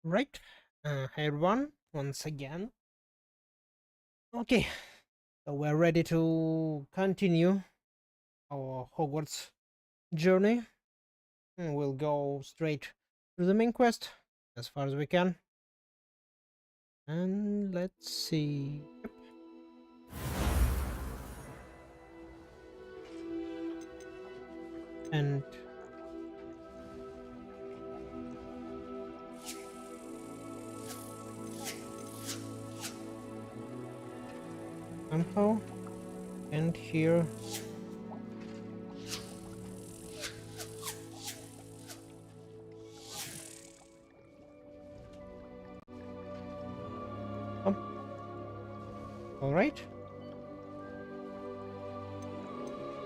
Right. Hey everyone, once again. Okay, so we're ready to continue our Hogwarts journey. And we'll go straight to the main quest as far as we can. And let's see. Yep. And somehow, and here. Oh, all right.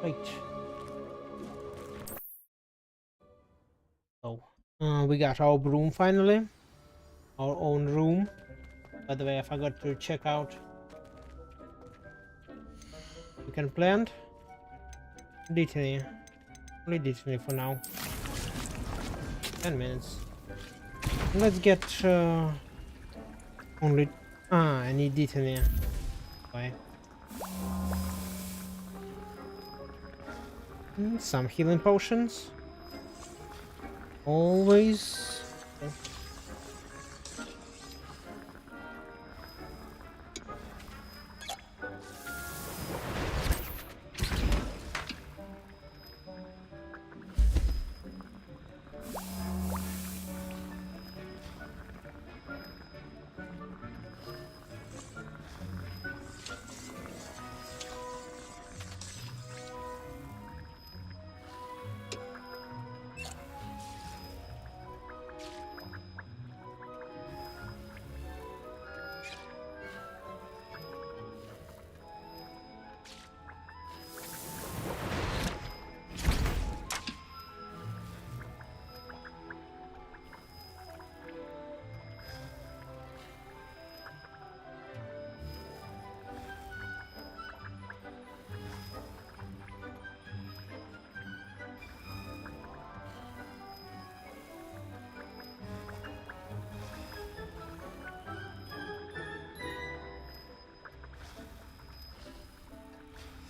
Right. So we got our broom finally, our own room. By the way, I forgot to check out. We can plant detailing. Only detailing for now. 10 minutes. Let's get only. I need detailing. Why? Some healing potions. Always. Okay.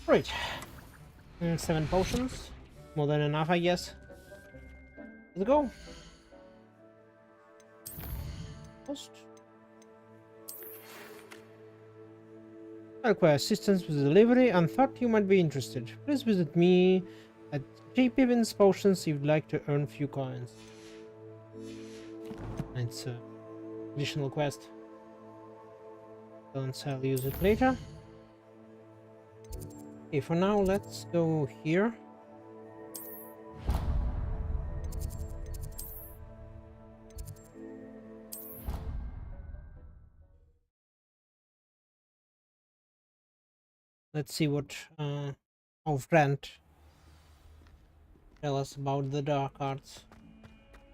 Right. 7 potions. More than enough, I guess. Let's go. Post. I require assistance with the delivery and thought you might be interested. Please visit me at J. Pippin's Potions if you'd like to earn few coins. And it's a additional quest. Don't I'll use it later. Okay, for now, let's go here. Let's see what our friend tell us about the dark arts.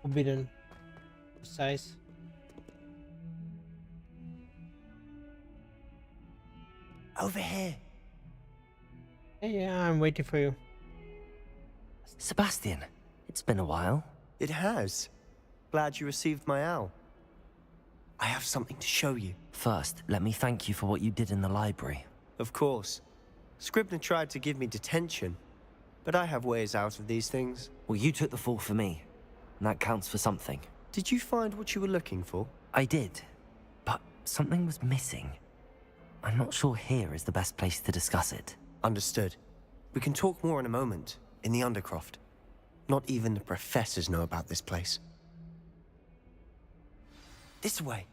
Forbidden. Precise. Over here. Hey, yeah, I'm waiting for you. Sebastian, it's been a while. It has. Glad you received my owl. I have something to show you. First, let me thank you for what you did in the library. Of course. Scribner tried to give me detention, but I have ways out of these things. Well, you took the fall for me, and that counts for something. Did you find what you were looking for? I did, but something was missing. I'm not sure here is the best place to discuss it. Understood. We can talk more in a moment, in the Undercroft. Not even the professors know about this place. This way.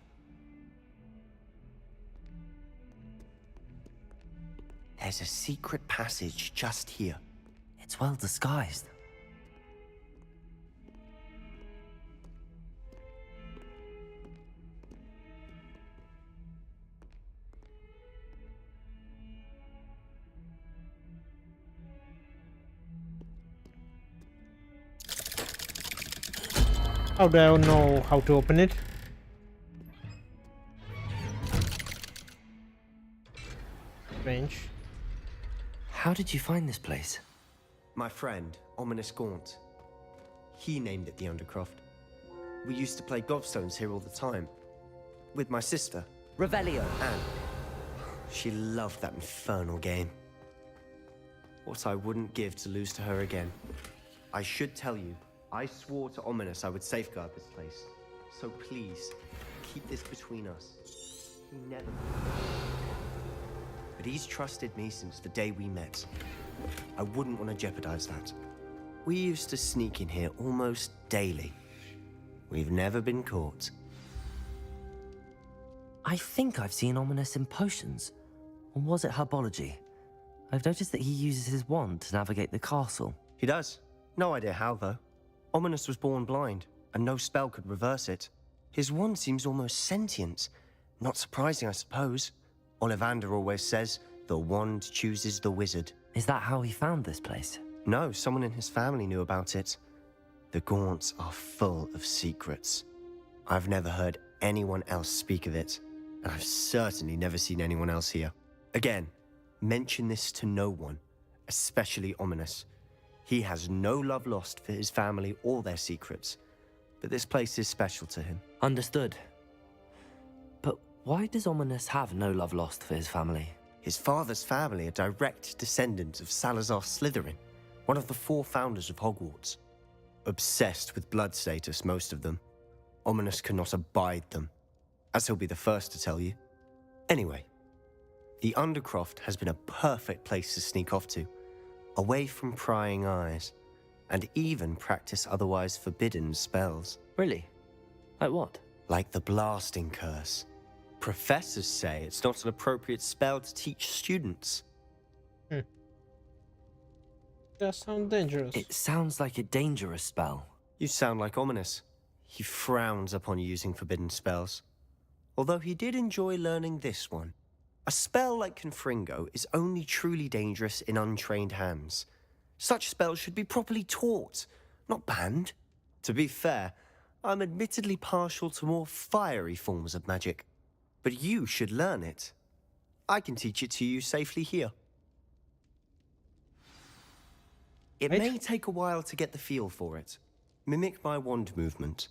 There's a secret passage just here. It's well disguised. How do I know how to open it? Strange. How did you find this place? My friend, Ominous Gaunt. He named it the Undercroft. We used to play gobstones here all the time. With my sister, Revelio. Anne. She loved that infernal game. What I wouldn't give to lose to her again. I should tell you, I swore to Ominous I would safeguard this place. So please, keep this between us. He never... But he's trusted me since the day we met. I wouldn't want to jeopardize that. We used to sneak in here almost daily. We've never been caught. I think I've seen Ominous in potions. Or was it herbology? I've noticed that he uses his wand to navigate the castle. He does. No idea how, though. Ominous was born blind, and no spell could reverse it. His wand seems almost sentient. Not surprising, I suppose. Ollivander always says, the wand chooses the wizard. Is that how he found this place? No, someone in his family knew about it. The Gaunts are full of secrets. I've never heard anyone else speak of it, and I've certainly never seen anyone else here. Again, mention this to no one, especially Ominous. He has no love lost for his family or their secrets, but this place is special to him. Understood. But why does Ominous have no love lost for his family? His father's family are direct descendants of Salazar Slytherin, one of the 4 founders of Hogwarts. Obsessed with blood status, most of them. Ominous cannot abide them, as he'll be the first to tell you. Anyway, the Undercroft has been a perfect place to sneak off to, away from prying eyes, and even practice otherwise forbidden spells. Really? Like what? Like the blasting curse. Professors say it's not an appropriate spell to teach students. That sounds dangerous. It sounds like a dangerous spell. You sound like Ominous. He frowns upon using forbidden spells. Although he did enjoy learning this one. A spell like Confringo is only truly dangerous in untrained hands. Such spells should be properly taught, not banned. To be fair, I'm admittedly partial to more fiery forms of magic. But you should learn it. I can teach it to you safely here. It Right. may take a while to get the feel for it. Mimic my wand movement.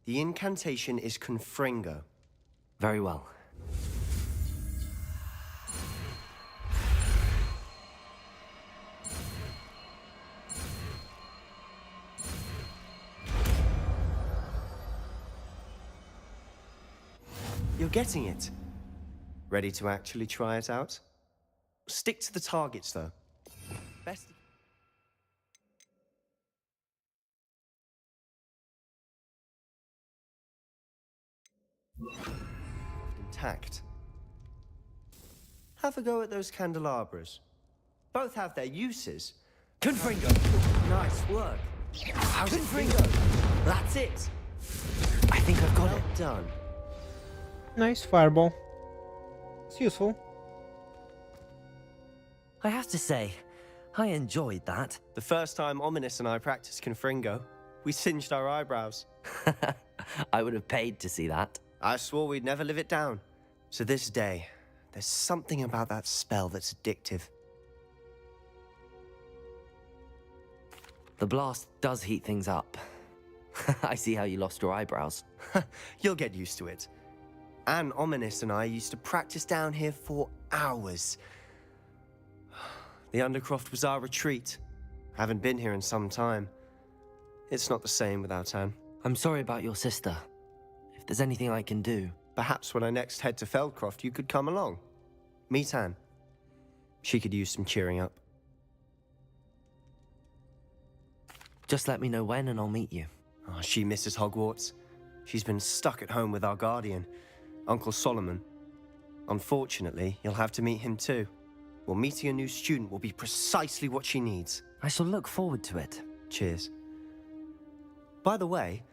The incantation is Confringo. Very well. You're getting it. Ready to actually try it out? Stick to the targets, though. Best... Intact. Have a go at those candelabras. Both have their uses. Confringo! Nice work. How's it feel? Confringo! That's it. I think I've got Well it. done. Nice fireball. It's useful. I have to say, I enjoyed that. The first time Ominous and I practiced Confringo, we singed our eyebrows. I would have paid to see that. I swore we'd never live it down. To this day, there's something about that spell that's addictive. The blast does heat things up. I see how you lost your eyebrows. You'll get used to it. Anne, Ominous and I used to practice down here for hours. The Undercroft was our retreat. Haven't been here in some time. It's not the same without Anne. I'm sorry about your sister. If there's anything I can do... Perhaps when I next head to Feldcroft, you could come along. Meet Anne. She could use some cheering up. Just let me know when and I'll meet you. Oh, she misses Hogwarts. She's been stuck at home with our guardian, Uncle Solomon. Unfortunately, you'll have to meet him too. Well, meeting a new student will be precisely what she needs. I shall look forward to it. Cheers. By the way,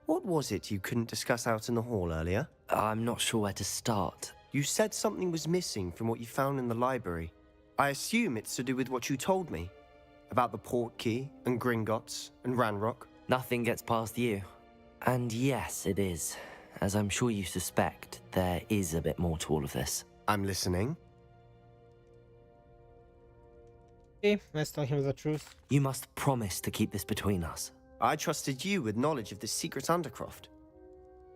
what was it you couldn't discuss out in the hall earlier? I'm not sure where to start. You said something was missing from what you found in the library. I assume it's to do with what you told me. About the Portkey, and Gringotts, and Ranrock. Nothing gets past you. And yes, it is. As I'm sure you suspect, there is a bit more to all of this. I'm listening. Okay, let's tell him the truth. You must promise to keep this between us. I trusted you with knowledge of the secret Undercroft.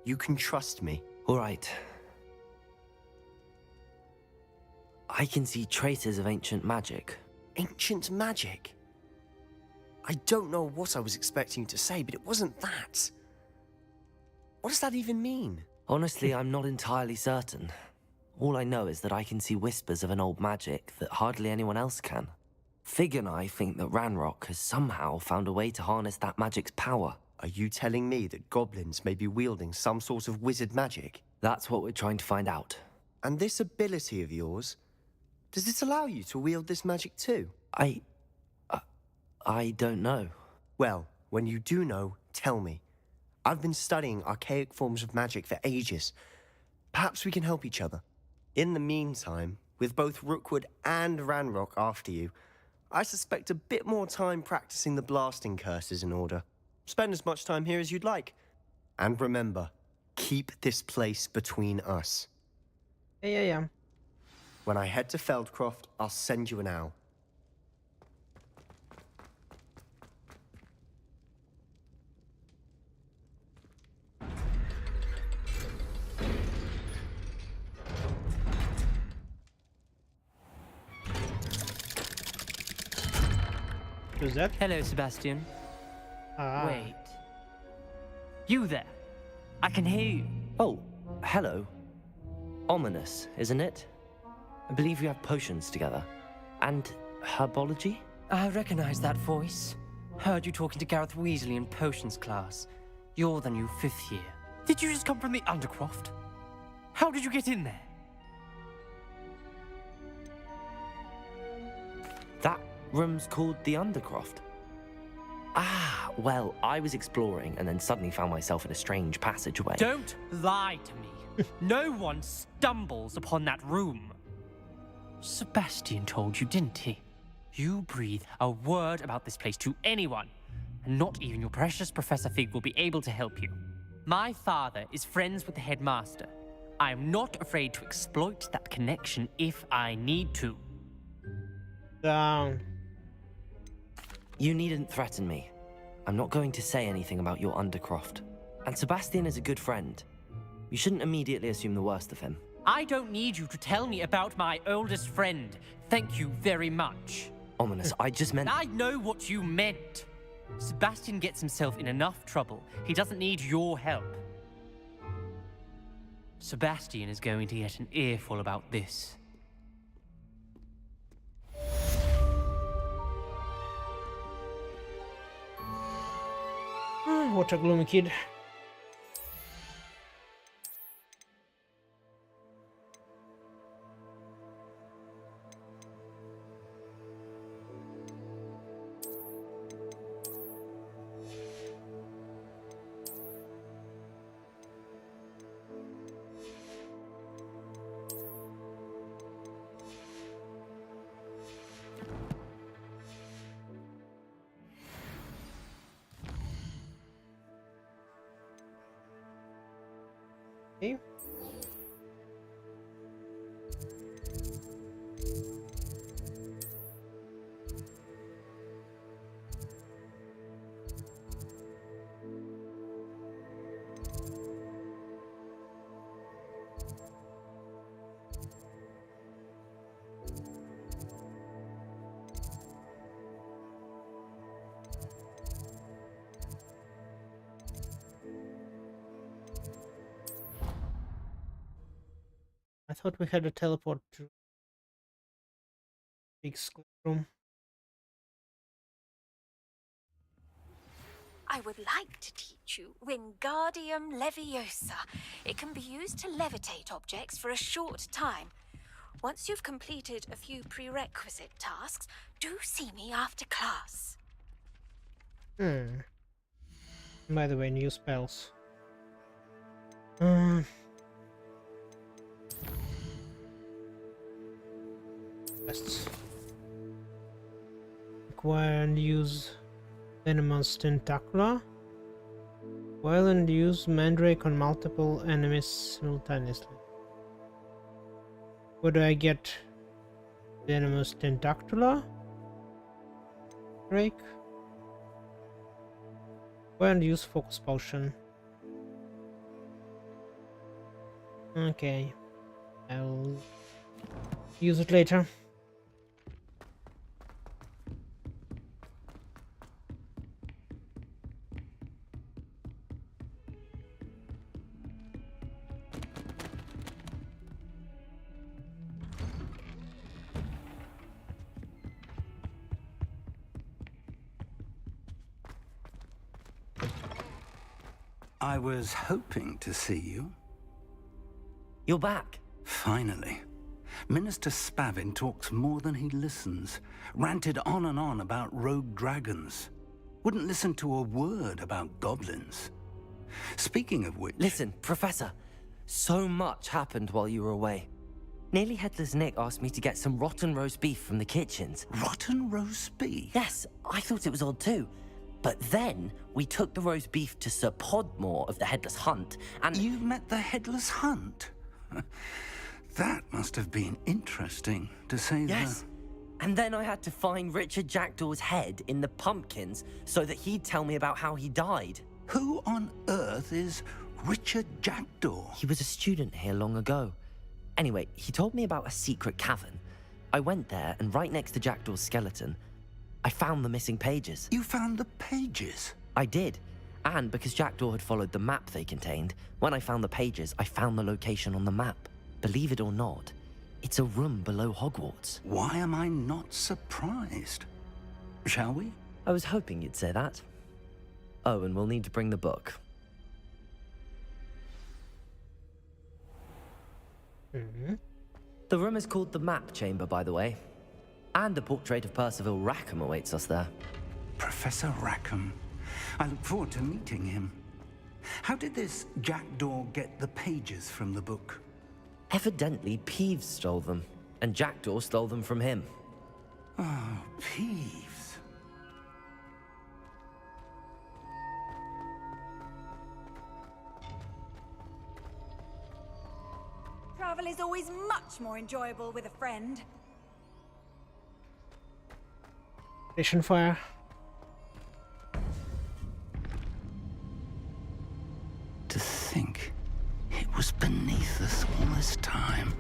You can trust me. All right. I can see traces of ancient magic. Ancient magic? I don't know what I was expecting you to say, but it wasn't that. What does that even mean? Honestly, I'm not entirely certain. All I know is that I can see whispers of an old magic that hardly anyone else can. Fig and I think that Ranrock has somehow found a way to harness that magic's power. Are you telling me that goblins may be wielding some sort of wizard magic? That's what we're trying to find out. And this ability of yours, does it allow you to wield this magic too? I don't know. Well, when you do know, tell me. I've been studying archaic forms of magic for ages. Perhaps we can help each other. In the meantime, with both Rookwood and Ranrock after you, I suspect a bit more time practicing the blasting curse is in order. Spend as much time here as you'd like. And remember, keep this place between us. Yeah. When I head to Feldcroft, I'll send you an owl. Who's that? Hello, Sebastian. Ah. Wait. You there? I can hear you. Oh, hello. Ominous, isn't it? I believe we have potions together. And herbology? I recognize that voice. Heard you talking to Gareth Weasley in potions class. You're the new 5th year. Did you just come from the Undercroft? How did you get in there? That room's called the Undercroft. Ah, well, I was exploring and then suddenly found myself in a strange passageway. Don't lie to me. No one stumbles upon that room. Sebastian told you, didn't he? You breathe a word about this place to anyone, and not even your precious Professor Fig will be able to help you. My father is friends with the headmaster. I am not afraid to exploit that connection if I need to. Down. You needn't threaten me. I'm not going to say anything about your Undercroft. And Sebastian is a good friend. You shouldn't immediately assume the worst of him. I don't need you to tell me about my oldest friend. Thank you very much. Ominous, I just meant... I know what you meant. Sebastian gets himself in enough trouble. He doesn't need your help. Sebastian is going to get an earful about this. What a gloomy kid. Okay. I thought we had a teleport to big room. I would like to teach you Wingardium Leviosa. It can be used to levitate objects for a short time. Once you've completed a few prerequisite tasks, do see me after class. By the way, new spells. Quests. Acquire and use Venomous Tentacula. While and use Mandrake on multiple enemies simultaneously. Where do I get Venomous Tentacula? Drake? Go and use focus potion. Okay. I'll use it later. I was hoping to see you. You're back. Finally. Minister Spavin talks more than he listens. Ranted on and on about rogue dragons. Wouldn't listen to a word about goblins. Speaking of which... Listen, Professor. So much happened while you were away. Nearly Headless Nick asked me to get some rotten roast beef from the kitchens. Rotten roast beef? Yes, I thought it was odd too. But then, we took the roast beef to Sir Podmore of the Headless Hunt, and... You met the Headless Hunt? That must have been interesting, to say Yes. And then I had to find Richard Jackdaw's head in the pumpkins so that he'd tell me about how he died. Who on earth is Richard Jackdaw? He was a student here long ago. Anyway, he told me about a secret cavern. I went there, and right next to Jackdaw's skeleton, I found the missing pages. You found the pages? I did. And because Jackdaw had followed the map they contained, when I found the pages, I found the location on the map. Believe it or not, it's a room below Hogwarts. Why am I not surprised? Shall we? I was hoping you'd say that. Oh, and we'll need to bring the book. The room is called the Map Chamber, by the way. And a portrait of Percival Rackham awaits us there. Professor Rackham. I look forward to meeting him. How did this Jackdaw get the pages from the book? Evidently, Peeves stole them, and Jackdaw stole them from him. Oh, Peeves. Travel is always much more enjoyable with a friend. Station fire. To think it was beneath us all this time.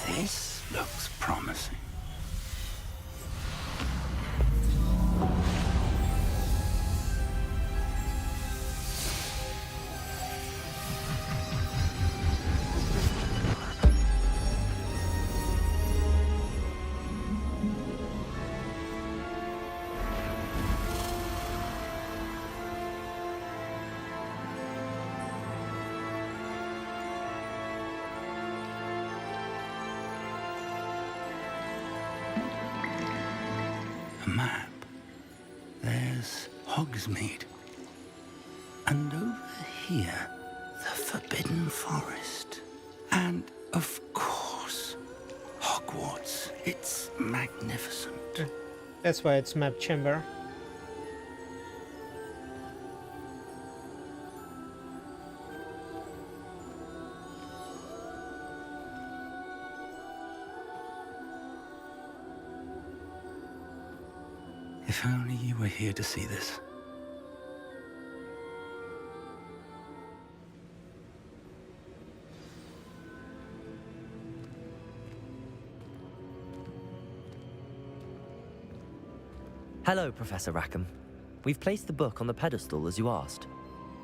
This looks promising. A map. There's Hogsmeade. And over here, the Forbidden Forest. And, of course, Hogwarts. It's magnificent. That's why it's Map Chamber. If only you were here to see this. Hello, Professor Rackham. We've placed the book on the pedestal as you asked.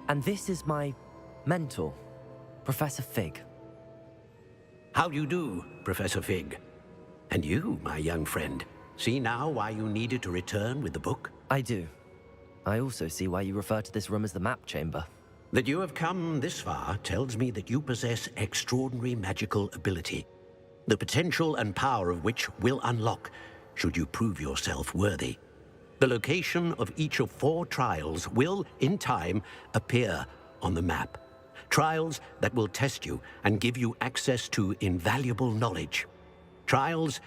And this is my mentor, Professor Fig. How do you do, Professor Fig? And you, my young friend, see now why you needed to return with the book? I do. I also see why you refer to this room as the Map Chamber. That you have come this far tells me that you possess extraordinary magical ability, the potential and power of which will unlock should you prove yourself worthy. The location of each of 4 trials will, in time, appear on the map. Trials that will test you and give you access to invaluable knowledge. Trials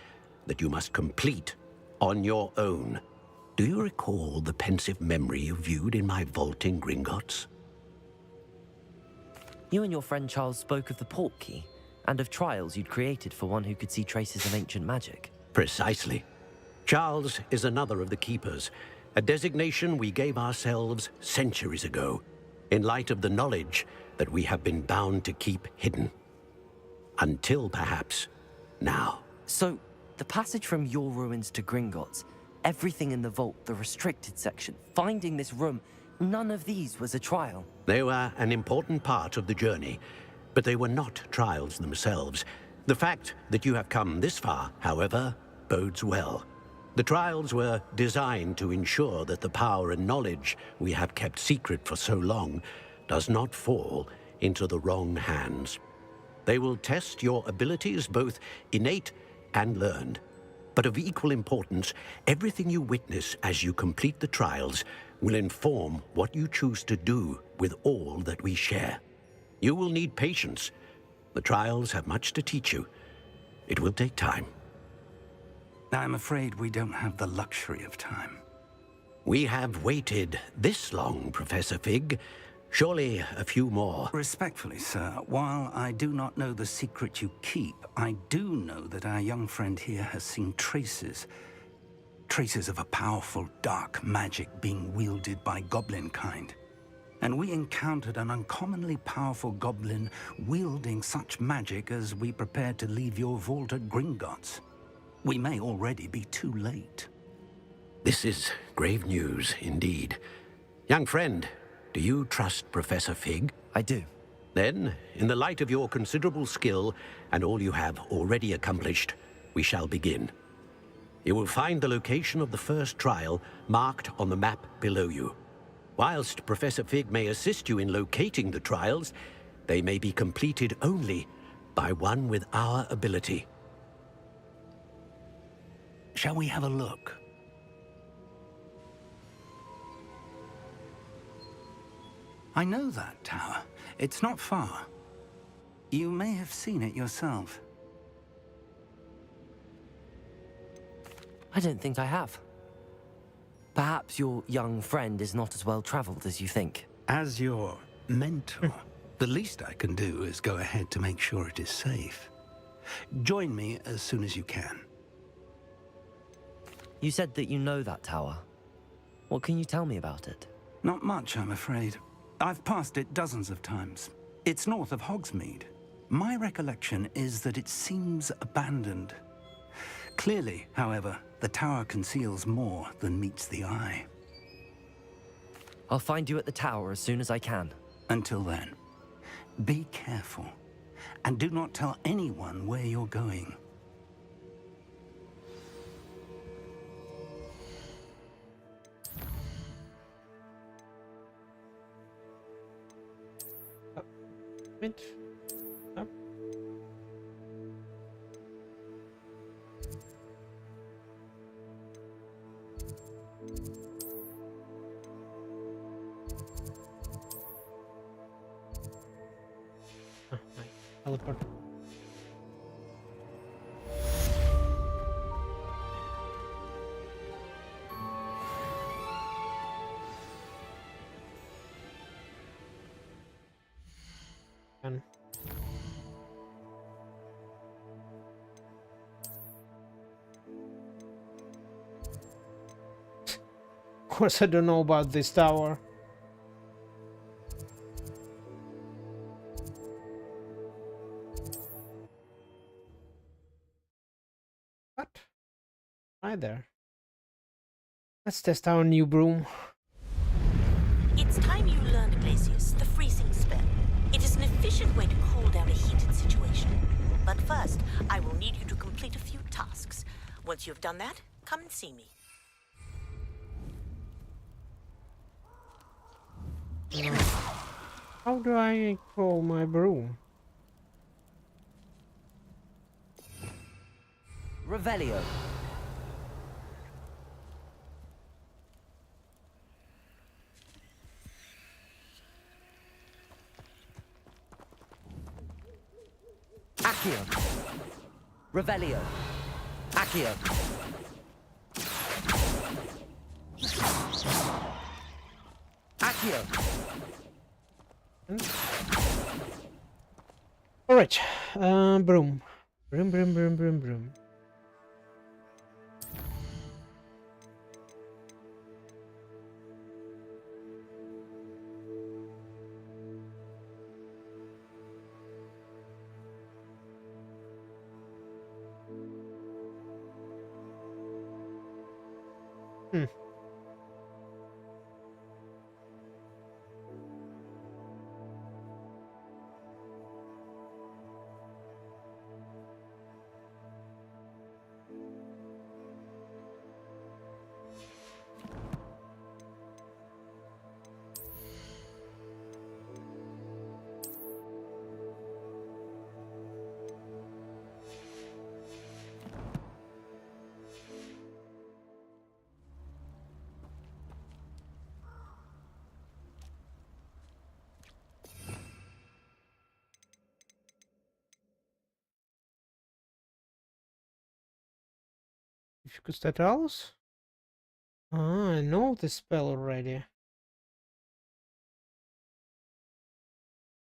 that you must complete on your own. Do you recall the pensive memory you viewed in my vault in Gringotts? You and your friend Charles spoke of the port key, and of trials you'd created for one who could see traces of ancient magic. Precisely. Charles is another of the Keepers, a designation we gave ourselves centuries ago, in light of the knowledge that we have been bound to keep hidden. Until, perhaps, now. So, the passage from your ruins to Gringotts, everything in the vault, the restricted section, finding this room, none of these was a trial. They were an important part of the journey, but they were not trials themselves. The fact that you have come this far, however, bodes well. The trials were designed to ensure that the power and knowledge we have kept secret for so long does not fall into the wrong hands. They will test your abilities, both innate and learned. But of equal importance, everything you witness as you complete the trials will inform what you choose to do with all that we share. You will need patience. The trials have much to teach you. It will take time. I'm afraid we don't have the luxury of time. We have waited this long, Professor Fig. Surely a few more. Respectfully, sir, while I do not know the secret you keep, I do know that our young friend here has seen traces of a powerful dark magic being wielded by goblin kind. And we encountered an uncommonly powerful goblin wielding such magic as we prepared to leave your vault at Gringotts. We may already be too late. This is grave news indeed. Young friend, do you trust Professor Fig? I do. Then, in the light of your considerable skill and all you have already accomplished, we shall begin. You will find the location of the first trial marked on the map below you. Whilst Professor Fig may assist you in locating the trials, they may be completed only by one with our ability. Shall we have a look? I know that tower. It's not far. You may have seen it yourself. I don't think I have. Perhaps your young friend is not as well traveled as you think. As your mentor, the least I can do is go ahead to make sure it is safe. Join me as soon as you can. You said that you know that tower. What can you tell me about it? Not much, I'm afraid. I've passed it dozens of times. It's north of Hogsmeade. My recollection is that it seems abandoned. Clearly, however, the tower conceals more than meets the eye. I'll find you at the tower as soon as I can. Until then, be careful, and do not tell anyone where you're going. Wait. Up. My teleport. And of course, I don't know about this tower. What? Hi there. Let's test our new broom. It's time you learned, Glacius, the freezing spell. It is an efficient way to cool down a heated situation. But first, I will need you to complete a few tasks. Once you've done that, come and see me. How do I call my broom? Revelio. Accio. Revelio. Accio. Accio. All right. Broom. Broom, broom, broom, broom, broom. Hmm. If you could start else. Ah, I know this spell already.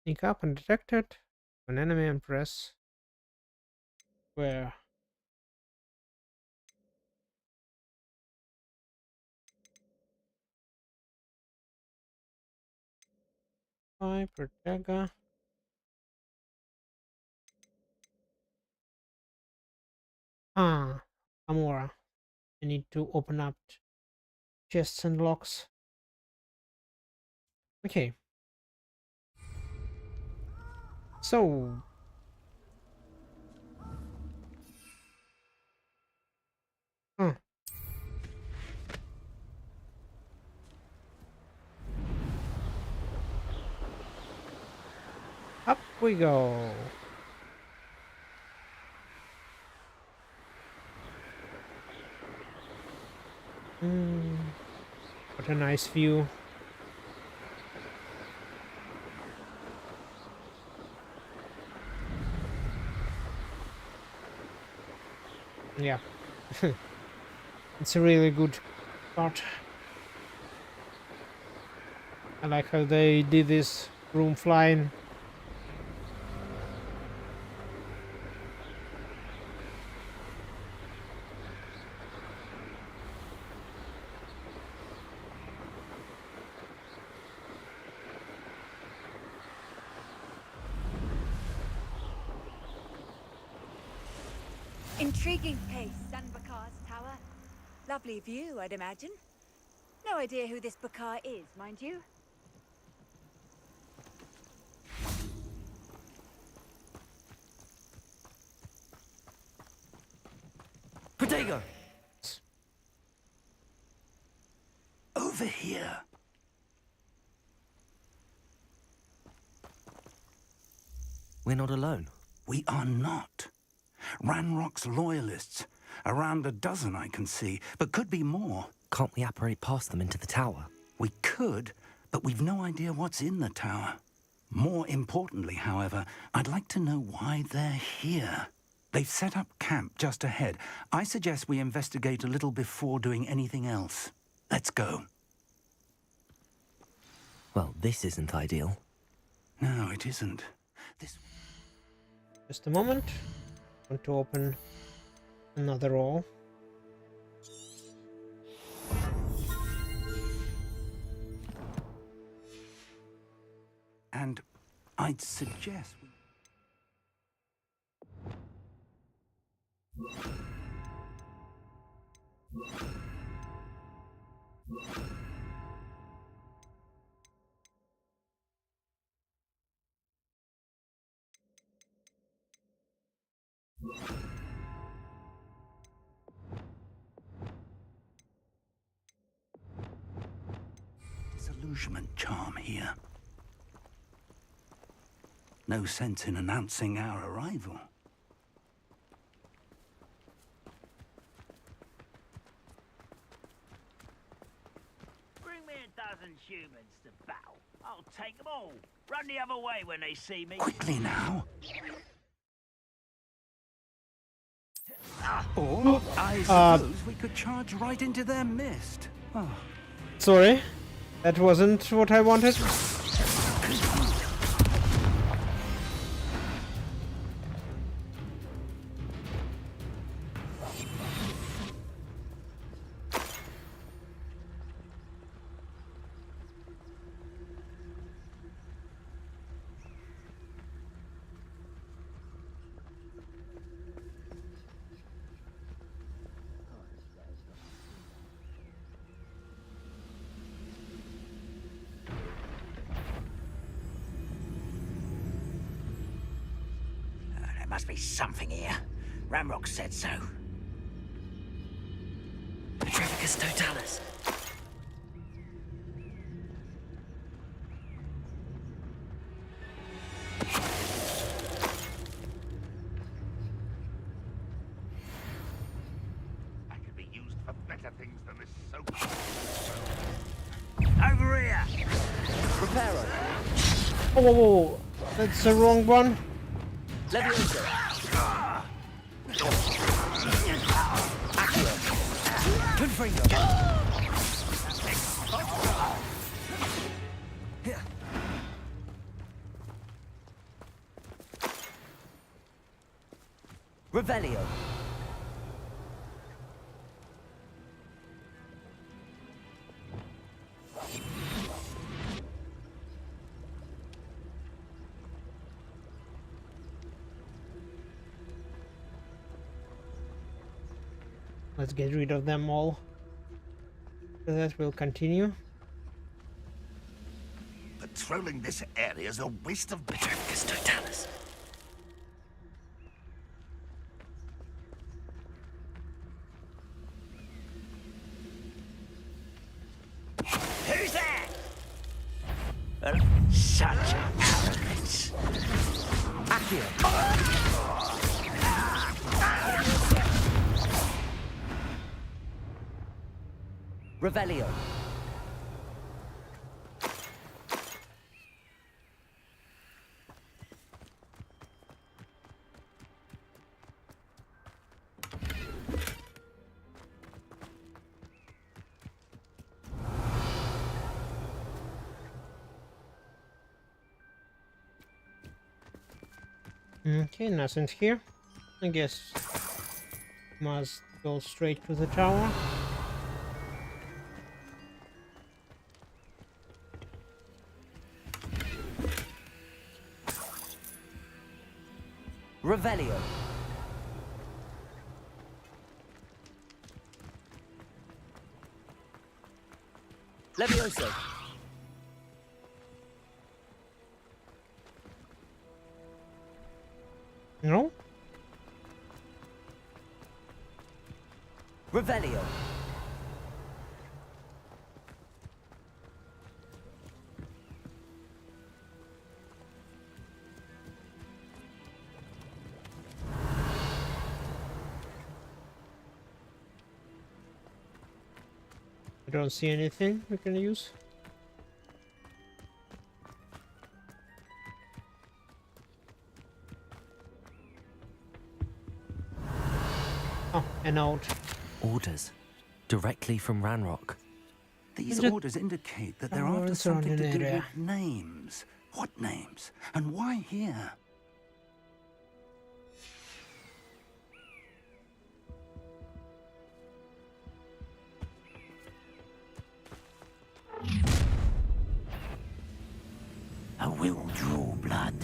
Sneak up undetected. An enemy and press. Where? Protega. Ah, Amora. I need to open up chests and locks. Okay. So. Huh. Up we go. What a nice view. Yeah. It's a really good part. I like how they did this room flying. Intriguing place, Sanbakar's tower. Lovely view, I'd imagine. No idea who this Bakar is, mind you. Protego! Over here. We're not alone. We are not. Ranrock's loyalists. Around a dozen I can see, but could be more. Can't we apparate past them into the tower? We could, but we've no idea what's in the tower. More importantly, however, I'd like to know why they're here. They've set up camp just ahead. I suggest we investigate a little before doing anything else. Let's go. Well, this isn't ideal. No, it isn't. This... Just a moment. Want to open another roll. And I'd suggest... Disillusionment charm here. No sense in announcing our arrival. Bring me a dozen humans to battle. I'll take them all. Run the other way when they see me. Quickly now. Or, I suppose we could charge right into their mist. Oh. Sorry, that wasn't what I wanted. There must be something here. Ramrock said so. Petrificus totalis. That could be used for better things than this soap. Over here! Reparo. Oh, whoa, whoa. That's the wrong one. Leviosa. Confringo. Revelio. Let's get rid of them all. So that will continue. Patrolling this area is a waste of Petrificus totalis. Who's that? Such arrogance. Accio. Revelio. Okay, nothing here. I guess must go straight to the tower. Revelio. Levioso. No? Revelio. I don't see anything we can use. Oh, a note. Orders. Directly from Ranrock. These Just- orders indicate that they're Towers after are something in to do area. with names. What names? And why here? I will draw blood.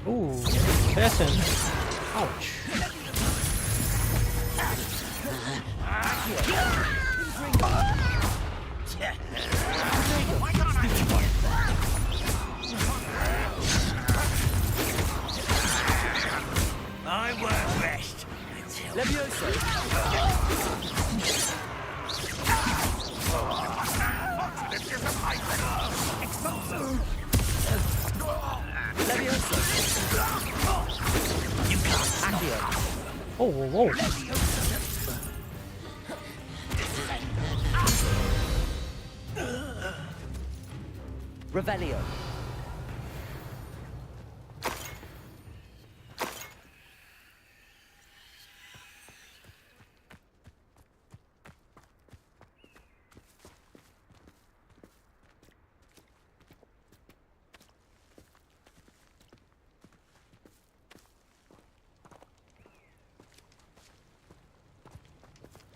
Ooh, assassin. Ouch. I won't rest until Levioso. Levioso. Accio. Oh, whoa, whoa. Revelio.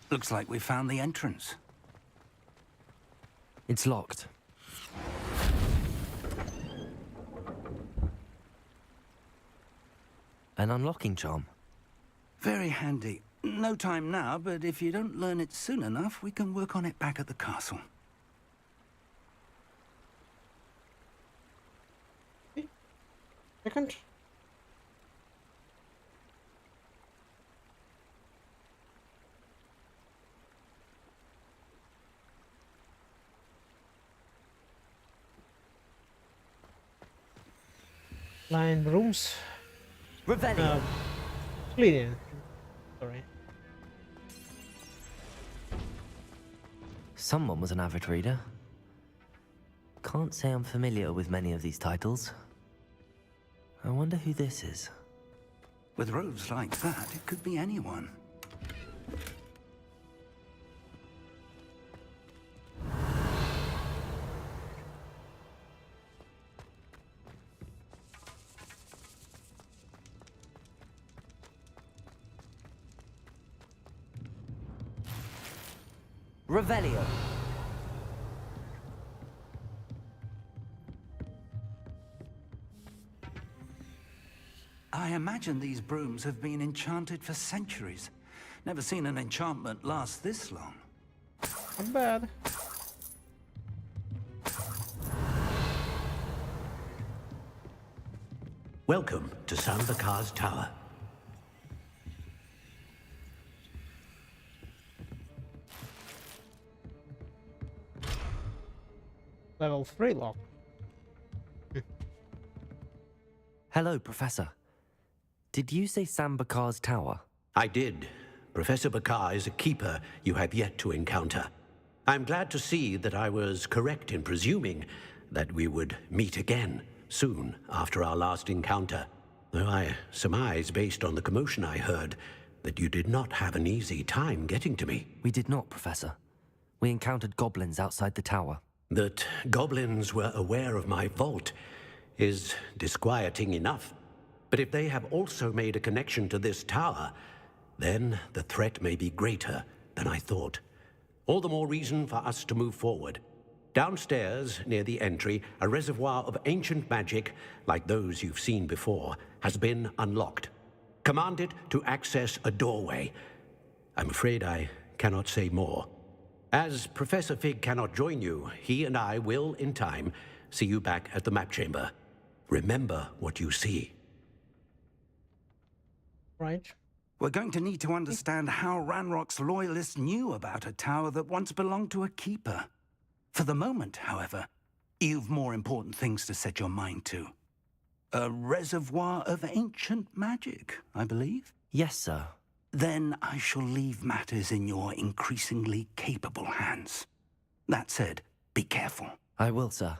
Looks like we found the entrance. It's locked. An unlocking charm. Very handy. No time now, but if you don't learn it soon enough, we can work on it back at the castle. Second. Line rooms. Revelio. Cleaning. Sorry. Someone was an avid reader. Can't say I'm familiar with many of these titles. I wonder who this is. With robes like that, it could be anyone. Revelio. I imagine these brooms have been enchanted for centuries. Never seen an enchantment last this long. Not bad. Welcome to Sanbakar's Tower. Level 3 lock. Hello, Professor. Did you say Sanbakar's Tower? I did. Professor Bakar is a keeper you have yet to encounter. I'm glad to see that I was correct in presuming that we would meet again soon after our last encounter. Though I surmise, based on the commotion I heard, that you did not have an easy time getting to me. We did not, Professor. We encountered goblins outside the tower. That goblins were aware of my vault is disquieting enough. But if they have also made a connection to this tower, then the threat may be greater than I thought. All the more reason for us to move forward. Downstairs, near the entry, a reservoir of ancient magic, like those you've seen before, has been unlocked. Command it to access a doorway. I'm afraid I cannot say more. As Professor Fig cannot join you, he and I will, in time, see you back at the map chamber. Remember what you see. Right. We're going to need to understand how Ranrock's loyalists knew about a tower that once belonged to a keeper. For the moment, however, you've more important things to set your mind to. A reservoir of ancient magic, I believe? Yes, sir. Then I shall leave matters in your increasingly capable hands. That said, be careful. I will, sir.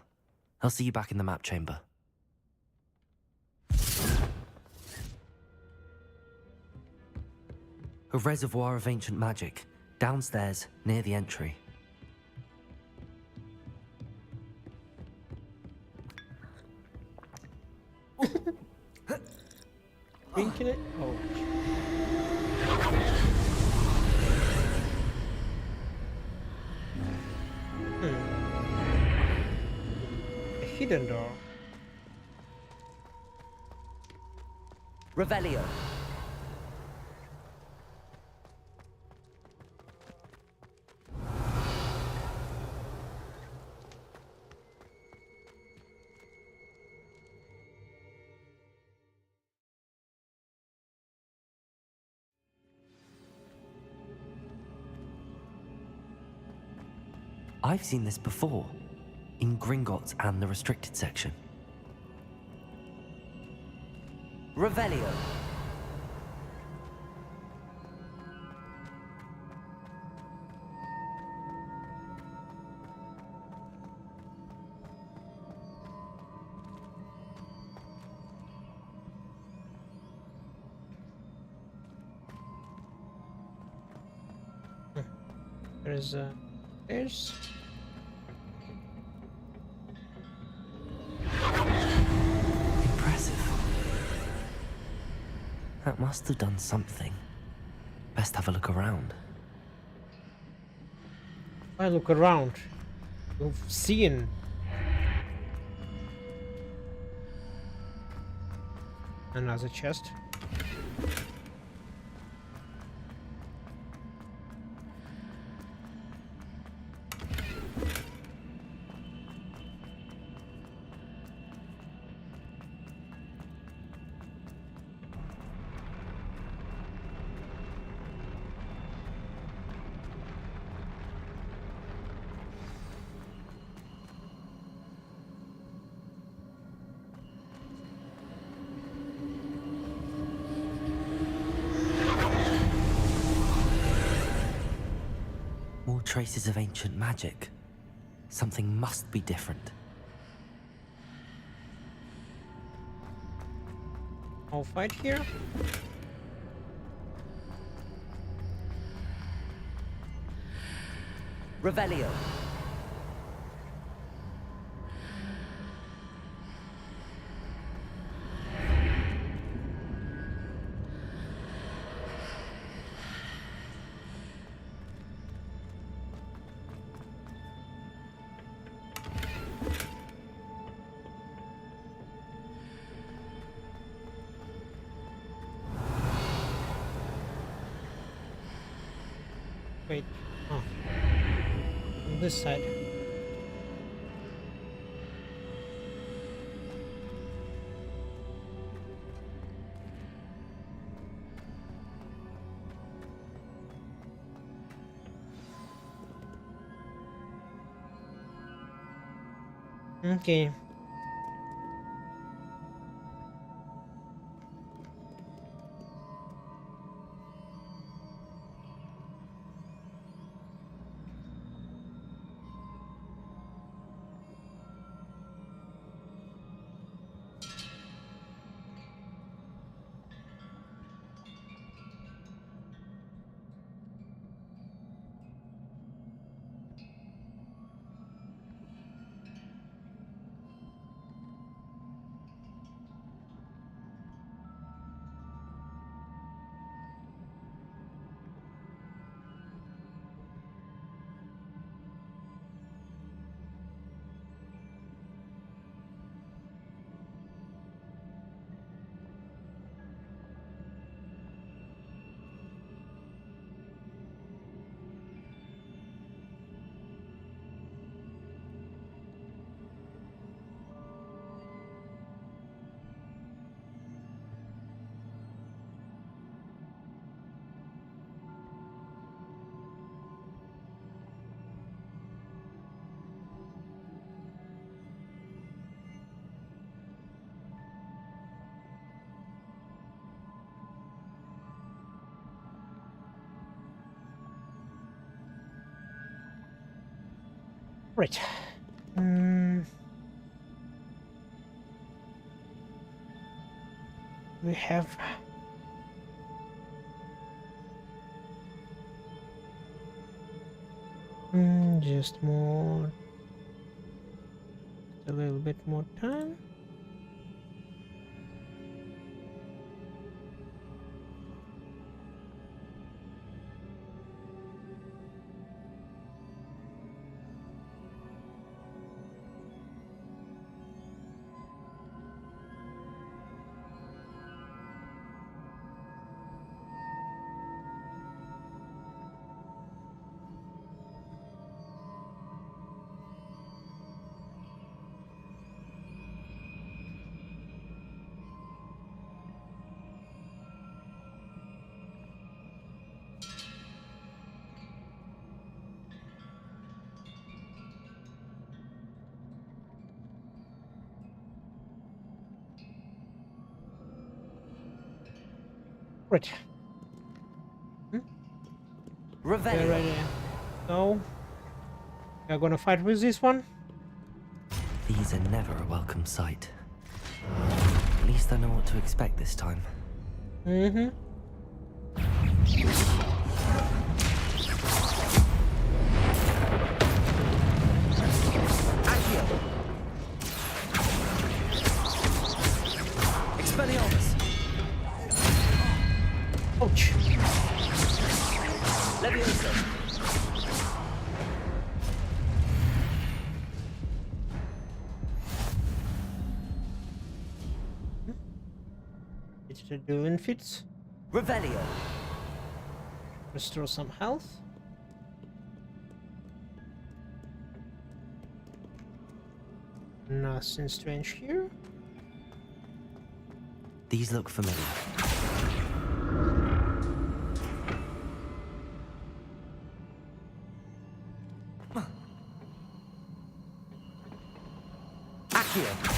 I'll see you back in the map chamber. A reservoir of ancient magic, downstairs, near the entry. Drinking it? Oh. A hidden door. Revelio. I've seen this before, in Gringotts and the restricted section. Revelio. There's stairs. Impressive. That must have done something. Best have a look around. I look around. You've seen. Another chest. More traces of ancient magic. Something must be different. I'll fight here. Revelio. Wait. Oh. On this side. Okay. Right. We have just more, a little bit more time. Right. Revelio. Ready. So we're gonna fight with this one. These are never a welcome sight. At least I know what to expect this time. Mm-hmm. Expelliarmus. Ouch. Leviosa. to do in fits. Revelio. Restore some health. Nothing strange here. These look familiar. Accio.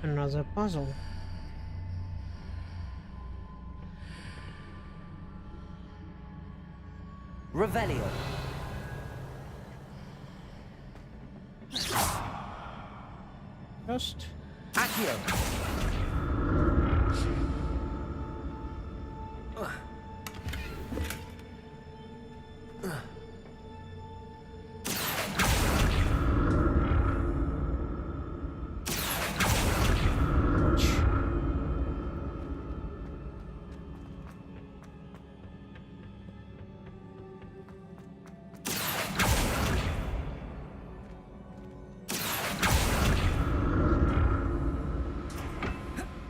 Another puzzle. Revelio. Just Accio.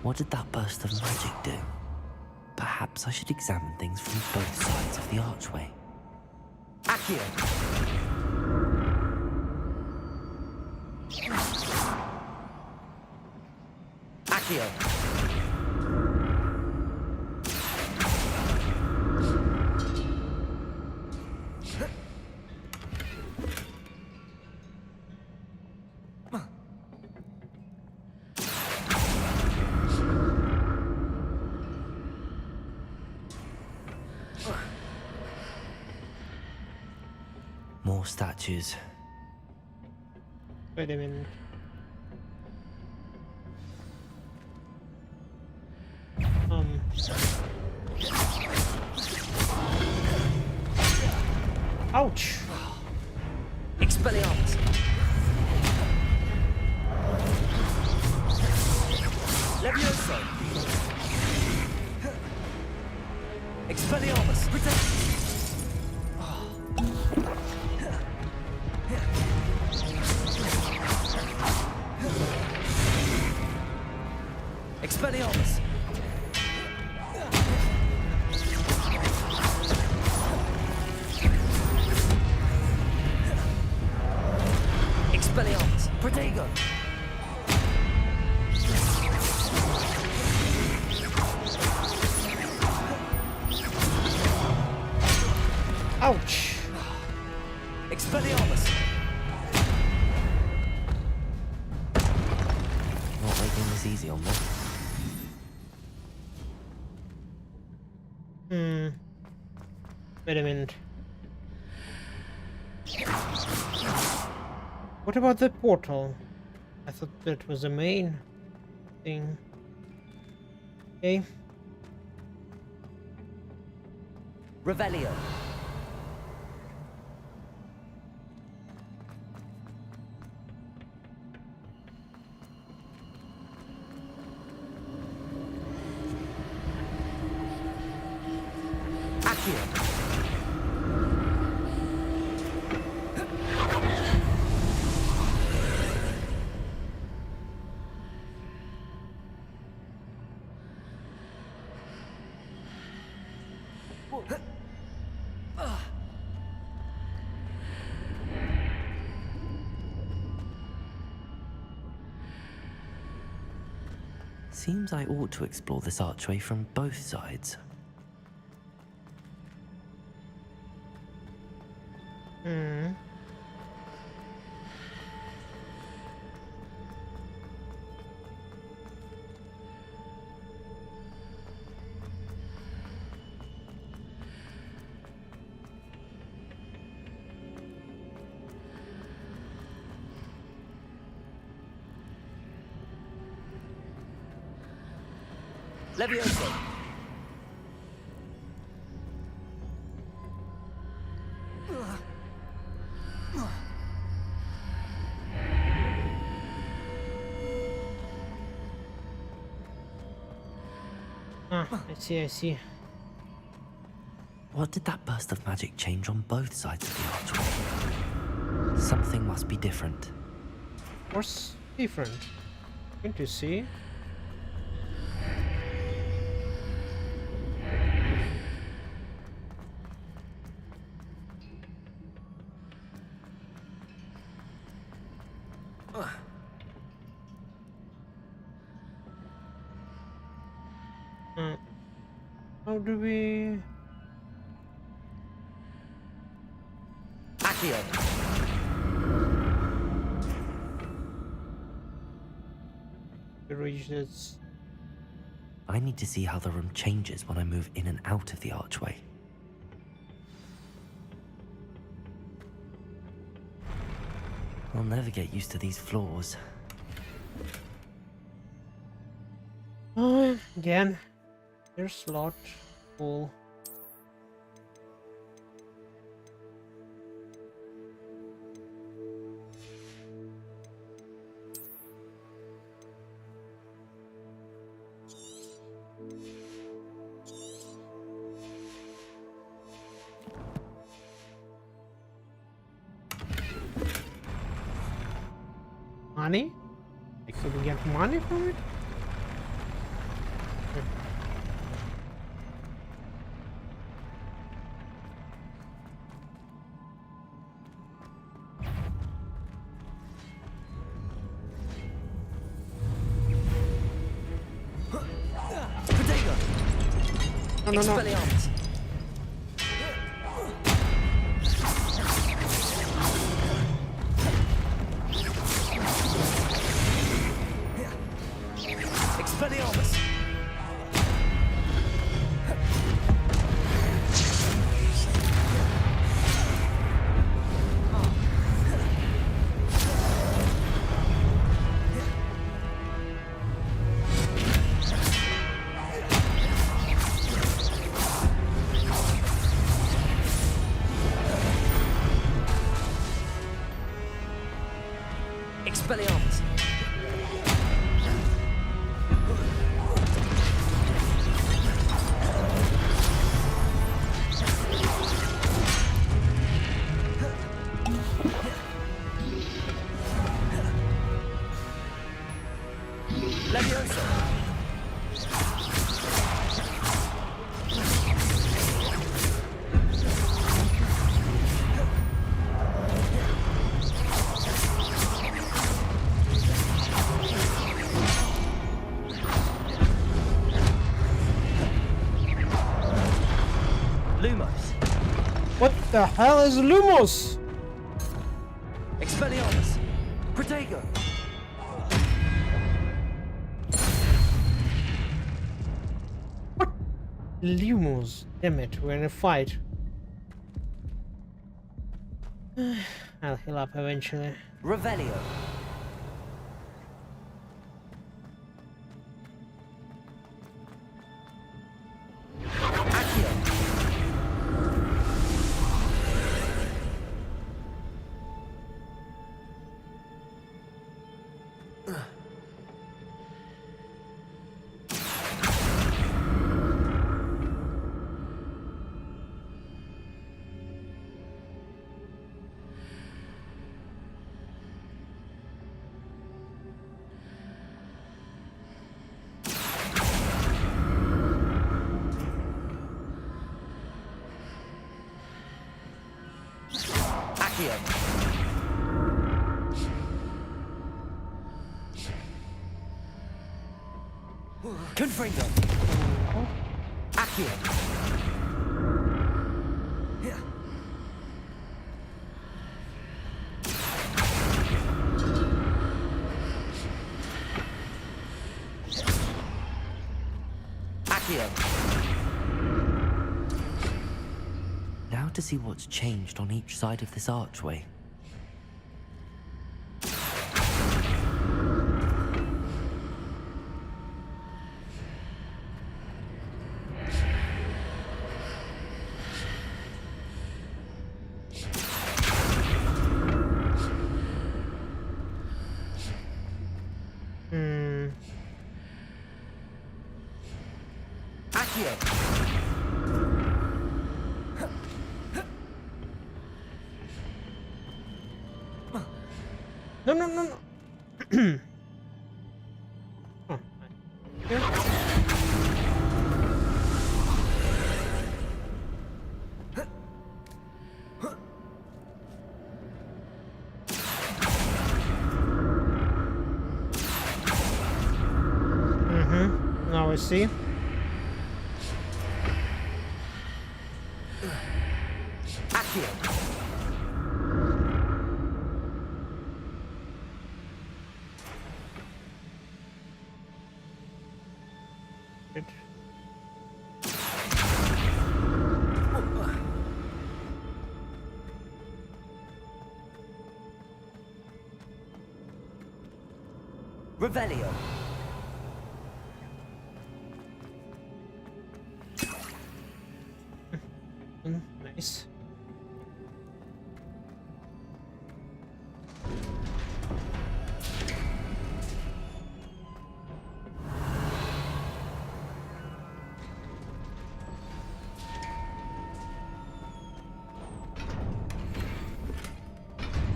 What did that burst of magic do? Perhaps I should examine things from both sides of the archway. Accio! Accio! More statues. wait a minute. Ouch! Expelliarmus! Levioso! Expelliarmus! Protect! Expelliarmus! Expelliarmus! Protego! Ouch! Expelliarmus! Not making this easy on me. Wait a minute. What about the portal? I thought that was the main thing. Okay. Revelio. Accio. Seems I ought to explore this archway from both sides. Levioso. Ah, I see, I see. What did that burst of magic change on both sides of the archway? Something must be different. What's different? Going to see. How do we... Accio! reach this? I need to see how the room changes when I move in and out of the archway. I'll never get used to these floors. Again, there's slot full. Money? I couldn't get money from it? No, no, no. Expelliarmus! Expelliarmus! Leviosa! Lumos! What the hell is Lumos? Expelliarmus! Protego! Lumos. Damn it, we're in a fight. I'll heal up eventually. Revelio! Accio! Accio! Confringo! Accio! Accio! Now to see what's changed on each side of this archway. No, no, no, no. Oh, here. Now I see. Good. Revelio. Nice.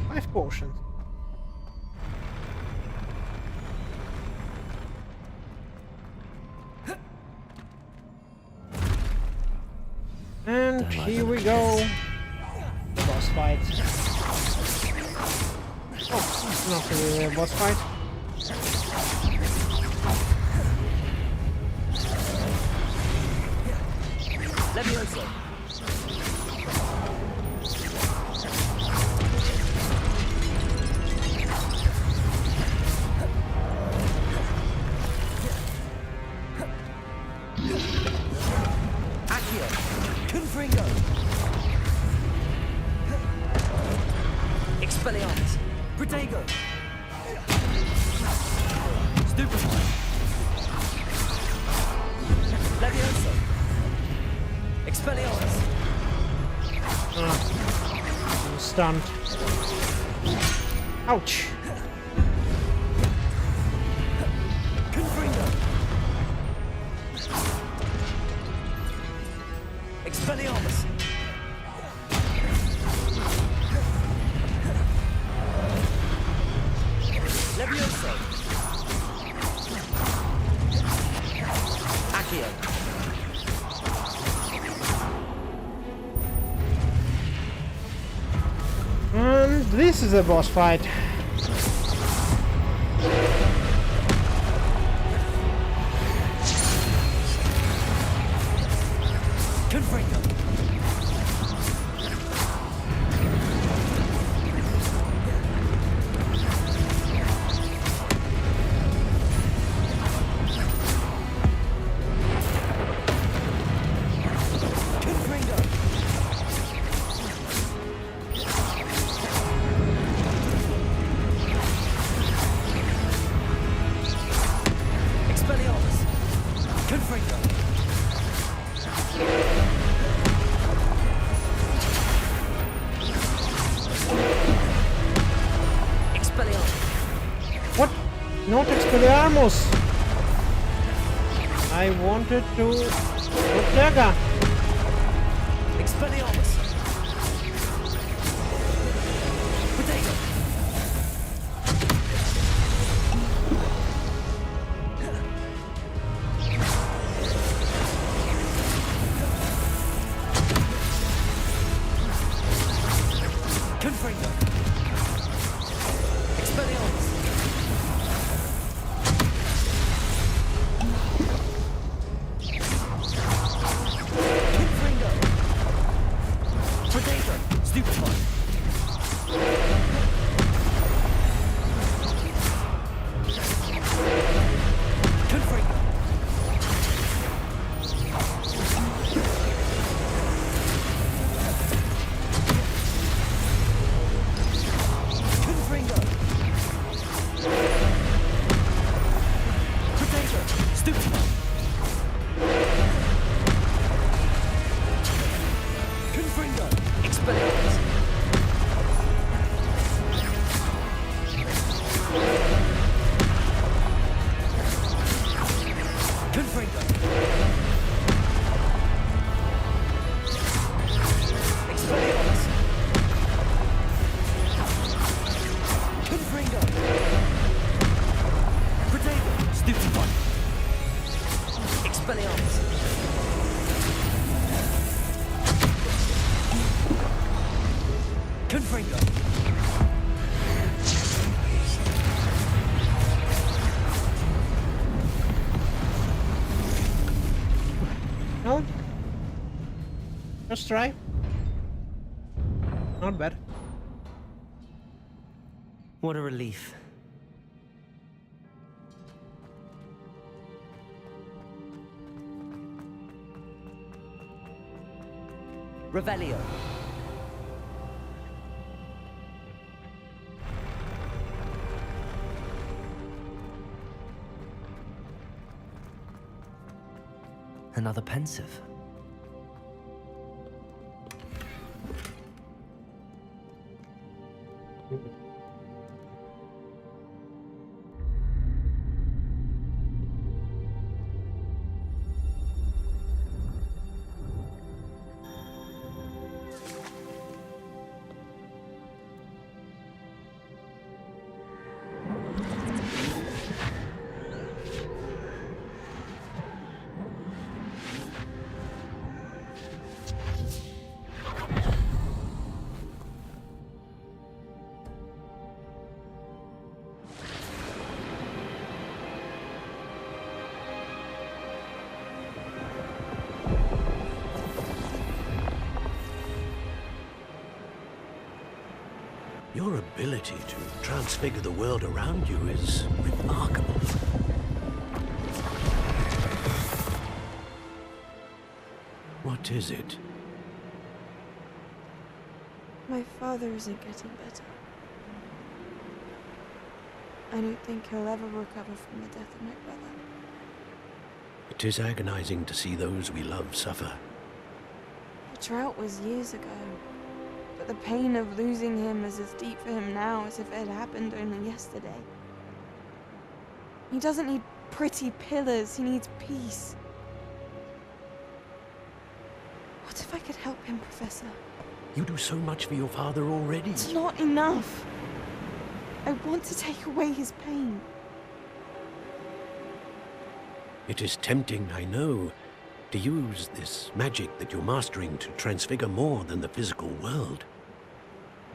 Five potions. And here we go. The boss fight. Oh, it's not really a boss fight. Levioso. Accio. Confringo. Expelliarmus. Protego. Stupefy. Levioso. Expelliarmus. I'm stunned. Ouch. Confringo. Expelliarmus. Levioso. Accio. And this is a boss fight. Confringo. Confringo. Expelliarmus. Confringo. Expelliarmus. What? Not Expelliarmus! I wanted to... Ortega! Expelliarmus. Potato. Confringo. Expelliarmus. Confringo. Potato. Stupefy. Confringo. Confringo. Potato. Stupefy. Confringo. Expelliarmus. Confringo! No? Just try. Not bad. What a relief. Revelio. Another pensive. Your ability to transfigure the world around you is remarkable. What is it? My father isn't getting better. I don't think he'll ever recover from the death of my brother. It is agonizing to see those we love suffer. The drought was years ago, but the pain of losing him is as deep for him now as if it had happened only yesterday. He doesn't need pretty pillars, he needs peace. What if I could help him, Professor? You do so much for your father already. It's not enough. I want to take away his pain. It is tempting, I know, to use this magic that you're mastering to transfigure more than the physical world.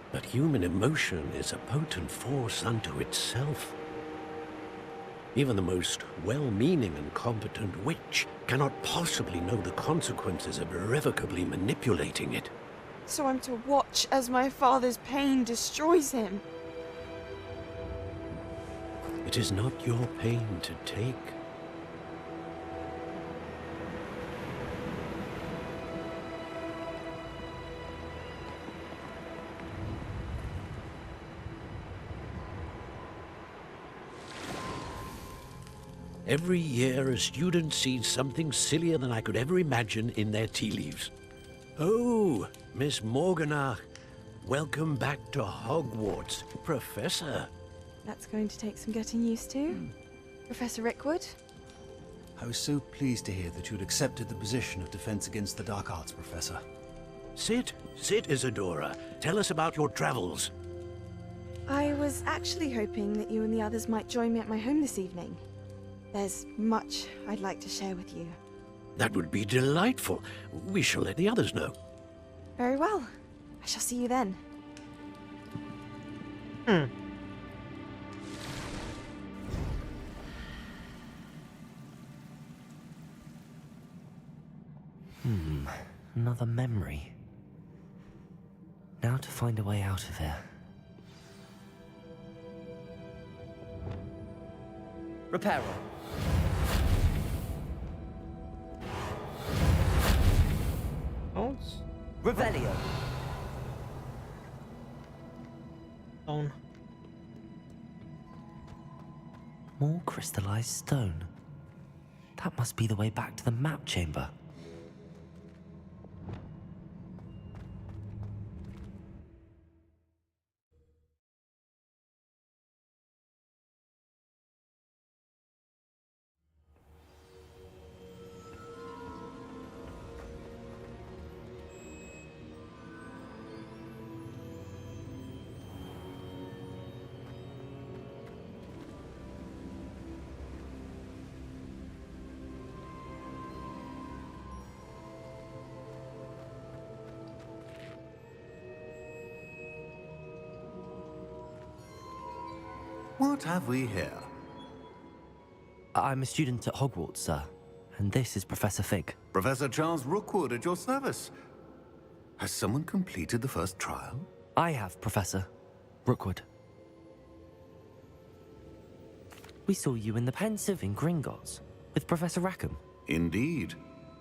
But human emotion is a potent force unto itself. Even the most well-meaning and competent witch cannot possibly know the consequences of irrevocably manipulating it. So I'm to watch as my father's pain destroys him. It is not your pain to take. Every year, a student sees something sillier than I could ever imagine in their tea leaves. Oh, Miss Morganach, welcome back to Hogwarts, Professor. That's going to take some getting used to. Professor Rickwood? I was so pleased to hear that you'd accepted the position of Defense Against the Dark Arts, Professor. Sit, Isadora. Tell us about your travels. I was actually hoping that you and the others might join me at my home this evening. There's much I'd like to share with you. That would be delightful. We shall let the others know. Very well. I shall see you then. Another memory. Now to find a way out of here. Reparo. Bones? Revelio. Stone. More crystallized stone. That must be the way back to the map chamber. What have we here? I'm a student at Hogwarts, sir. And this is Professor Fig. Professor Charles Rookwood at your service. Has someone completed the first trial? I have, Professor Rookwood. We saw you in the Pensive in Gringotts with Professor Rackham. Indeed.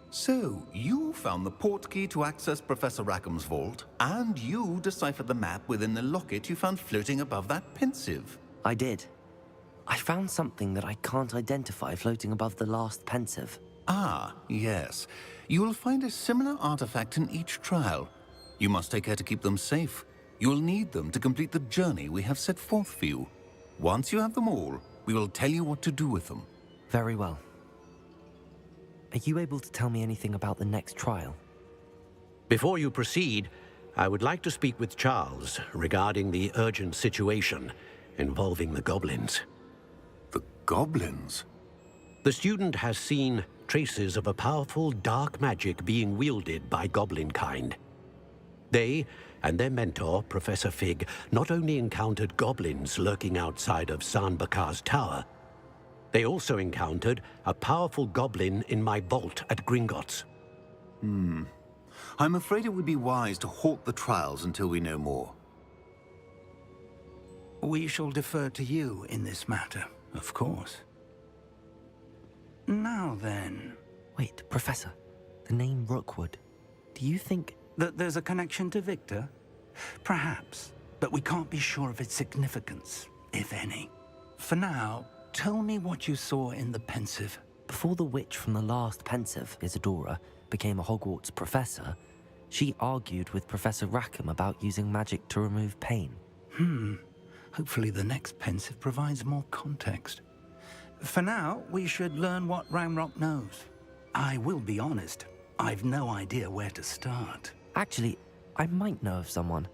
So, you found the portkey to access Professor Rackham's vault, and you deciphered the map within the locket you found floating above that Pensive. I did. I found something that I can't identify floating above the last Pensive. Ah, yes. You will find a similar artifact in each trial. You must take care to keep them safe. You will need them to complete the journey we have set forth for you. Once you have them all, we will tell you what to do with them. Very well. Are you able to tell me anything about the next trial? Before you proceed, I would like to speak with Charles regarding the urgent situation involving the goblins. The goblins? The student has seen traces of a powerful dark magic being wielded by goblin kind. They and their mentor, Professor Fig, not only encountered goblins lurking outside of Sanbakar's tower, they also encountered a powerful goblin in my vault at Gringotts. I'm afraid it would be wise to halt the trials until we know more. We shall defer to you in this matter, of course. Now then... Wait, Professor. The name Rookwood. Do you think... that there's a connection to Victor? Perhaps, but we can't be sure of its significance, if any. For now, tell me what you saw in the Pensive. Before the witch from the last Pensive, Isadora, became a Hogwarts professor, she argued with Professor Rackham about using magic to remove pain. Hopefully the next Pensive provides more context. For now, we should learn what Ranrock knows. I will be honest, I've no idea where to start. Actually, I might know of someone.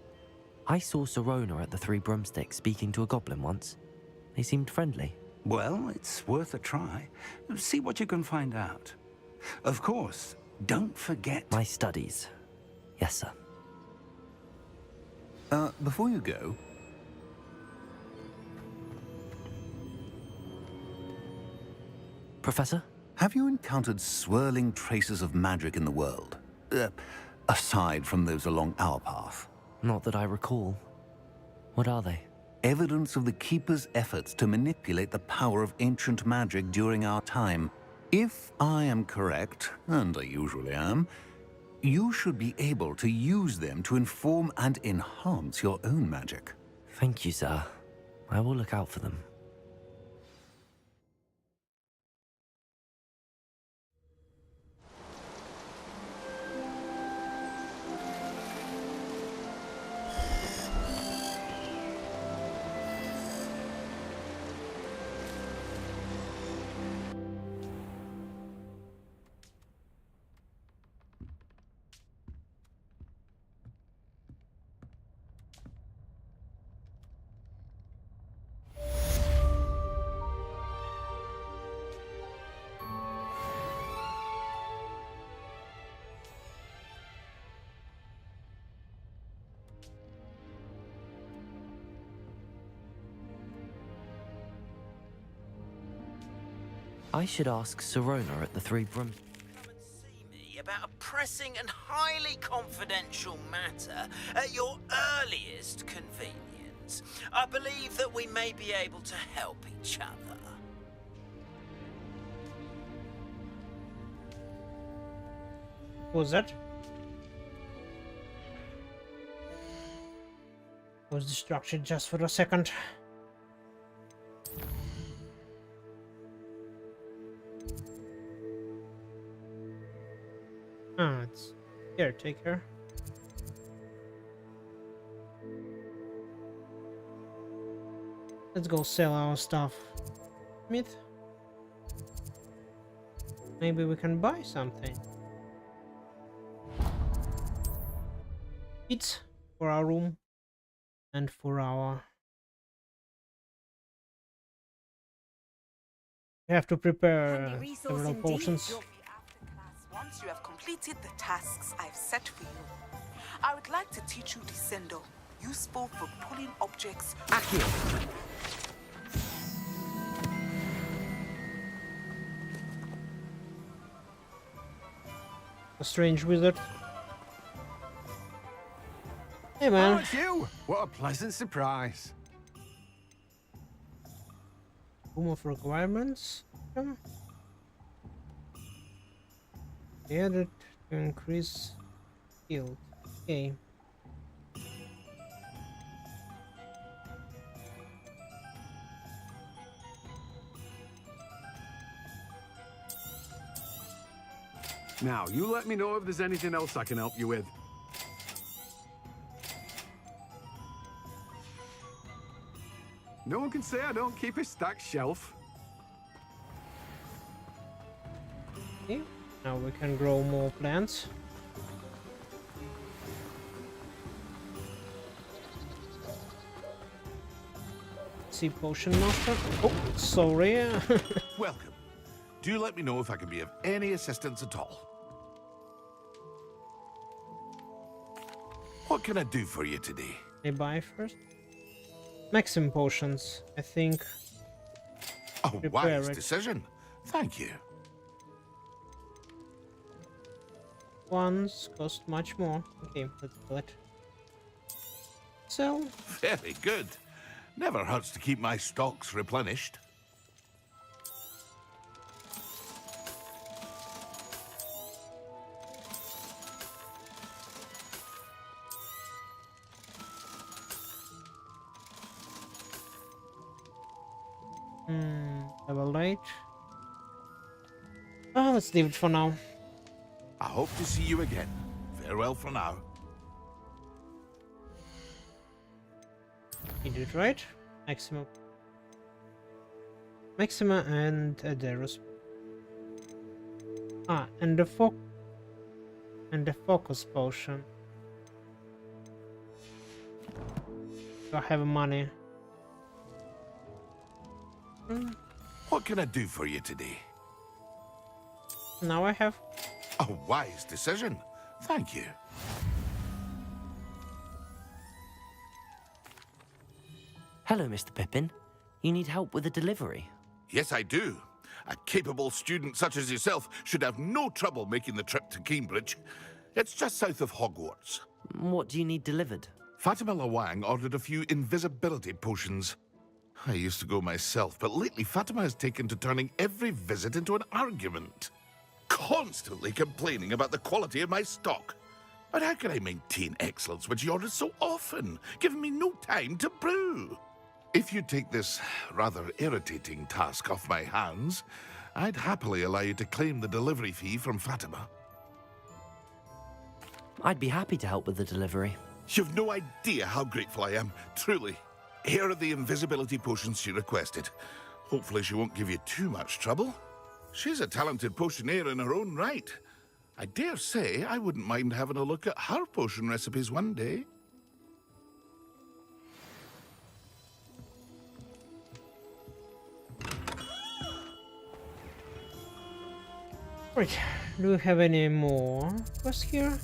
I saw Sirona at the Three Broomsticks speaking to a goblin once. They seemed friendly. Well, it's worth a try. See what you can find out. Of course, don't forget... My studies. Yes, sir. Before you go... Professor? Have you encountered swirling traces of magic in the world? Aside from those along our path? Not that I recall. What are they? Evidence of the Keeper's efforts to manipulate the power of ancient magic during our time. If I am correct, and I usually am, you should be able to use them to inform and enhance your own magic. Thank you, sir. I will look out for them. I should ask Sirona at the Three Broom... Come and see me about a pressing and highly confidential matter at your earliest convenience. I believe that we may be able to help each other. What was that? I was distracted just for a second. Ah, it's caretaker. Let's go sell our stuff. Smith. Maybe we can buy something. It's for our room and for our... We have to prepare several potions. Once you have completed the tasks I've set for you, I would like to teach you Descendo, useful for pulling objects. Accio! A strange wizard. Hey Oh, man. it's you! What a pleasant surprise. Room of requirements. Added to increase yield. Okay. Now, you let me know if there's anything else I can help you with. No one can say I don't keep a stacked shelf. Okay. Now we can grow more plants. See, potion master. Oh, sorry. Welcome. Do let me know if I can be of any assistance at all. What can I do for you today? I buy first. Maximum potions, I think. A wise decision. Thank you. Ones cost much more. Okay, let's do it. Sell. Very good. Never hurts to keep my stocks replenished. Level 8. Oh, let's leave it for now. I hope to see you again. Farewell for now. You did right. Maxima and Aderos. Ah, and the focus potion. Do I have money? What can I do for you today? Now I have. A wise decision. Thank you. Hello, Mr. Pippin. You need help with a delivery? Yes, I do. A capable student such as yourself should have no trouble making the trip to Cambridge. It's just south of Hogwarts. What do you need delivered? Fatima Lawang ordered a few invisibility potions. I used to go myself, but lately Fatima has taken to turning every visit into an argument. Constantly complaining about the quality of my stock. But how can I maintain excellence when she orders so often, giving me no time to brew? If you take this rather irritating task off my hands, I'd happily allow you to claim the delivery fee from Fatima. I'd be happy to help with the delivery. You've no idea how grateful I am, truly. Here are the invisibility potions she requested. Hopefully she won't give you too much trouble. She's a talented potioneer in her own right. I dare say I wouldn't mind having a look at her potion recipes one day. Right, do we have any more quests here?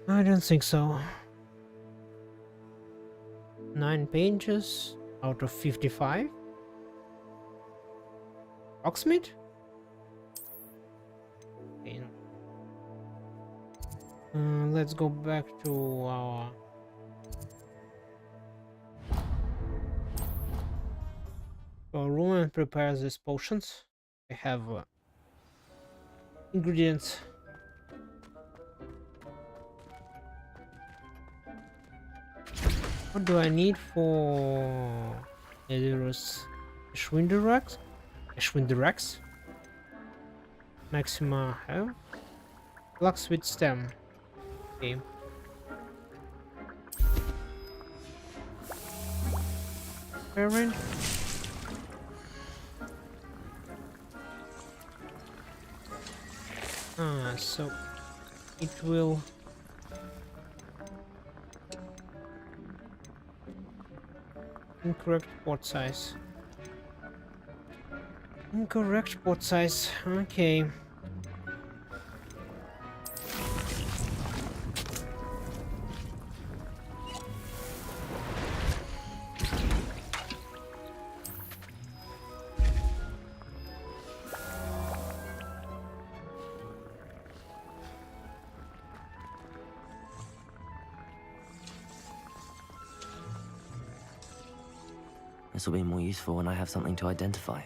I don't think so. 9 pages out of 55. Oxmeat? Okay. Let's go back to our room and prepare these potions. I have ingredients. What do I need for there's Schwinderax? Maxima have Blacksmith stem. Okay. Parent. So it will incorrect port size. Incorrect port size. Okay. This will be more useful when I have something to identify.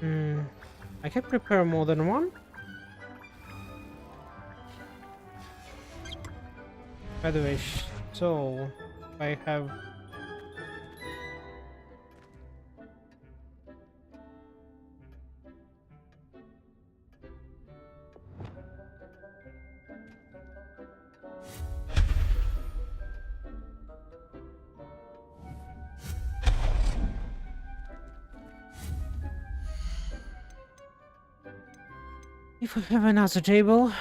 I can prepare more than one. By the way, so I have if we have another table.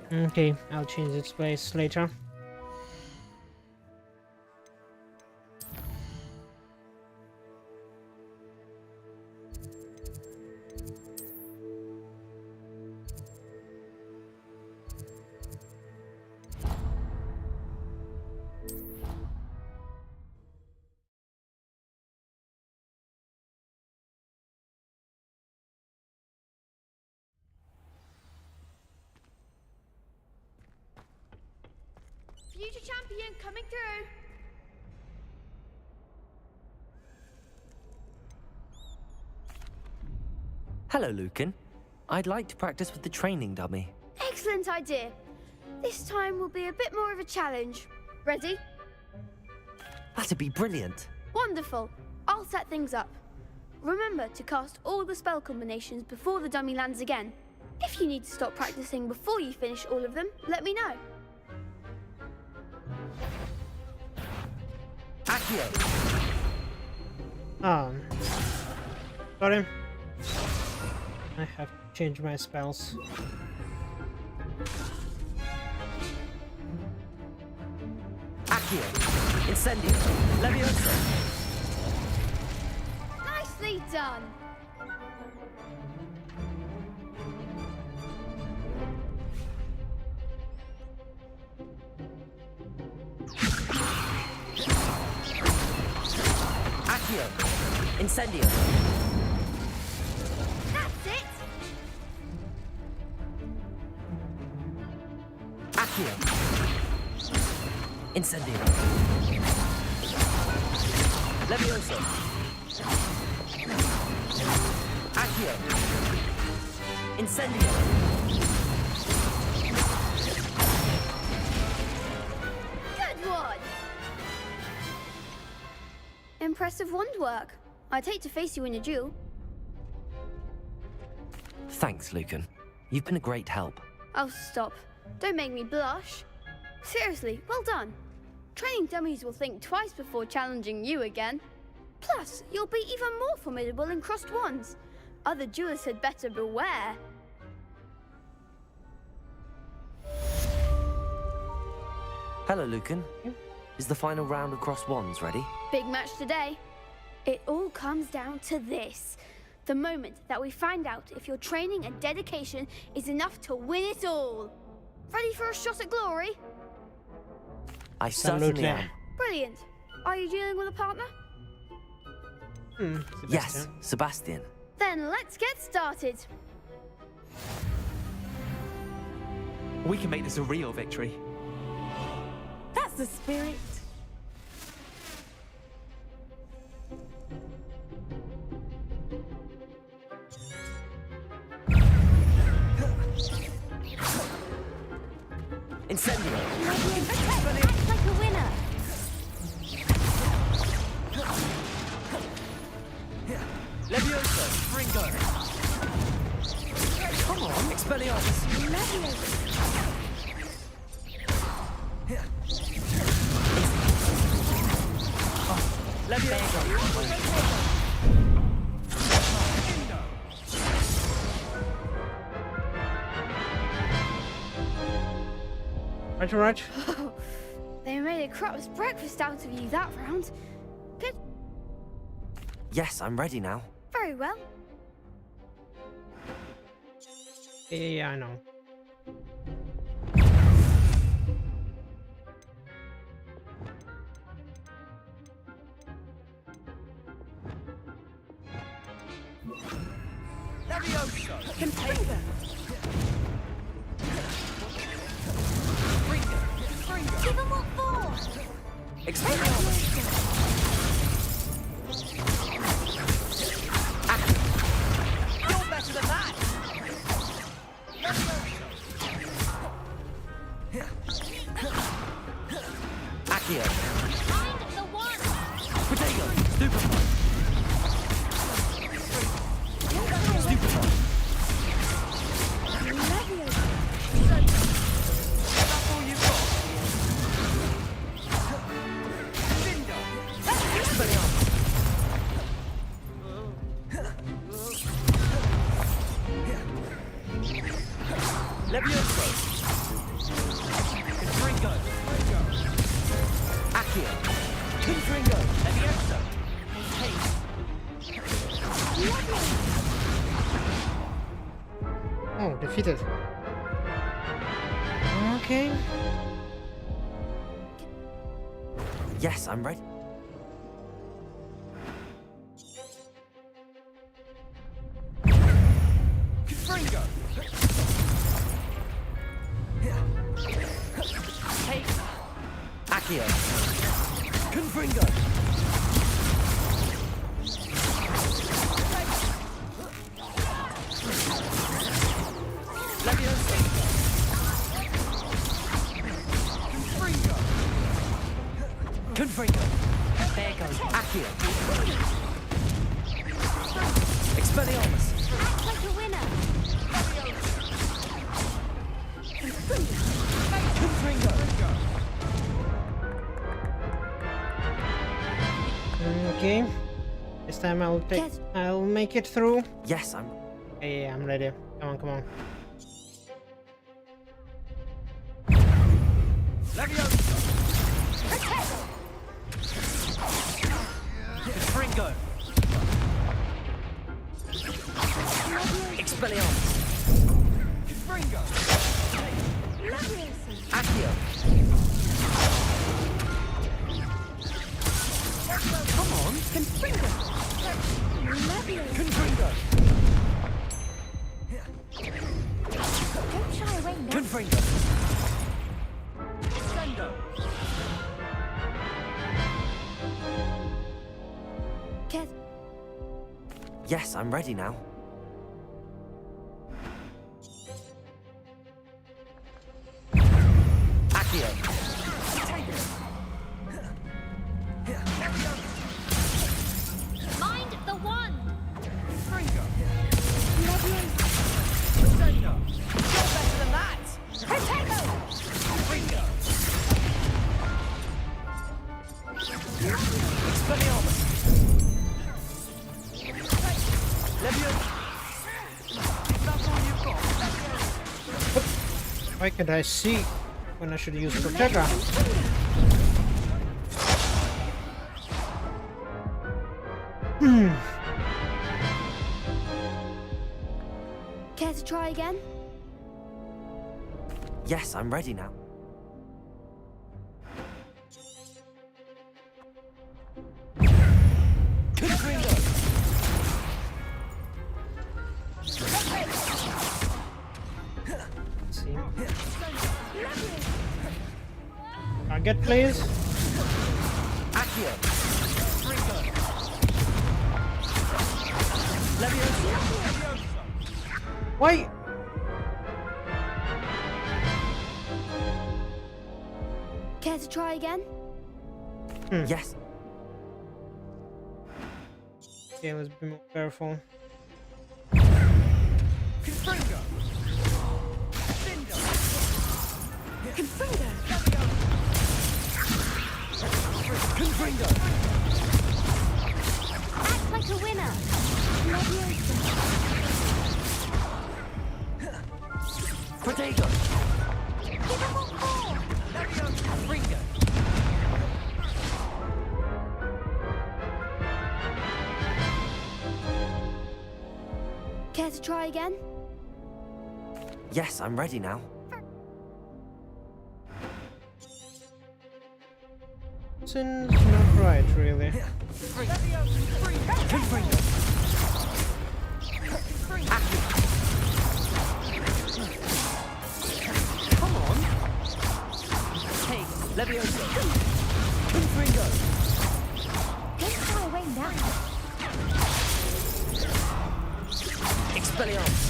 Okay, I'll change its place later. Future champion coming through. Hello, Lucan. I'd like to practice with the training dummy. Excellent idea. This time will be a bit more of a challenge. Ready? That'd be brilliant. Wonderful. I'll set things up. Remember to cast all the spell combinations before the dummy lands again. If you need to stop practicing before you finish all of them, let me know. Accio! Sorry. I have changed my spells. Accio! Incendio! Leviosa! Nicely done! Accio! Incendio! That's it! Accio! Incendio! Levioso! Accio! Incendio! Good one! Impressive wand work. I'd hate to face you in a duel. Thanks, Lucan. You've been a great help. Oh, stop. Don't make me blush. Seriously, well done. Training dummies will think twice before challenging you again. Plus, you'll be even more formidable in crossed wands. Other duelists had better beware. Hello, Lucan. Is the final round of crossed wands ready? Big match today. It all comes down to this. The moment that we find out if your training and dedication is enough to win it all. Ready for a shot at glory? I certainly am. Brilliant. Are you dealing with a partner? Yes, Sebastian. Then let's get started. We can make this a real victory. That's the spirit. Incendio! Act like a winner. Levioso! Fringo! Come on! Expelliarmus! Levioso! Alright. They made a crap's breakfast out of you that round. Good. Yes, I'm ready now. Very well. Yeah, I know. Confringo. Give him what for? You're better than that! Accio. Find the one. Potato. Stupefy. Stupefy. That's all you've got? Expelliarmus. Levioso. Confringo. Accio. Confringo. Levioso. Haste. Oh, defeated. Okay. Yes, I'm ready. Confringo. Haste. Accio. Confringo. Levioso. Confringo. There goes Accio. Expelliarmus. Act like a winner. Confringo. Okay. This time I'll make it through. Yes, I'm. Yeah, I'm ready. Come on, come on. Levioso. Confringo. Expelliarmus. Confringo. Accio. Come on. Confringo. Confringo. Don't shy away now. Confringo. Sendo. Keth, Yes, I'm ready now. Accio. Mind the one. Confringo. Sendo. You're better than that! Potato! Confringo. Expelliarmus. Levioso. That's all you've got? Why can't I see when I should use Protector? Care to try again? Yes, I'm ready now. Confringo. See. Target, please. Accio. Levioso. Why? Care to try again? Yes. Okay, let's be more careful. Confringo. Sendo. Confringo! Confringo. Act like a winner! Leviosa! Potato. Give him what for! Fringo. Care to try again? Yes, I'm ready now. Seems not right, really. Come on. Take Levioso. Confringo. Don't shy away now. Expelliarmus.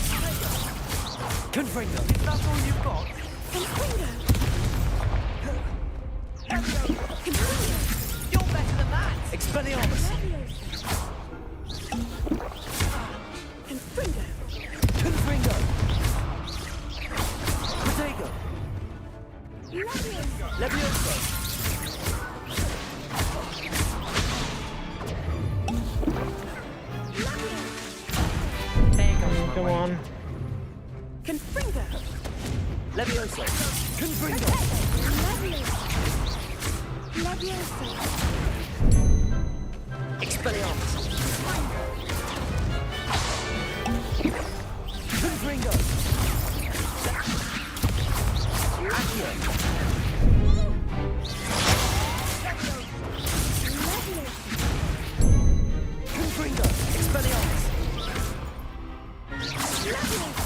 Confringo. Is that all you've got? Confringo. You're better than that. Expelliarmus. Confringo. Confringo. Protego. Levioso. There goes my Come way. on. Confringo. Levioso. Confringo. Levioso. Expelliarmus. Confringo. Accio. Confringo. Expelliarmus. Levioso.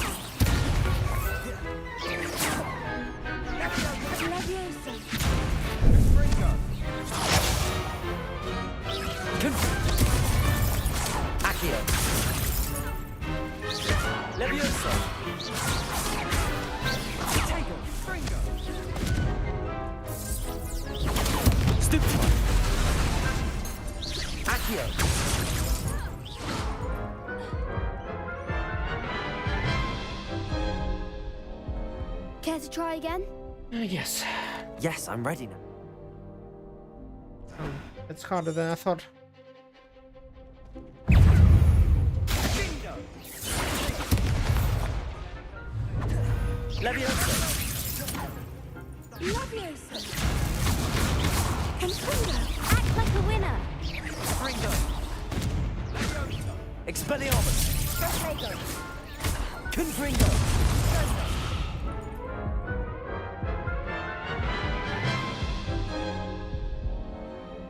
Accio. Levioso. Protego. Fringo. Stupefy. Accio. Care to try again? Yes. Yes, I'm ready now. It's harder than I thought. Levioso. Levioso. Confringo. Act like a winner. Fringo. Expelliarmus. Protego. Confringo.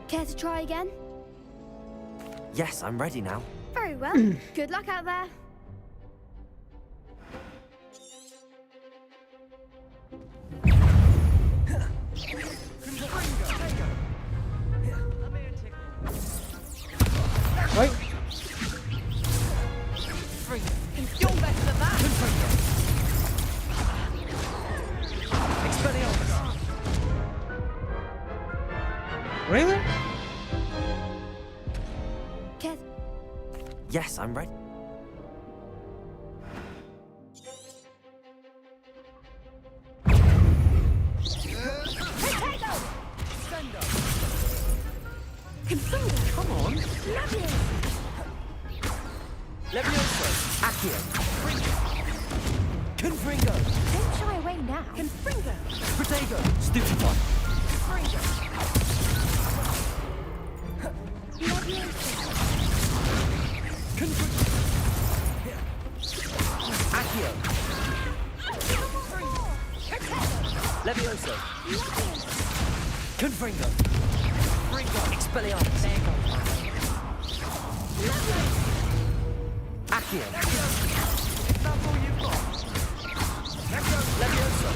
Care to try again? Yes, I'm ready now. Very well. Good luck out there. Right. You're better than that. Expelliarmus. Really? Care. Yes, I'm ready. Confringo. Come on. Levioso. Levioso. Accio. Confringo. Don't shy away now. Confringo. Protego. Stupefy. Levioso. Confringo. Accio. Levioso. Confringo. Expelliarmus. Accio. Is that all you've got? Levioso.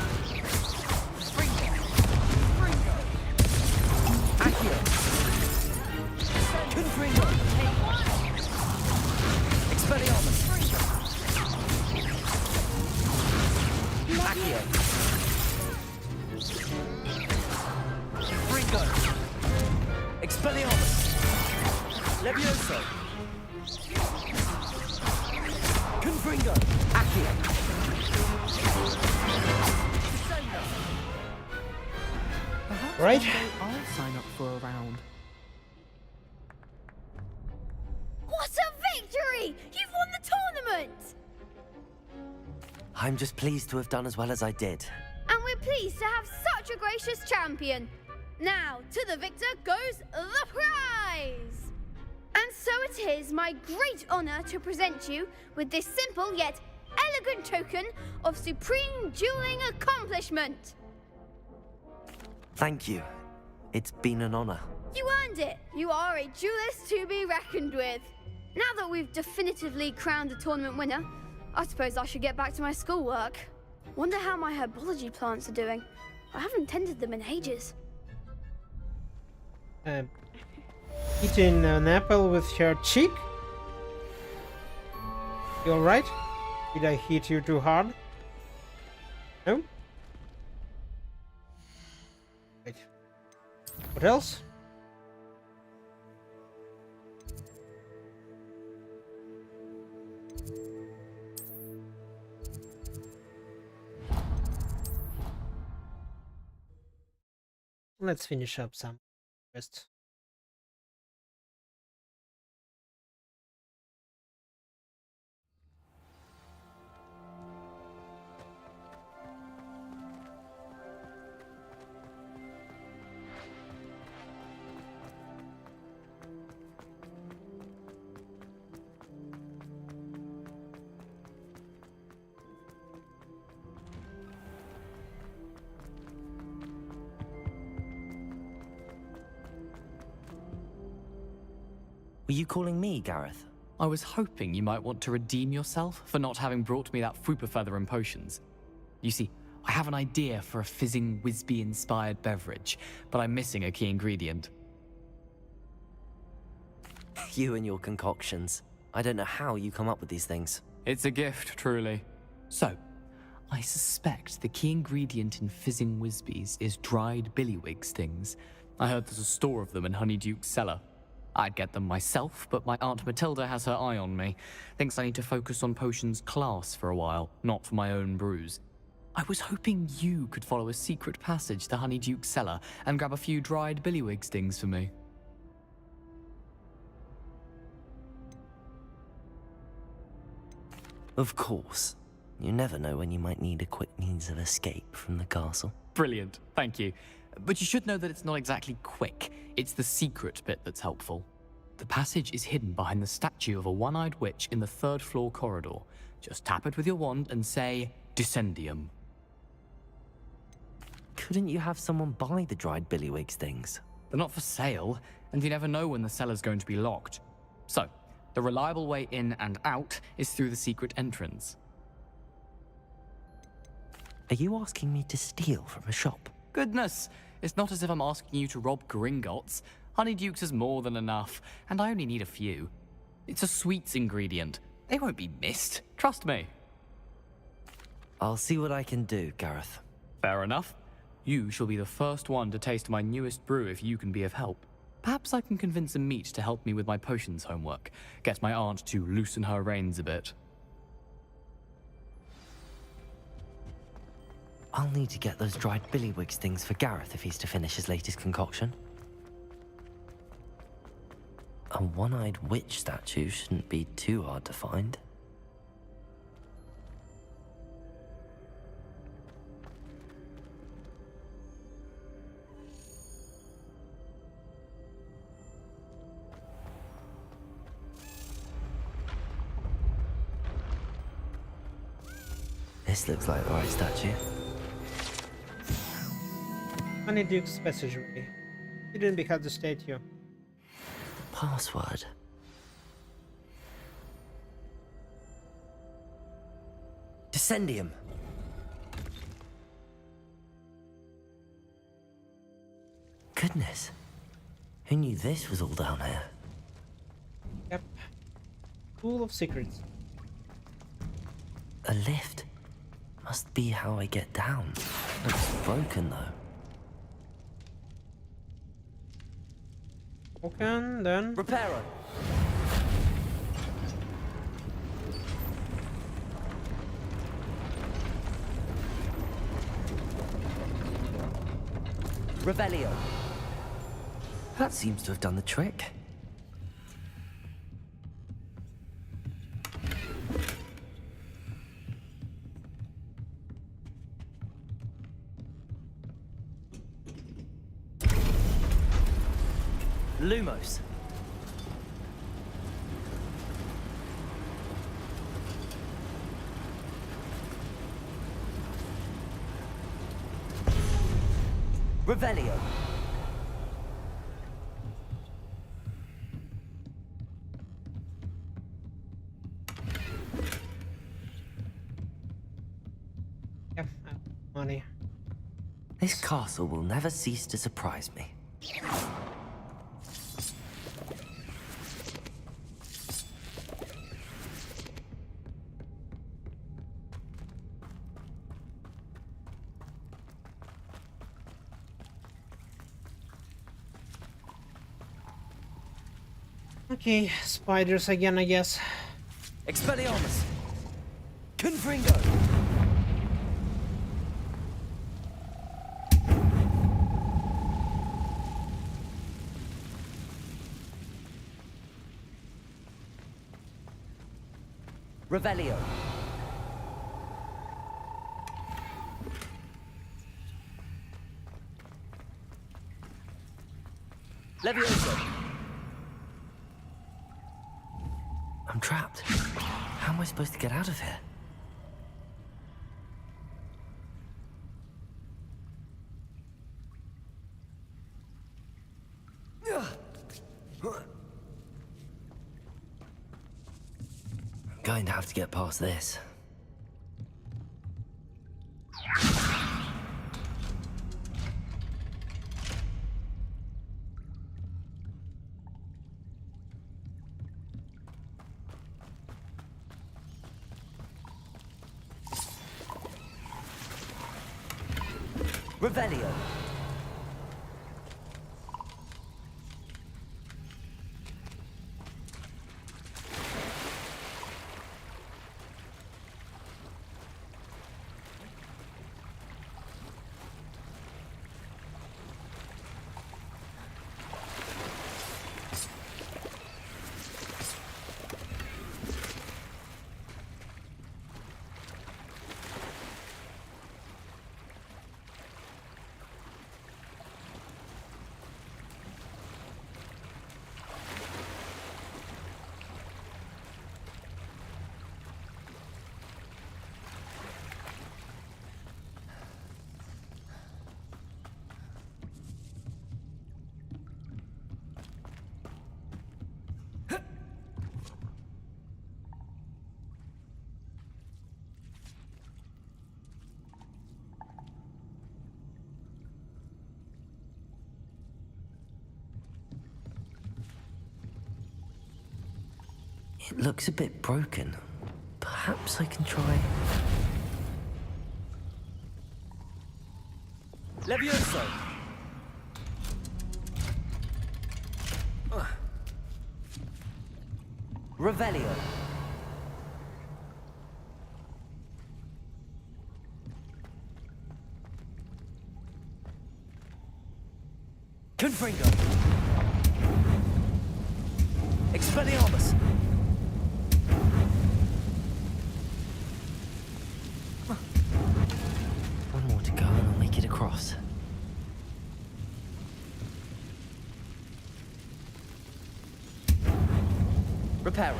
Accio. Confringo. Expelliarmus. Accio. Fringo. Expelliarmus. Levioso. Confringo. Accio. Right. I'll sign up for a round. What a victory! You've won the tournament! I'm just pleased to have done as well as I did. And we're pleased to have such a gracious champion. Now, to the victor goes the prize! And so it is my great honor to present you with this simple yet elegant token of supreme dueling accomplishment. Thank you. It's been an honor. You earned it. You are a duelist to be reckoned with. Now that we've definitively crowned a tournament winner, I suppose I should get back to my schoolwork. Wonder how my herbology plants are doing. I haven't tended them in ages. Eating an apple with your cheek? You alright? Did I hit you too hard? No? Right. What else? Let's finish up some rest. Were you calling me, Gareth? I was hoping you might want to redeem yourself for not having brought me that Fwooper feather and potions. You see, I have an idea for a fizzing Wisby-inspired beverage, but I'm missing a key ingredient. You and your concoctions. I don't know how you come up with these things. It's a gift, truly. So, I suspect the key ingredient in fizzing Wisbies is dried billywig stings. I heard there's a store of them in Honeyduke's cellar. I'd get them myself, but my Aunt Matilda has her eye on me. Thinks I need to focus on potions class for a while, not for my own brews. I was hoping you could follow a secret passage to Honeyduke's cellar and grab a few dried billywig stings for me. Of course. You never know when you might need a quick means of escape from the castle. Brilliant, thank you. But you should know that it's not exactly quick. It's the secret bit that's helpful. The passage is hidden behind the statue of a one-eyed witch in the third-floor corridor. Just tap it with your wand and say, Descendium. Couldn't you have someone buy the dried billywig stings? They're not for sale, and you never know when the cellar's going to be locked. So, the reliable way in and out is through the secret entrance. Are you asking me to steal from a shop? Goodness, it's not as if I'm asking you to rob Gringotts. Honeyduke's is more than enough, and I only need a few. It's a sweets ingredient. They won't be missed, trust me. I'll see what I can do, Gareth. Fair enough. You shall be the first one to taste my newest brew if you can be of help. Perhaps I can convince a meat to help me with my potions homework. Get my aunt to loosen her reins a bit. I'll need to get those dried billywig stings for Gareth if he's to finish his latest concoction. A one-eyed witch statue shouldn't be too hard to find. This looks like the right statue. Honeyduke's passagery. Hidden behind the statue. Password. Descendium. Goodness. Who knew this was all down here? Yep. Full of secrets. A lift. Must be how I get down. Looks broken though. Okay, then. Reparo. Revelio. That seems to have done the trick. Lumos. Revelio. Yep, money. This castle will never cease to surprise me. Okay, spiders again, I guess. Expelliarmus. Confringo. Revelio. Levioso. I'm trapped. How am I supposed to get out of here? I'm going to have to get past this. Revelio. It looks a bit broken. Perhaps I can try... Levioso! Revelio. Confringo. Expelliarmus. One more to go and I'll make it across. Reparo.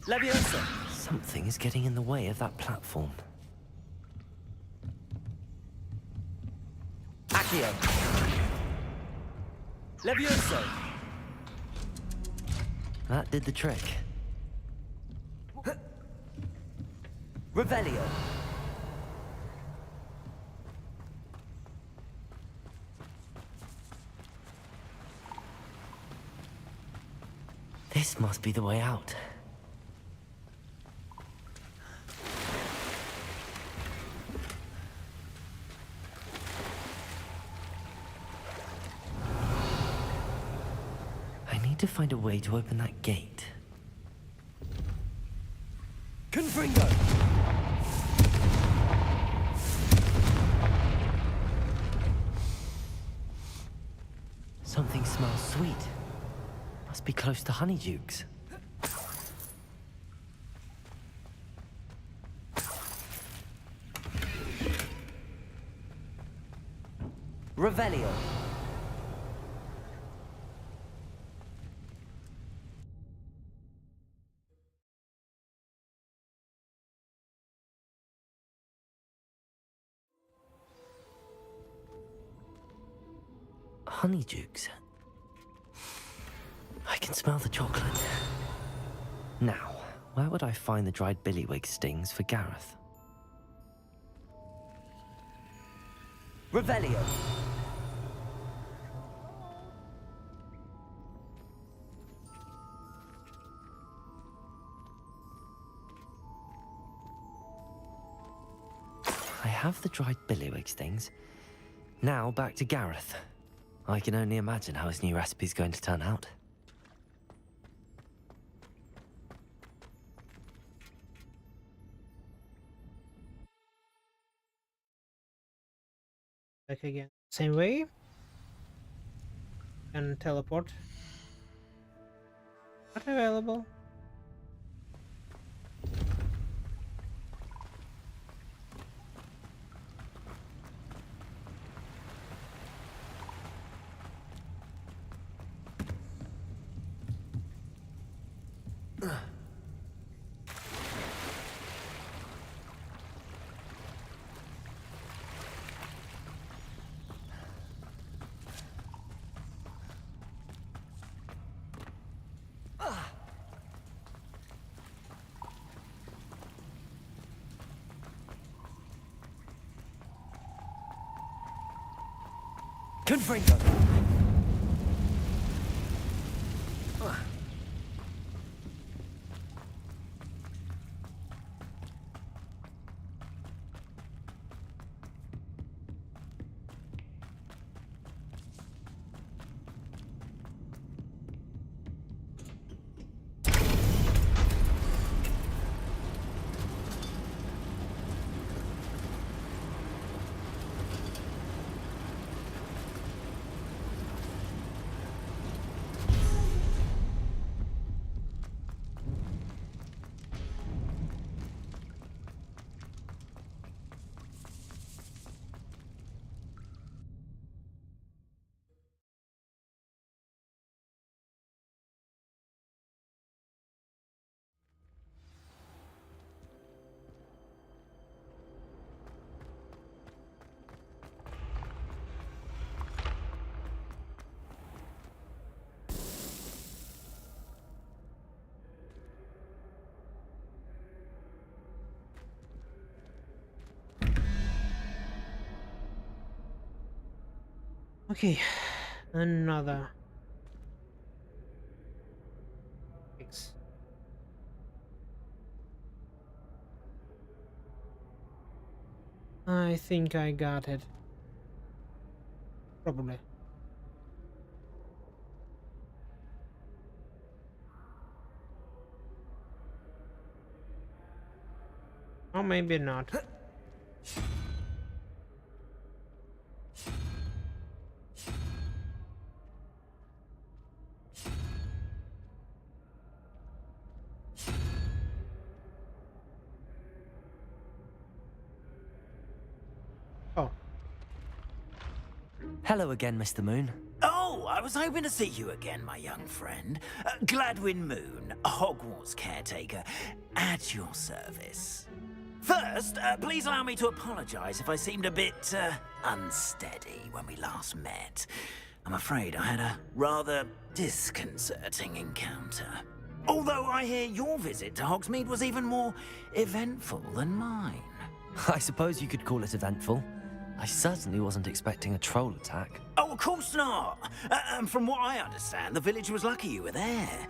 Leviosa. Something is getting in the way of that platform. Accio. Levioso. That did the trick. Revelio. This must be the way out. I need to find a way to open that gate. Confringo! Something smells sweet. Must be close to Honeydukes. Revelio. Honeydukes. I can smell the chocolate. Now, where would I find the dried billywig stings for Gareth? Revelio. I have the dried billywig stings. Now back to Gareth. I can only imagine how his new recipe's going to turn out. Back again. Same way. And teleport. Not available. Confringo. Okay, another fix. I think I got it. Probably. Or maybe not. Oh. Hello again, Mr. Moon. Oh, I was hoping to see you again, my young friend. Gladwin Moon, Hogwarts caretaker, at your service. First, please allow me to apologize if I seemed a bit unsteady when we last met. I'm afraid I had a rather disconcerting encounter. Although I hear your visit to Hogsmeade was even more eventful than mine. I suppose you could call it eventful. I certainly wasn't expecting a troll attack. Oh, of course not. And from what I understand, the village was lucky you were there.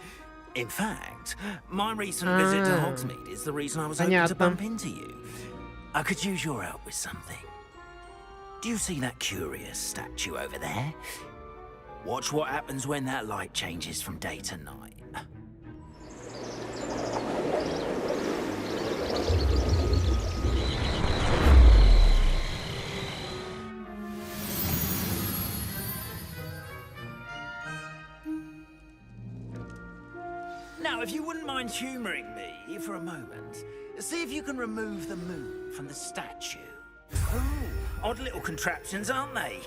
In fact, my recent visit to Hogsmeade is the reason I was hoping to bump into you. I could use your help with something. Do you see that curious statue over there? Watch what happens when that light changes from day to night. Now, if you wouldn't mind humouring me for a moment, see if you can remove the moon from the statue. Ooh, odd little contraptions, aren't they?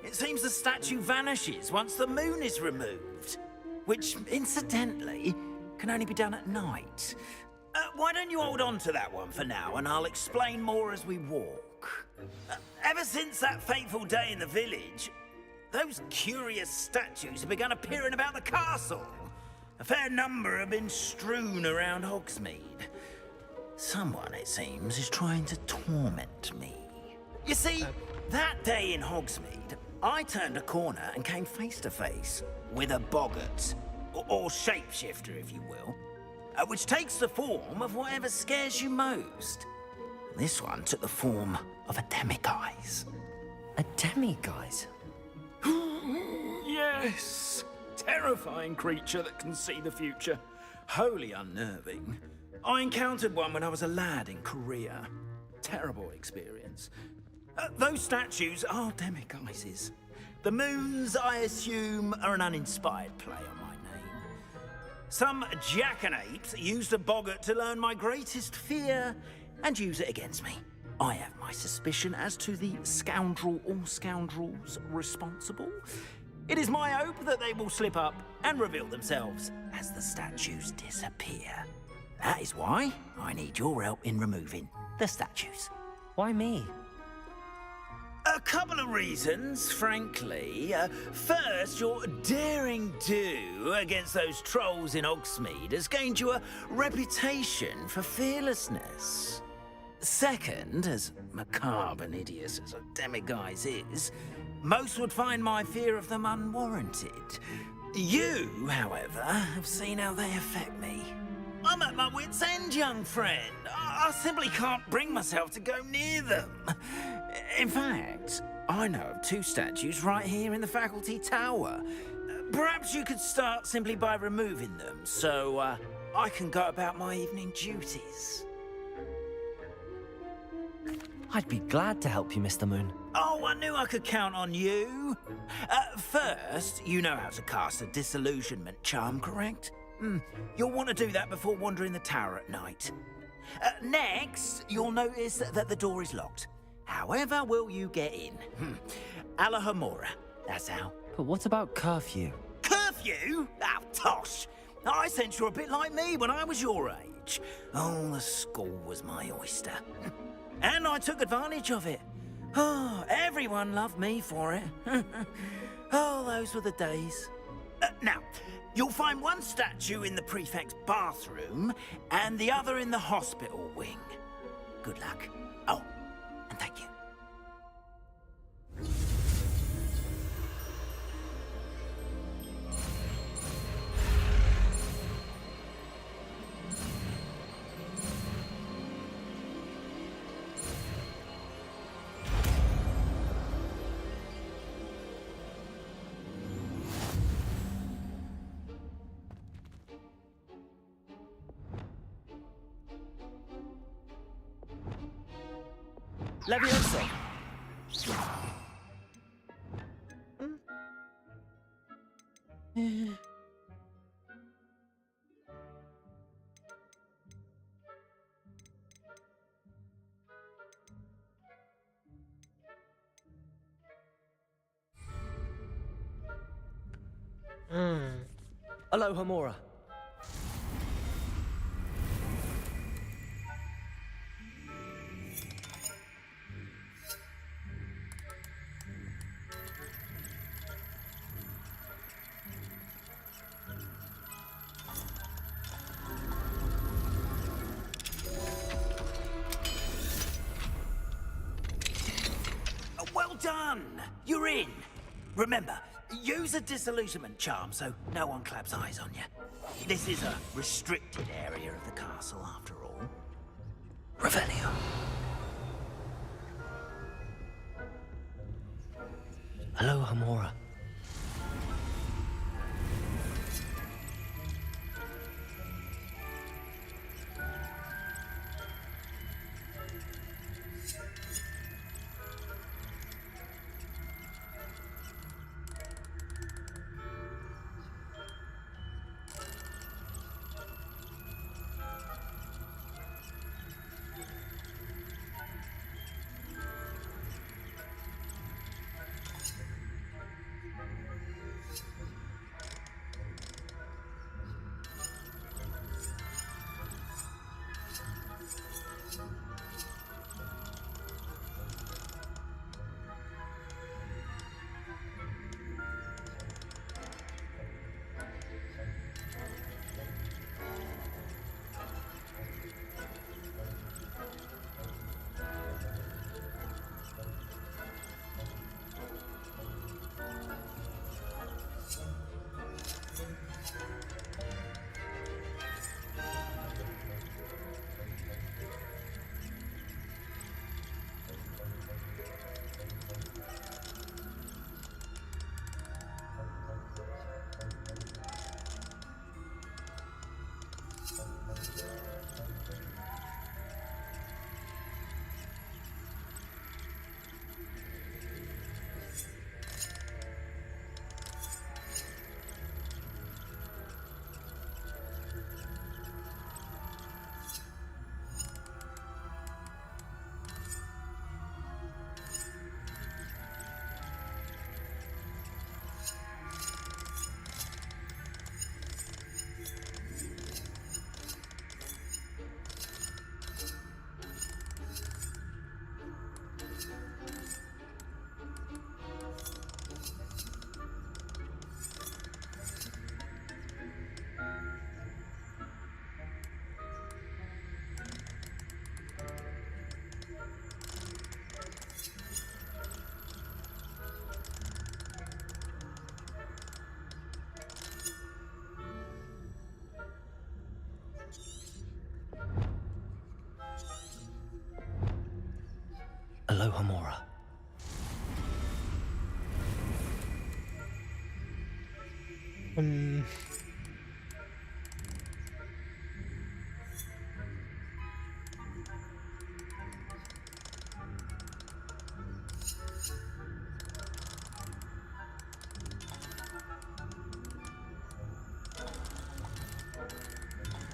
It seems the statue vanishes once the moon is removed, which, incidentally, can only be done at night. Why don't you hold on to that one for now, and I'll explain more as we walk. Ever since that fateful day in the village, those curious statues have begun appearing about the castle. A fair number have been strewn around Hogsmeade. Someone, it seems, is trying to torment me. You see, that day in Hogsmeade, I turned a corner and came face to face with a boggart, or shapeshifter, if you will, which takes the form of whatever scares you most. This one took the form of a demiguise. A demiguise? Yes! Terrifying creature that can see the future. Wholly unnerving. I encountered one when I was a lad in Korea. Terrible experience. Those statues are demiguises. The moons, I assume, are an uninspired play on my name. Some jackanapes used a boggart to learn my greatest fear and use it against me. I have my suspicion as to the scoundrel or scoundrels responsible. It is my hope that they will slip up and reveal themselves as the statues disappear. That is why I need your help in removing the statues. Why me? A couple of reasons, frankly. First, your daring do against those trolls in Hogsmeade has gained you a reputation for fearlessness. Second, as macabre and hideous as a demiguise is, most would find my fear of them unwarranted. You, however, have seen how they affect me. I'm at my wit's end, young friend. I simply can't bring myself to go near them. In fact, I know of two statues right here in the faculty tower. Perhaps you could start simply by removing them, so I can go about my evening duties. I'd be glad to help you, Mr. Moon. Oh, I knew I could count on you. First, you know how to cast a disillusionment charm, correct? You'll want to do that before wandering the tower at night. Next, you'll notice that the door is locked. However will you get in? Alahomora, that's how. But what about curfew? Curfew? Oh, tosh. I sense you're a bit like me when I was your age. Oh, the school was my oyster. And I took advantage of it. Oh, everyone loved me for it. Oh, those were the days. Now, you'll find one statue in the prefect's bathroom and the other in the hospital wing. Good luck. Oh, and thank you. Leviosa! Alohomora. Well done! You're in. Remember, use a disillusionment charm so no one claps eyes on you. This is a restricted area of the castle, after all. Revelio. Alohomora. Alohomora. Um.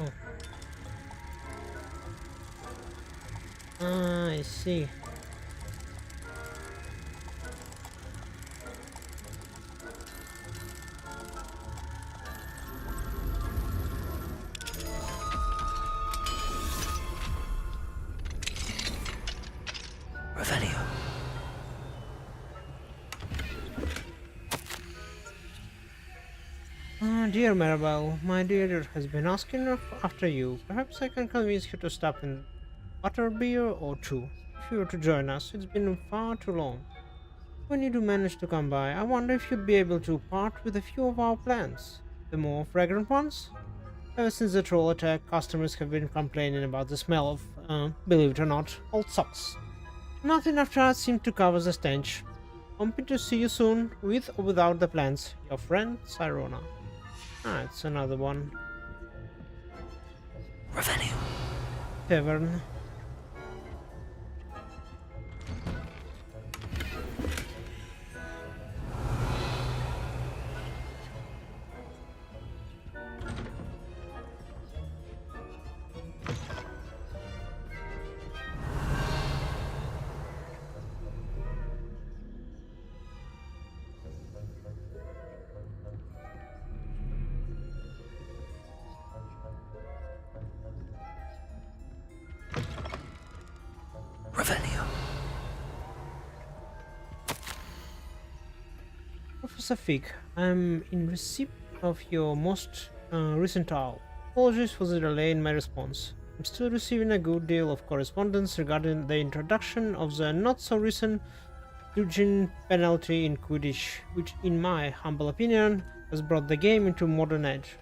Oh. Ah, I see. Revelio. Ah, dear Maribel, my dear has been asking after you. Perhaps I can convince you to stop in butterbeer or two. If you were to join us, it's been far too long. When you do manage to come by, I wonder if you'd be able to part with a few of our plants. The more fragrant ones? Ever since the troll attack, customers have been complaining about the smell of, believe it or not, old socks. Not enough trash seemed to cover the stench. Hoping to see you soon, with or without the plants. Your friend, Sirona. Ah, it's another one. Revelio. Tavern. Revelio. Professor Fig, I'm in receipt of your most recent owl. Apologies for the delay in my response. I'm still receiving a good deal of correspondence regarding the introduction of the not-so-recent Dugin penalty in Quidditch, which, in my humble opinion, has brought the game into modern age.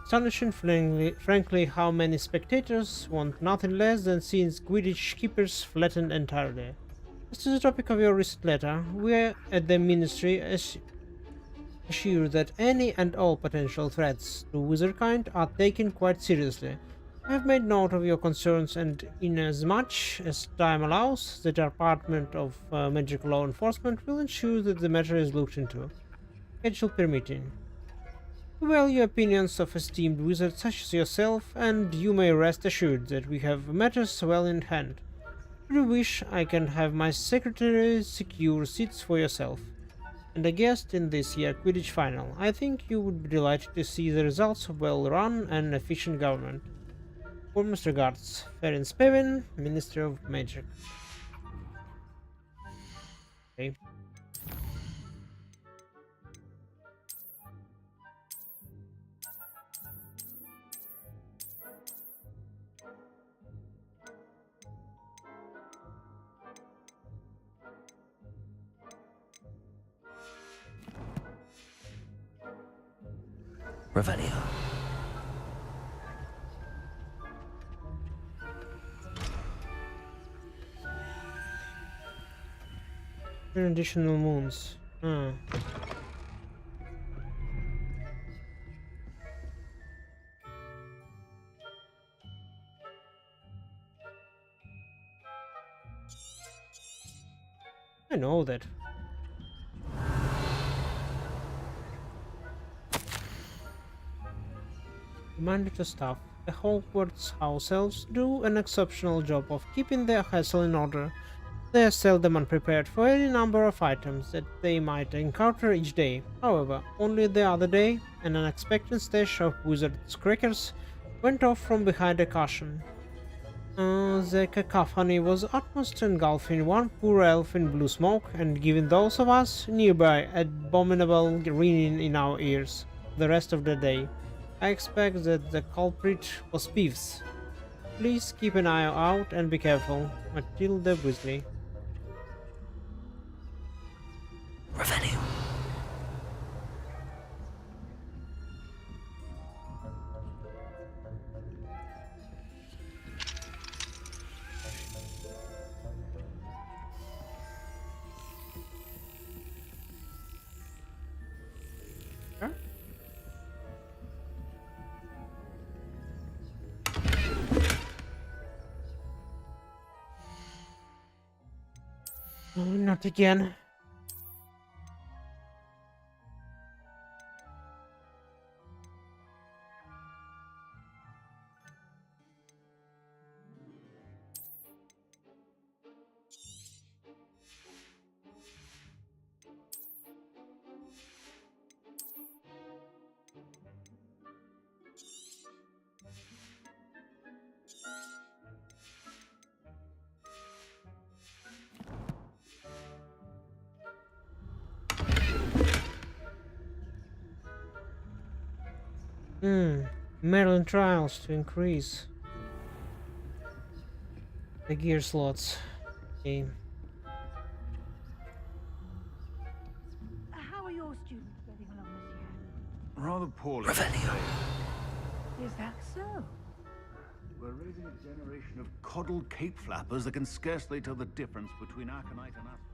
Astonishing, frankly, how many spectators want nothing less than seeing Quidditch keepers flattened entirely. As to the topic of your recent letter, we at the Ministry assure that any and all potential threats to wizardkind are taken quite seriously. I have made note of your concerns, and inasmuch as time allows, the Department of Magic Law Enforcement will ensure that the matter is looked into, schedule permitting. We value opinions of esteemed wizards such as yourself, and you may rest assured that we have matters well in hand. If you wish, I can have my secretary secure seats for yourself and a guest in this year's Quidditch final. I think you would be delighted to see the results of well-run and efficient government. Warmest regards, Ferenc Spevin, Minister of Magic. Okay. Revelio. Additional moons. Ah. I know that. Reminder to staff, the Hogwarts house elves do an exceptional job of keeping their castle in order. They are seldom unprepared for any number of items that they might encounter each day. However, only the other day, an unexpected stash of wizard's crackers went off from behind a cushion. The cacophony was utmost engulfing one poor elf in blue smoke and giving those of us nearby abominable ringing in our ears the rest of the day. I expect that the culprit was Peeves. Please keep an eye out and be careful. Matilda Weasley. Revelio. Oh, not again. Maryland trials to increase the gear slots. Okay. How are your students getting along this year? Rather poorly. Is that so? We're raising a generation of coddled cape flappers that can scarcely tell the difference between aconite and asphodel.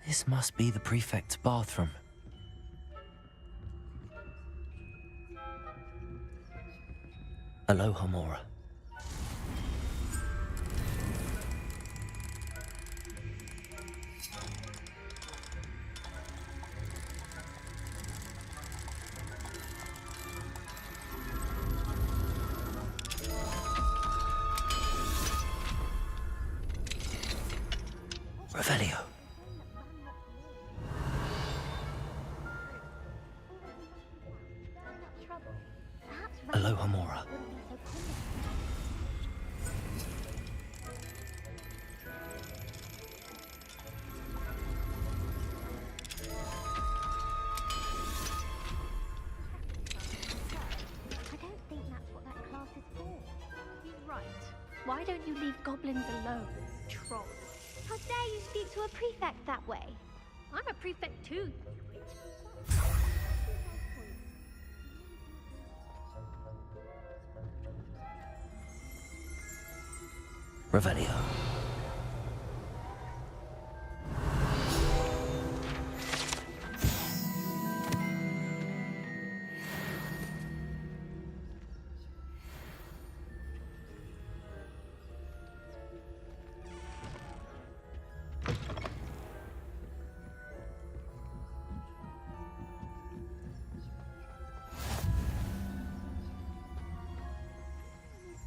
This must be the prefect's bathroom. Aloha, Mora. Revelio. Aloha, Mora. I don't think that's what that class is for. He's right. Why don't you leave goblins alone, troll? How dare you speak to a prefect that way? I'm a prefect too. Revelio.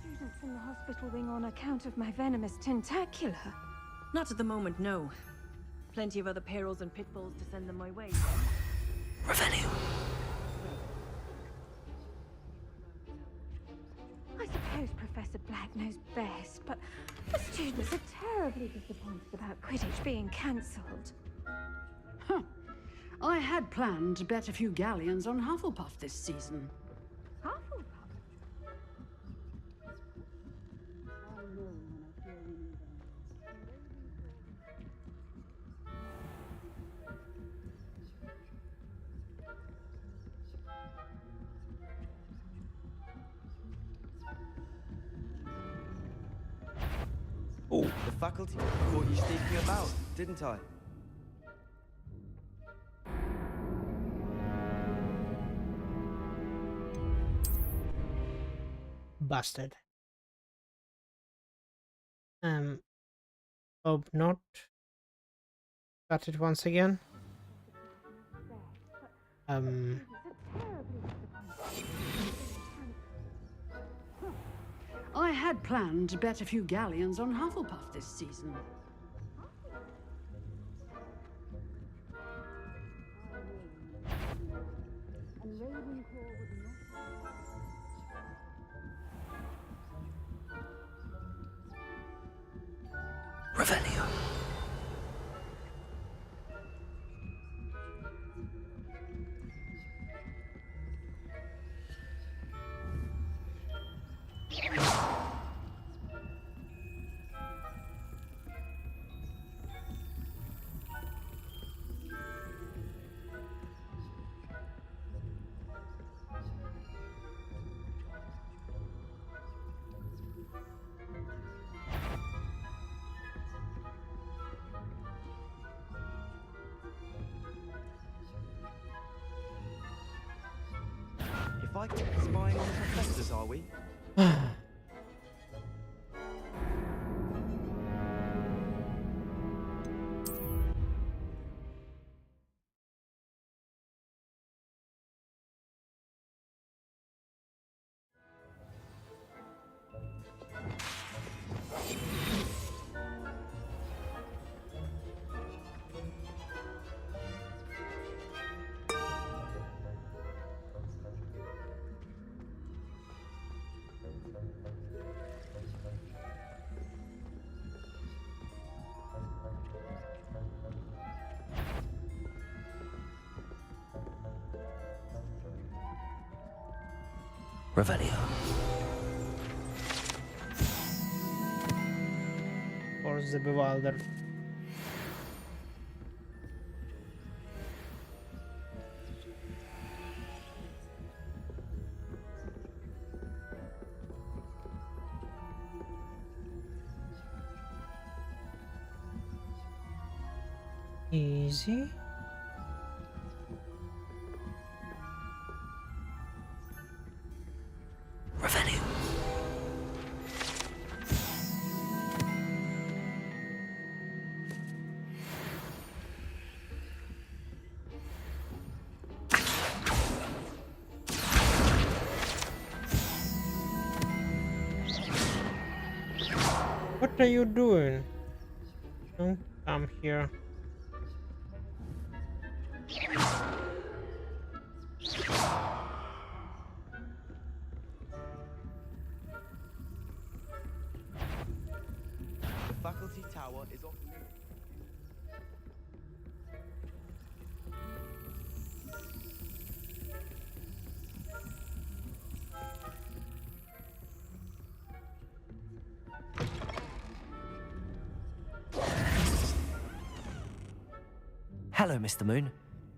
Students in the hospital wing on account of my venomous tentacular. Not at the moment, no. Plenty of other perils and pitfalls to send them my way. Revelio. I suppose Professor Black knows best, but the students are terribly disappointed about Quidditch being cancelled. Huh. I had planned to bet a few galleons on Hufflepuff this season. Oh, the faculty caught you sneaking about, didn't I? Busted. Hope not. Got it once again. I had planned to bet a few galleons on Hufflepuff this season. Revelio. like it. Spying on the professors, are we? Revelio. Or the bewildered. Easy. Revelio. What are you doing? Don't come here. The faculty tower is off limits. Hello, Mr. Moon.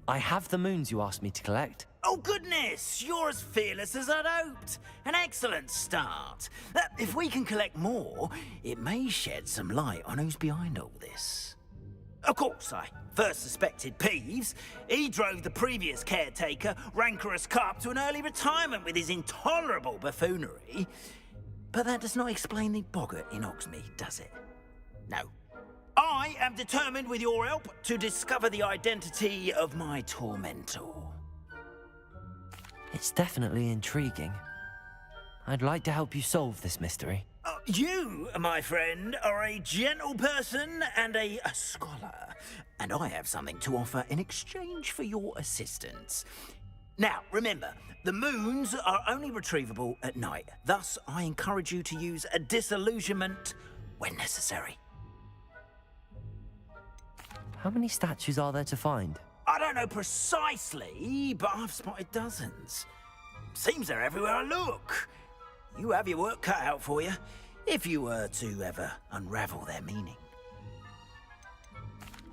I have the moons you asked me to collect. Oh, goodness! You're as fearless as I'd hoped. An excellent start. If we can collect more, it may shed some light on who's behind all this. Of course, I first suspected Peeves. He drove the previous caretaker, Rancorous Carp, to an early retirement with his intolerable buffoonery. But that does not explain the boggart in Oxmead, does it? No. I am determined, with your help, to discover the identity of my tormentor. It's definitely intriguing. I'd like to help you solve this mystery. You, my friend, are a gentle person and a scholar, and I have something to offer in exchange for your assistance. Now, remember, the moons are only retrievable at night. Thus, I encourage you to use a disillusionment when necessary. How many statues are there to find? I don't know precisely, but I've spotted dozens. Seems they're everywhere I look. You have your work cut out for you, if you were to ever unravel their meaning.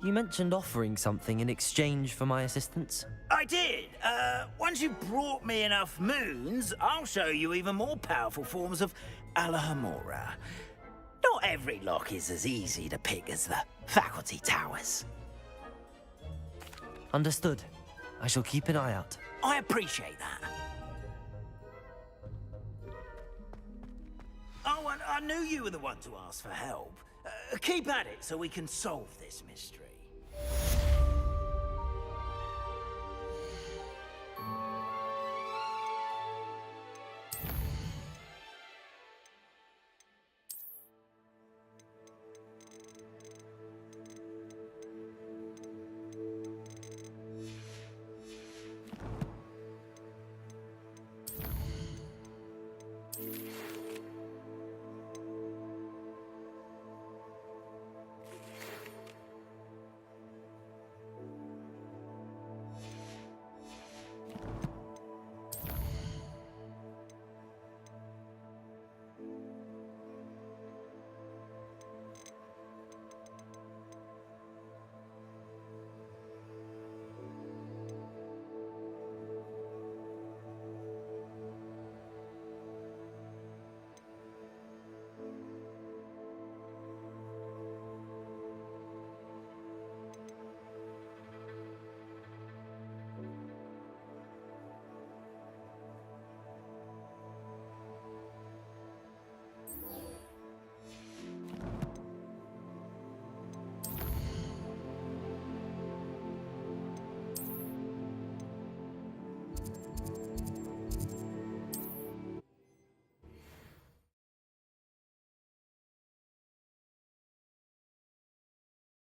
You mentioned offering something in exchange for my assistance. I did. Once you've brought me enough moons, I'll show you even more powerful forms of Alohomora. Not every lock is as easy to pick as the faculty towers. Understood. I shall keep an eye out. I appreciate that. Oh, and I knew you were the one to ask for help. Keep at it so we can solve this mystery.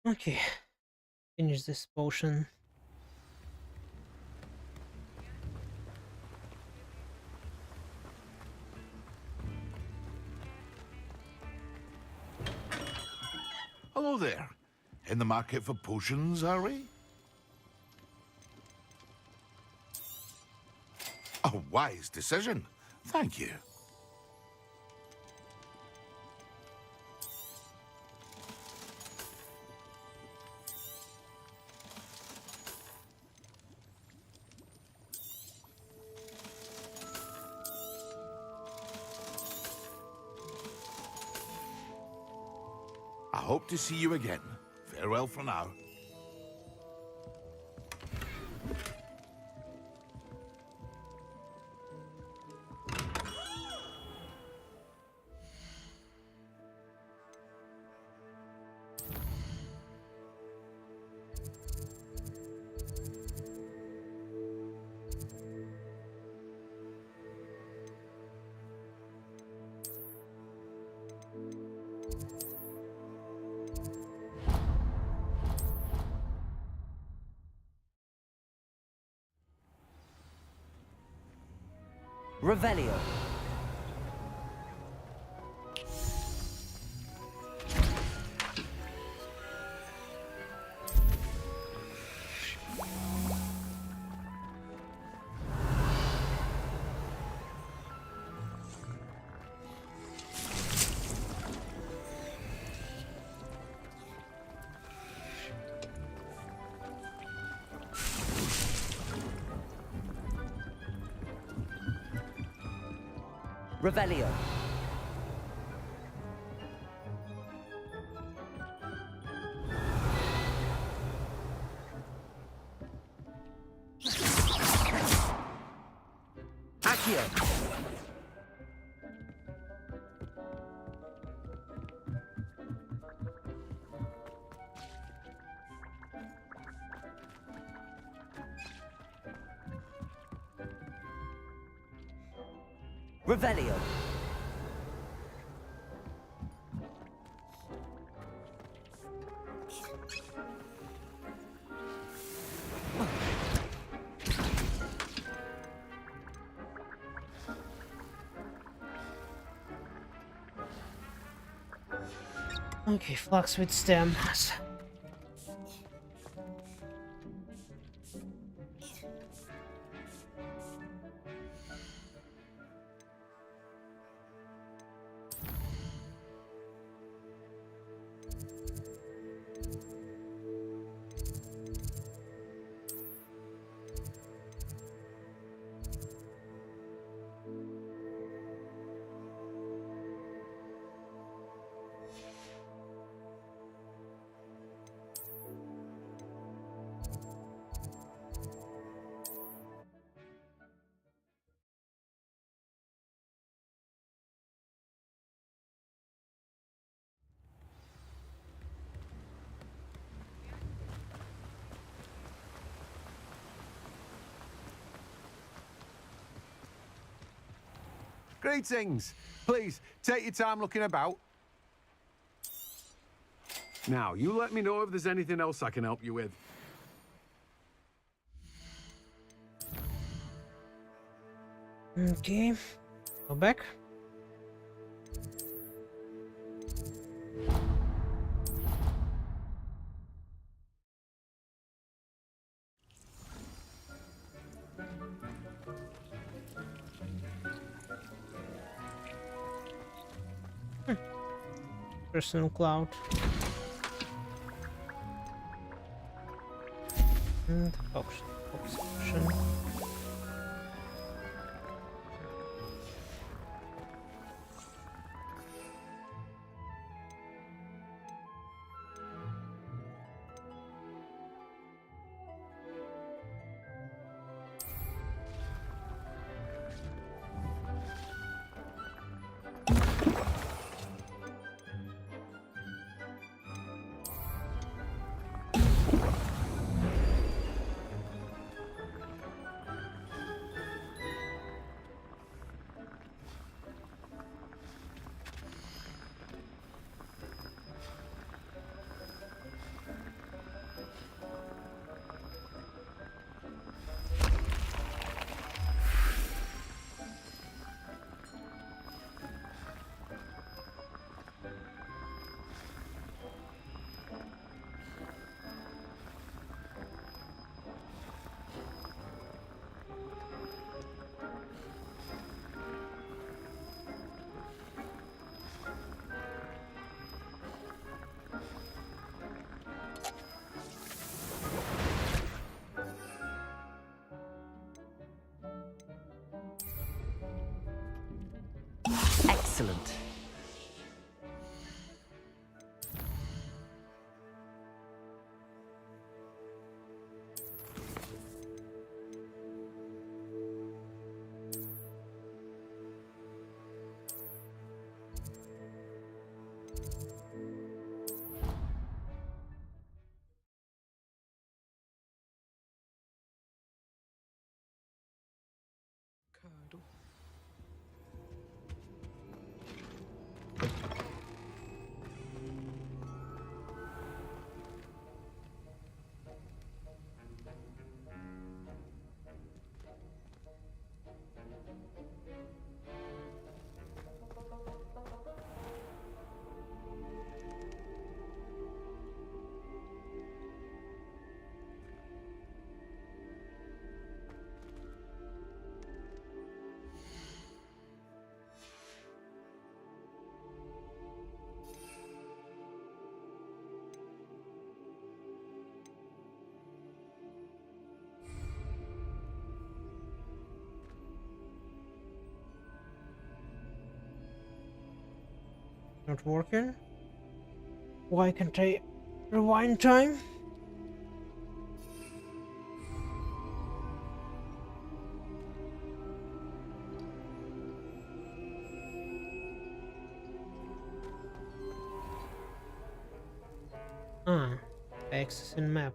Okay, finish this potion. Hello there. In the market for potions, are we? A wise decision. Thank you. I hope to see you again. Farewell for now. Revelio. Revelio. Accio. Revelio. Okay, flux with stem. Greetings. Please, take your time looking about. Now, you let me know if there's anything else I can help you with. Okay, go back. Personal cloud. And focus option. Excellent. Not working? Why can't I rewind time? Access in map.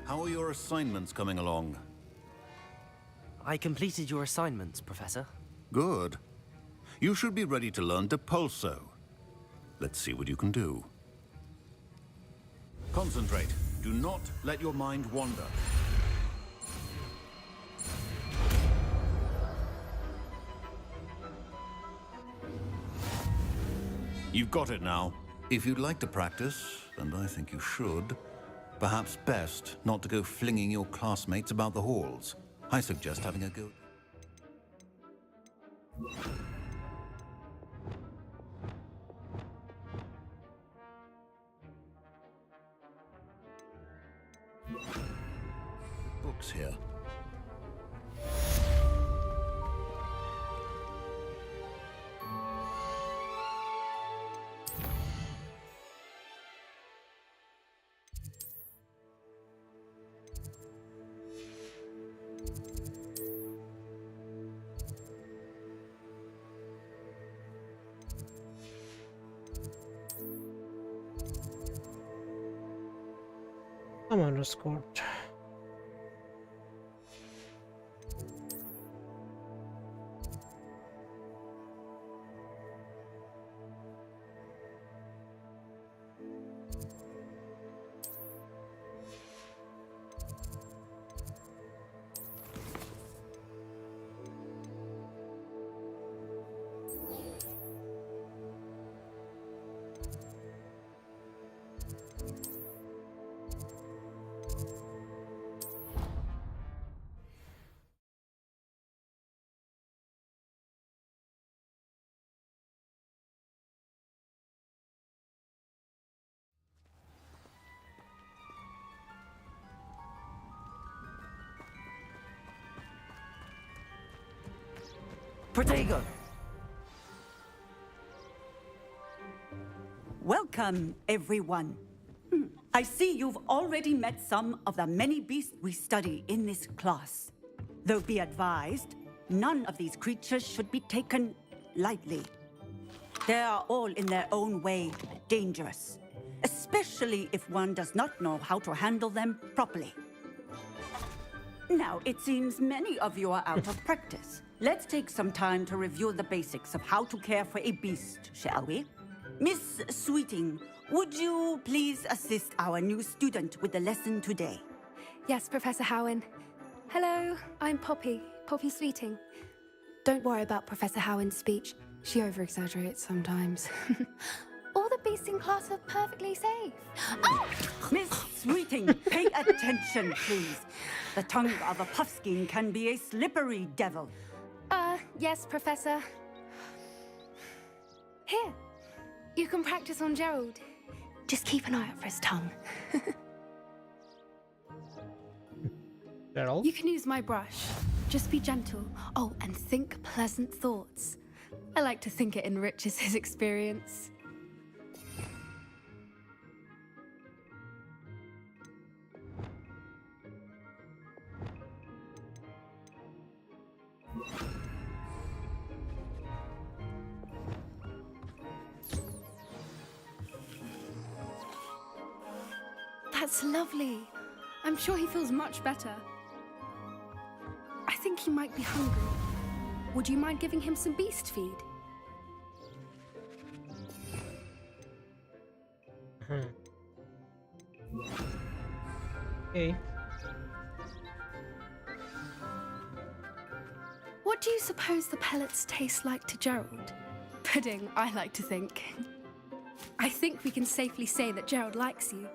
How are your assignments coming along? I completed your assignments, Professor. Good. You should be ready to learn Depulso. Let's see what you can do. Concentrate. Do not let your mind wander. You've got it now. If you'd like to practice, and I think you should, perhaps best not to go flinging your classmates about the halls. I suggest having a go. Books here. Commander's Court. Protego! Welcome, everyone. I see you've already met some of the many beasts we study in this class. Though be advised, none of these creatures should be taken lightly. They are all in their own way dangerous, especially if one does not know how to handle them properly. Now, it seems many of you are out of practice. Let's take some time to review the basics of how to care for a beast, shall we? Miss Sweeting, would you please assist our new student with the lesson today? Yes, Professor Howen. Hello, I'm Poppy Sweeting. Don't worry about Professor Howard's speech. She over-exaggerates sometimes. All the beasts in class are perfectly safe. Oh! Miss Sweeting, pay attention, please. The tongue of a puffskein can be a slippery devil. Yes, Professor. Here, you can practice on Gerald. Just keep an eye out for his tongue. Gerald? You can use my brush. Just be gentle. Oh, and think pleasant thoughts. I like to think it enriches his experience. That's lovely. I'm sure he feels much better. I think he might be hungry. Would you mind giving him some beast feed? Okay. What do you suppose the pellets taste like to Gerald? Pudding, I like to think. I think we can safely say that Gerald likes you.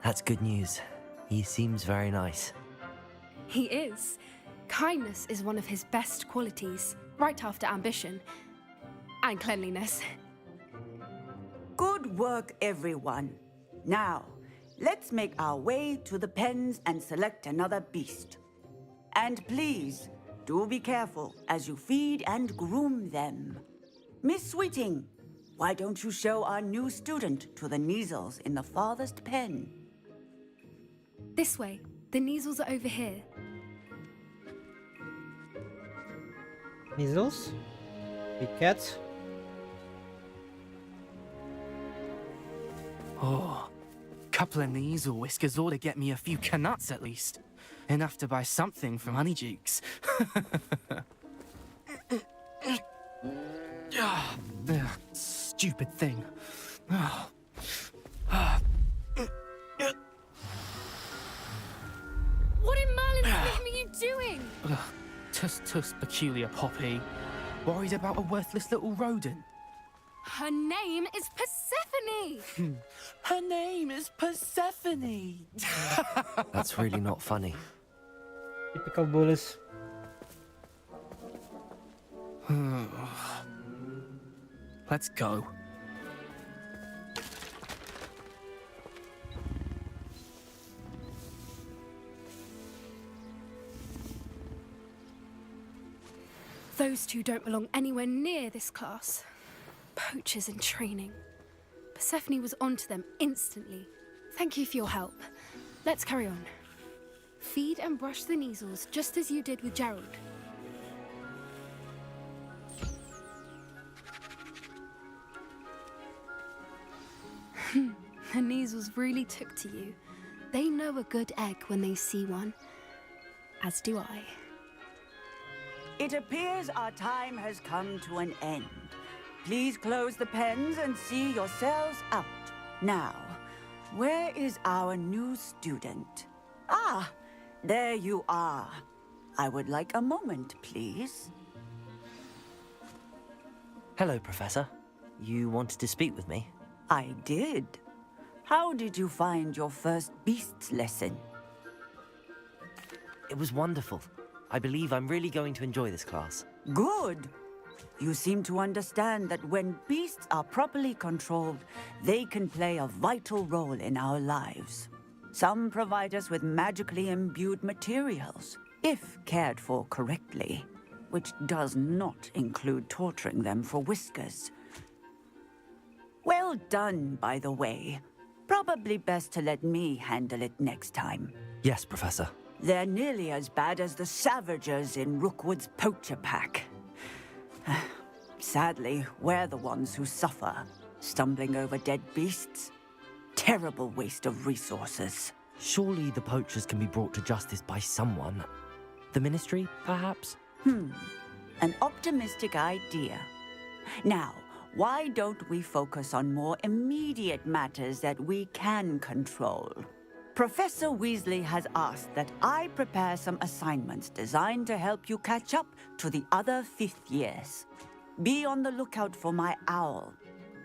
That's good news. He seems very nice. He is. Kindness is one of his best qualities, right after ambition. And cleanliness. Good work, everyone. Now, let's make our way to the pens and select another beast. And please, do be careful as you feed and groom them. Miss Sweeting, why don't you show our new student to the Neasels in the farthest pen? This way. The Neasels are over here. Measles? Big cat? Oh, couple of Neasel whiskers ought to get me a few canuts at least. Enough to buy something from Honeydukes. Stupid thing. What in Merlin's name are you doing? Tuss, peculiar Poppy. Worried about a worthless little rodent. Her name is Persephone! Her name is Persephone! That's really not funny. Typical bullies. Let's go. Those two don't belong anywhere near this class. Poachers in training. Persephone was onto them instantly. Thank you for your help. Let's carry on. Feed and brush the Neasels just as you did with Gerald. The Neasels really took to you. They know a good egg when they see one. As do I. It appears our time has come to an end. Please close the pens and see yourselves out. Now, where is our new student? Ah, there you are. I would like a moment, please. Hello, Professor. You wanted to speak with me? I did. How did you find your first beasts lesson? It was wonderful. I believe I'm really going to enjoy this class. Good. You seem to understand that when beasts are properly controlled, they can play a vital role in our lives. Some provide us with magically imbued materials, if cared for correctly, which does not include torturing them for whiskers. Well done, by the way. Probably best to let me handle it next time. Yes, Professor. They're nearly as bad as the Savagers in Rookwood's poacher pack. Sadly, we're the ones who suffer, stumbling over dead beasts. Terrible waste of resources. Surely the poachers can be brought to justice by someone. The Ministry, perhaps? An optimistic idea. Now, why don't we focus on more immediate matters that we can control? Professor Weasley has asked that I prepare some assignments designed to help you catch up to the other 5th years. Be on the lookout for my owl.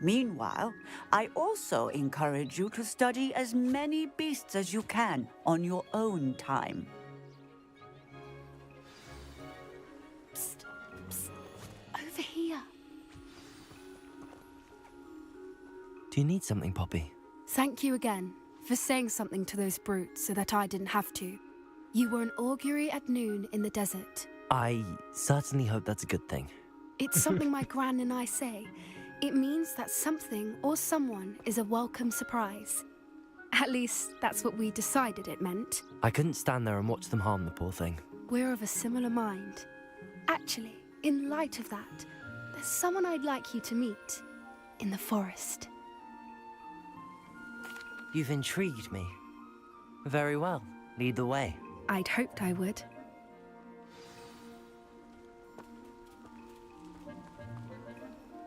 Meanwhile, I also encourage you to study as many beasts as you can on your own time. Psst, psst. Over here. Do you need something, Poppy? Thank you again for saying something to those brutes so that I didn't have to. You were an augury at noon in the desert. I certainly hope that's a good thing. It's something my gran and I say. It means that something or someone is a welcome surprise. At least, that's what we decided it meant. I couldn't stand there and watch them harm the poor thing. We're of a similar mind. Actually, in light of that, there's someone I'd like you to meet. In the forest. You've intrigued me. Very well. Lead the way. I'd hoped I would.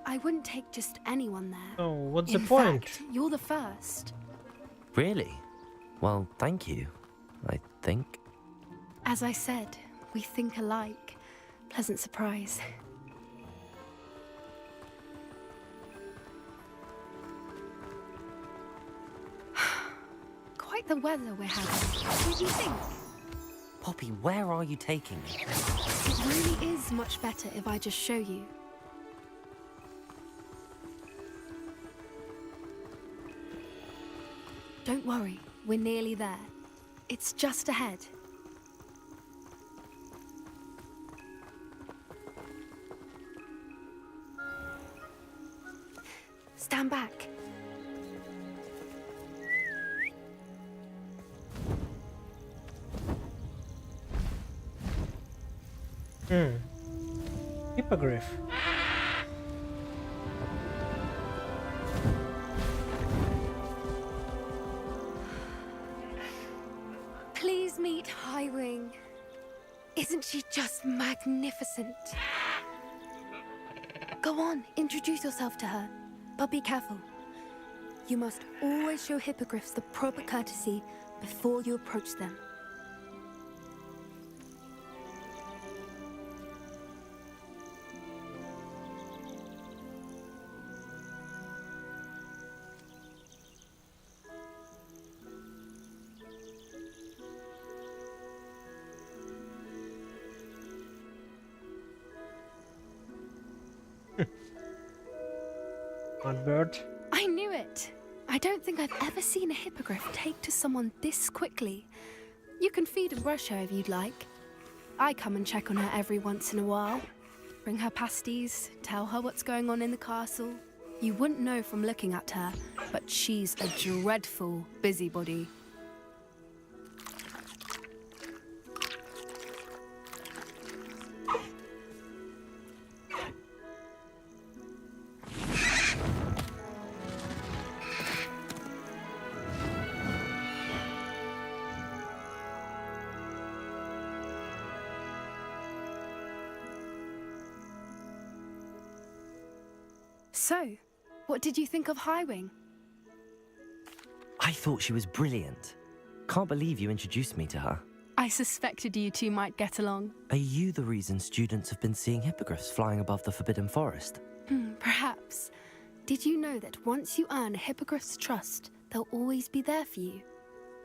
I wouldn't take just anyone there. Oh, what's the In point? fact, you're the first. Really? Well, thank you, I think. As I said, we think alike. Pleasant surprise. Quite the weather we're having. What do you think? Poppy, where are you taking me? It really is much better if I just show you. Don't worry, we're nearly there. It's just ahead. Stand back. Hippogriff. Please meet Highwing. Isn't she just magnificent? Go on, introduce yourself to her. But be careful. You must always show hippogriffs the proper courtesy before you approach them. Not bird. I knew it. I don't think I've ever seen a hippogriff take to someone this quickly. You can feed and brush her if you'd like. I come and check on her every once in a while. Bring her pasties, tell her what's going on in the castle. You wouldn't know from looking at her, but she's a dreadful busybody. So, what did you think of Highwing? I thought she was brilliant. Can't believe you introduced me to her. I suspected you two might get along. Are you the reason students have been seeing hippogriffs flying above the Forbidden Forest? Perhaps. Did you know that once you earn a hippogriff's trust, they'll always be there for you?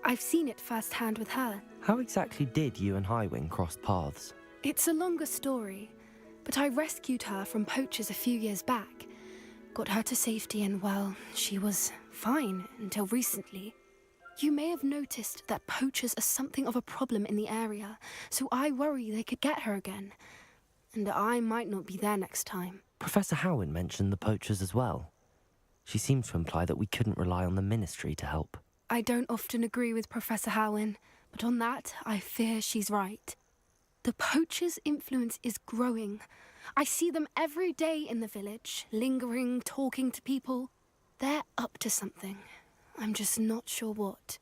I've seen it firsthand with her. How exactly did you and Highwing cross paths? It's a longer story, but I rescued her from poachers a few years back. Got her to safety and, well, she was fine until recently. You may have noticed that poachers are something of a problem in the area, so I worry they could get her again. And I might not be there next time. Professor Howin mentioned the poachers as well. She seemed to imply that we couldn't rely on the Ministry to help. I don't often agree with Professor Howin, but on that, I fear she's right. The poachers' influence is growing. I see them every day in the village, lingering, talking to people. They're up to something. I'm just not sure what.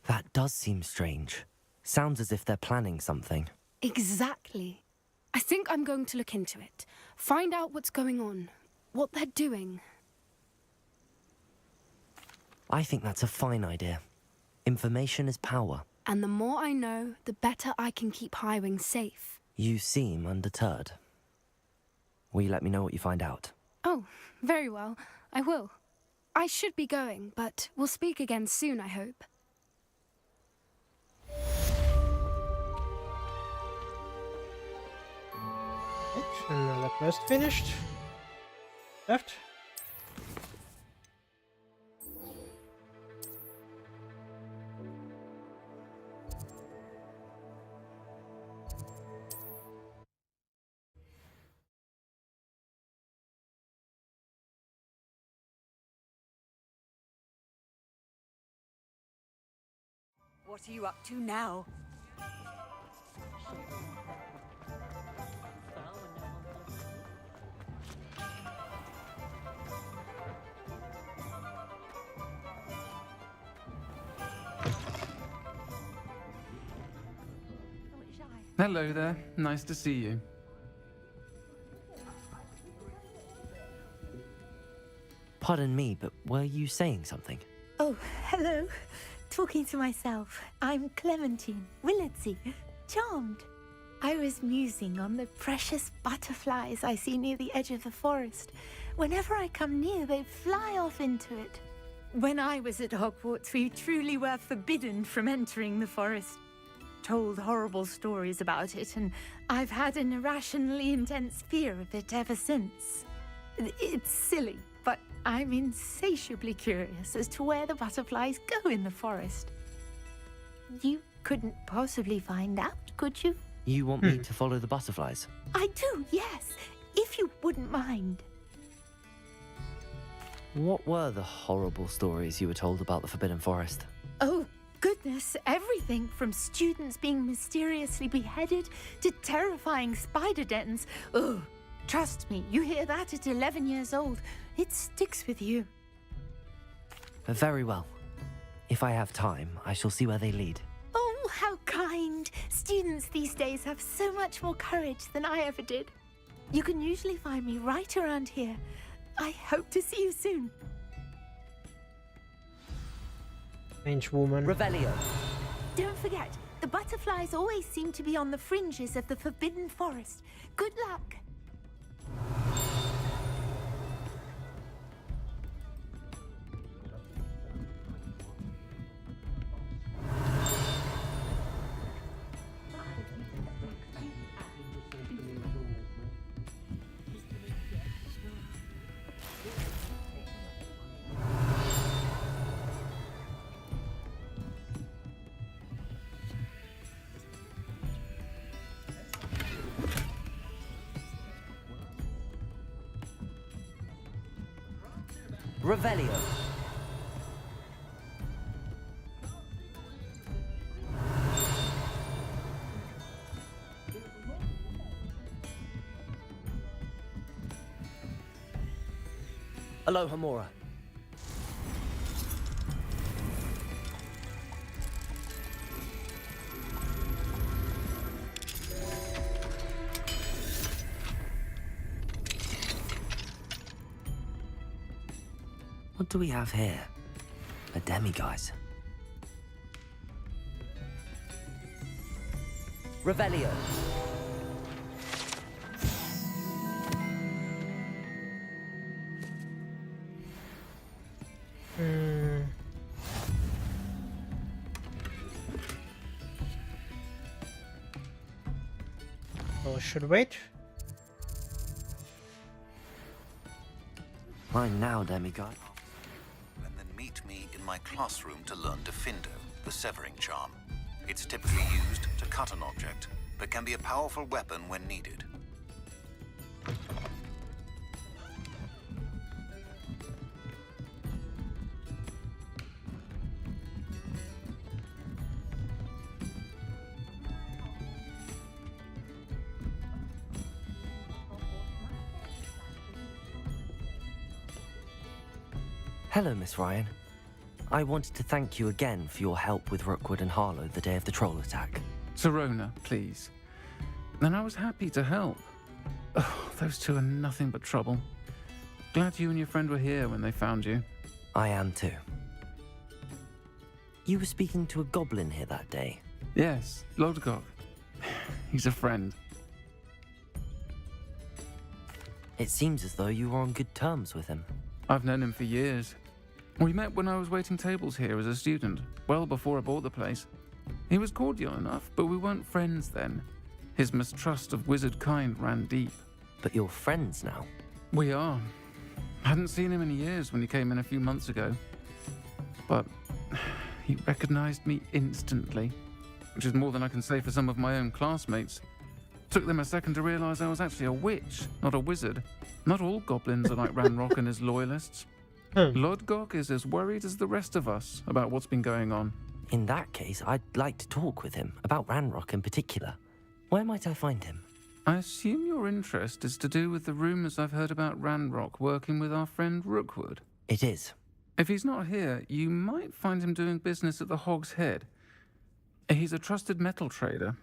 That does seem strange. Sounds as if they're planning something. Exactly. I think I'm going to look into it. Find out what's going on, what they're doing. I think that's a fine idea. Information is power. And the more I know, the better I can keep Highwing safe. You seem undeterred. Will you let me know what you find out? Oh, very well. I will. I should be going, but we'll speak again soon, I hope. Another quest finished. Left. What are you up to now? Hello there. Nice to see you. Pardon me, but were you saying something? Oh, hello. Talking to myself. I'm Clementine Willardsey. Charmed. I was musing on the precious butterflies I see near the edge of the forest. Whenever I come near, they fly off into it. When I was at Hogwarts, we truly were forbidden from entering the forest. Told horrible stories about it, and I've had an irrationally intense fear of it ever since. It's silly, but I'm insatiably curious as to where the butterflies go in the forest. You couldn't possibly find out, could you? You want me to follow the butterflies? I do, yes, if you wouldn't mind. What were the horrible stories you were told about the Forbidden Forest? Oh, goodness, everything from students being mysteriously beheaded to terrifying spider dens. Ugh, trust me, you hear that at 11 years old, it sticks with you. Very well. If I have time, I shall see where they lead. Oh, how kind. Students these days have so much more courage than I ever did. You can usually find me right around here. I hope to see you soon. Strange woman. Revelio. Don't forget, the butterflies always seem to be on the fringes of the Forbidden Forest. Good luck. Revelio. Aloha Mora. What do we have here? A demiguise. Revelio. Oh, should wait. Mine now, demiguise. And then meet me in my classroom to learn Defindo, the severing charm. It's typically used to cut an object, but can be a powerful weapon when needed. Hello, Miss Ryan. I wanted to thank you again for your help with Rookwood and Harlow the day of the troll attack. Serona, please. And I was happy to help. Oh, those two are nothing but trouble. Glad you and your friend were here when they found you. I am too. You were speaking to a goblin here that day? Yes, Lodgok. He's a friend. It seems as though you were on good terms with him. I've known him for years. We met when I was waiting tables here as a student, well before I bought the place. He was cordial enough, but we weren't friends then. His mistrust of wizard kind ran deep. But you're friends now? We are. Hadn't seen him in years when he came in a few months ago. But he recognized me instantly, which is more than I can say for some of my own classmates. Took them a second to realize I was actually a witch, not a wizard. Not all goblins are like Ranrock and his loyalists. Lodgok is as worried as the rest of us about what's been going on. In that case, I'd like to talk with him, about Ranrock in particular. Where might I find him? I assume your interest is to do with the rumors I've heard about Ranrock working with our friend Rookwood. It is. If he's not here, you might find him doing business at the Hog's Head. He's a trusted metal trader.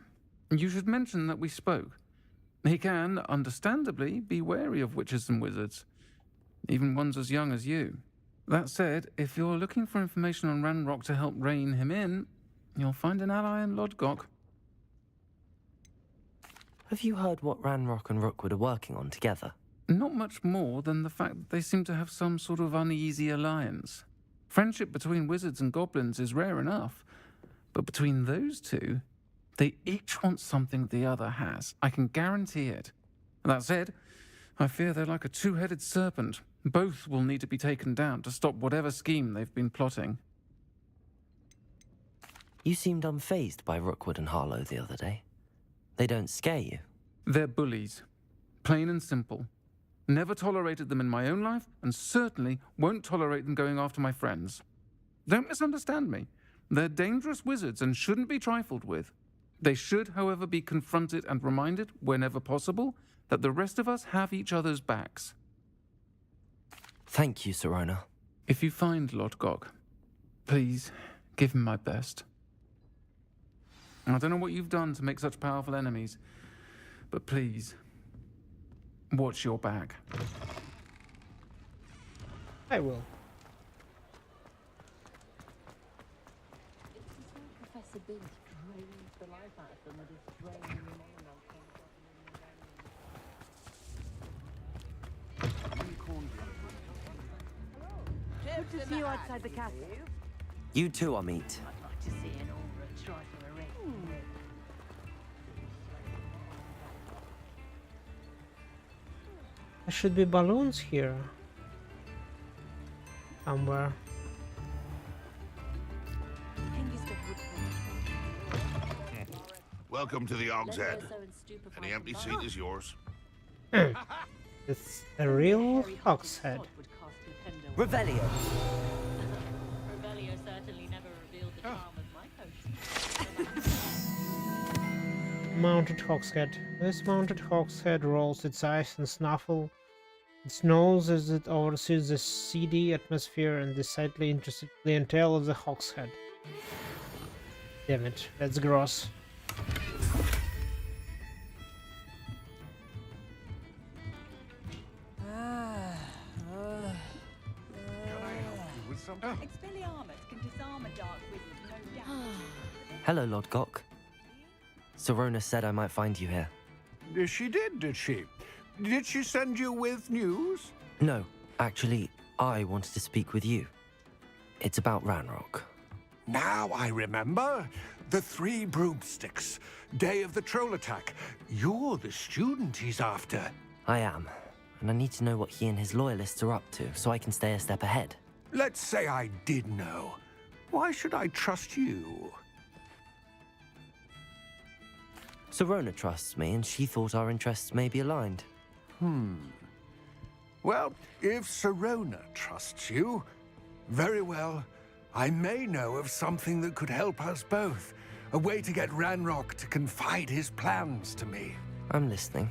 You should mention that we spoke. He can, understandably, be wary of witches and wizards, even ones as young as you. That said, if you're looking for information on Ranrock to help rein him in, you'll find an ally in Lodgok. Have you heard what Ranrock and Rookwood are working on together? Not much more than the fact that they seem to have some sort of uneasy alliance. Friendship between wizards and goblins is rare enough, but between those two, they each want something the other has. I can guarantee it. That said, I fear they're like a two-headed serpent. Both will need to be taken down to stop whatever scheme they've been plotting. You seemed unfazed by Rookwood and Harlow the other day. They don't scare you? They're bullies. Plain and simple. Never tolerated them in my own life, and certainly won't tolerate them going after my friends. Don't misunderstand me. They're dangerous wizards and shouldn't be trifled with. They should, however, be confronted and reminded, whenever possible, that the rest of us have each other's backs. Thank you, Sirona. If you find Lodgok, please give him my best. I don't know what you've done to make such powerful enemies, but please, watch your back. I will. Professor Big drains the life out of them with his draining Good to see you outside the castle. You too, Amit. I'd like to see an aura try for a ring. There should be balloons here. Somewhere. Welcome to the Hog's Head. Any empty seat is yours. It's a real Hog's Head. Revelio. Revelio certainly never revealed the charm of my potion. Mounted Hog's Head. This mounted Hog's Head rolls its eyes and snuffle its nose as it oversees the seedy atmosphere and the slightly interested clientele of the Hog's Head. Damn it, that's gross. Expelliarmus can disarm a dark wizard, no doubt. Hello, Lodgok. Sirona said I might find you here. She did she? Did she send you with news? No, actually, I wanted to speak with you. It's about Ranrock. Now I remember. The 3 broomsticks. Day of the troll attack. You're the student he's after. I am, and I need to know what he and his loyalists are up to so I can stay a step ahead. Let's say I did know. Why should I trust you? Sirona trusts me, and she thought our interests may be aligned. Well, if Sirona trusts you, very well. I may know of something that could help us both. A way to get Ranrock to confide his plans to me. I'm listening.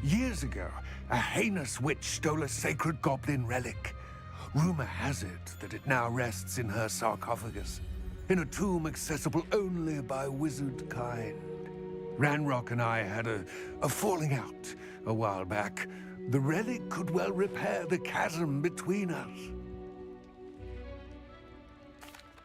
Years ago, a heinous witch stole a sacred goblin relic. Rumor has it that it now rests in her sarcophagus, in a tomb accessible only by wizard kind. Ranrock and I had a falling out a while back. The relic could well repair the chasm between us.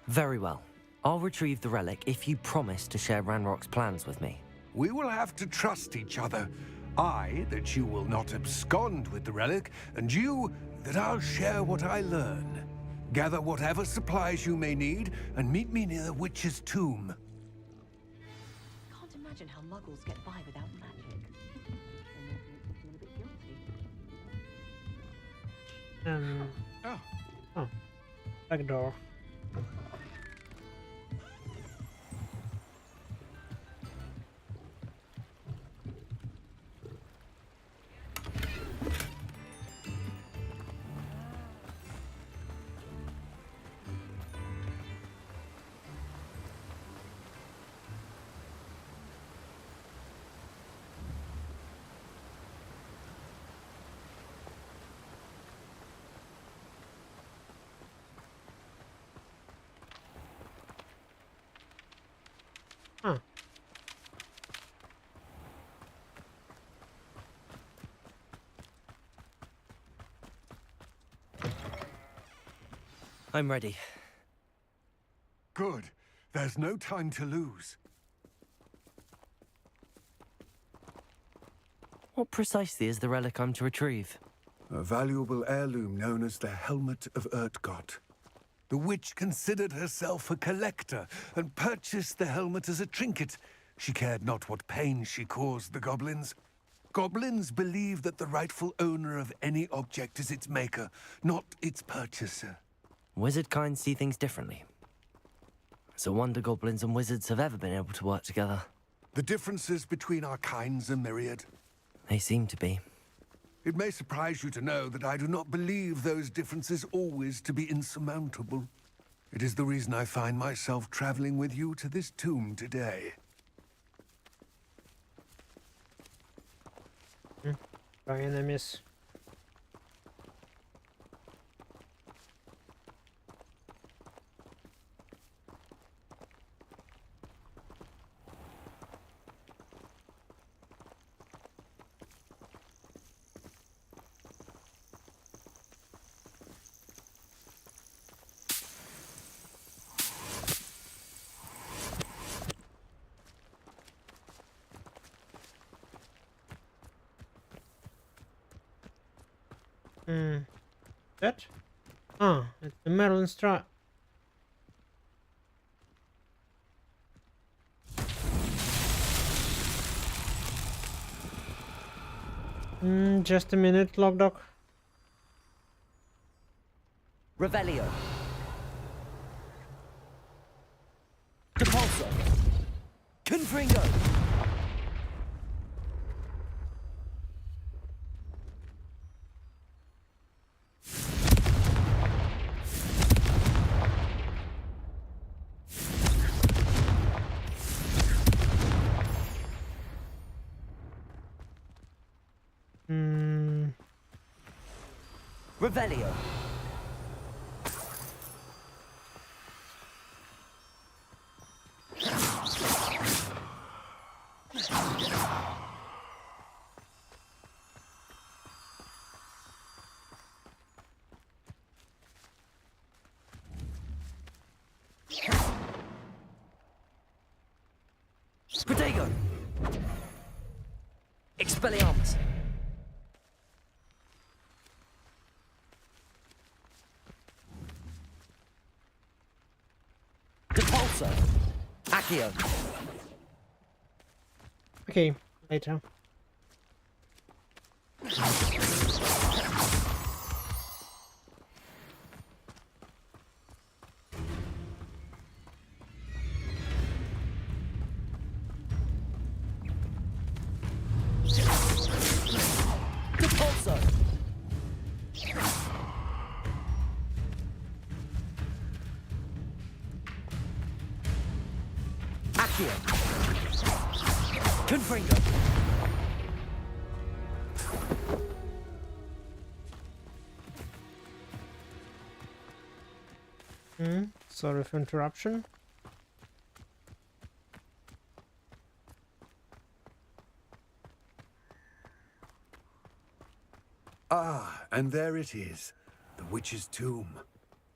Very well. I'll retrieve the relic if you promise to share Ranrock's plans with me. We will have to trust each other. I, that you will not abscond with the relic, and you, that I'll share what I learn. Gather whatever supplies you may need, and meet me near the witch's tomb. Can't imagine how muggles get by without magic. Oh, back door. Huh. I'm ready. Good. There's no time to lose. What precisely is the relic I'm to retrieve? A valuable heirloom known as the Helmet of Urtgott. The witch considered herself a collector and purchased the helmet as a trinket. She cared not what pain she caused the goblins. Goblins believe that the rightful owner of any object is its maker, not its purchaser. Wizard kind see things differently. It's a wonder goblins and wizards have ever been able to work together. The differences between our kinds are myriad. They seem to be. It may surprise you to know that I do not believe those differences always to be insurmountable. It is the reason I find myself traveling with you to this tomb today. By enemies. That? Ah, it's the Merlin Strap. Just a minute, Logdoc. Revelio. Depulso. Confringo. Revelio. Protego. Expelliarmus. Depulso. Accio. Okay, later. Depulso. Accio. Confringo. Sorry for interruption. Ah, and there it is. The witch's tomb.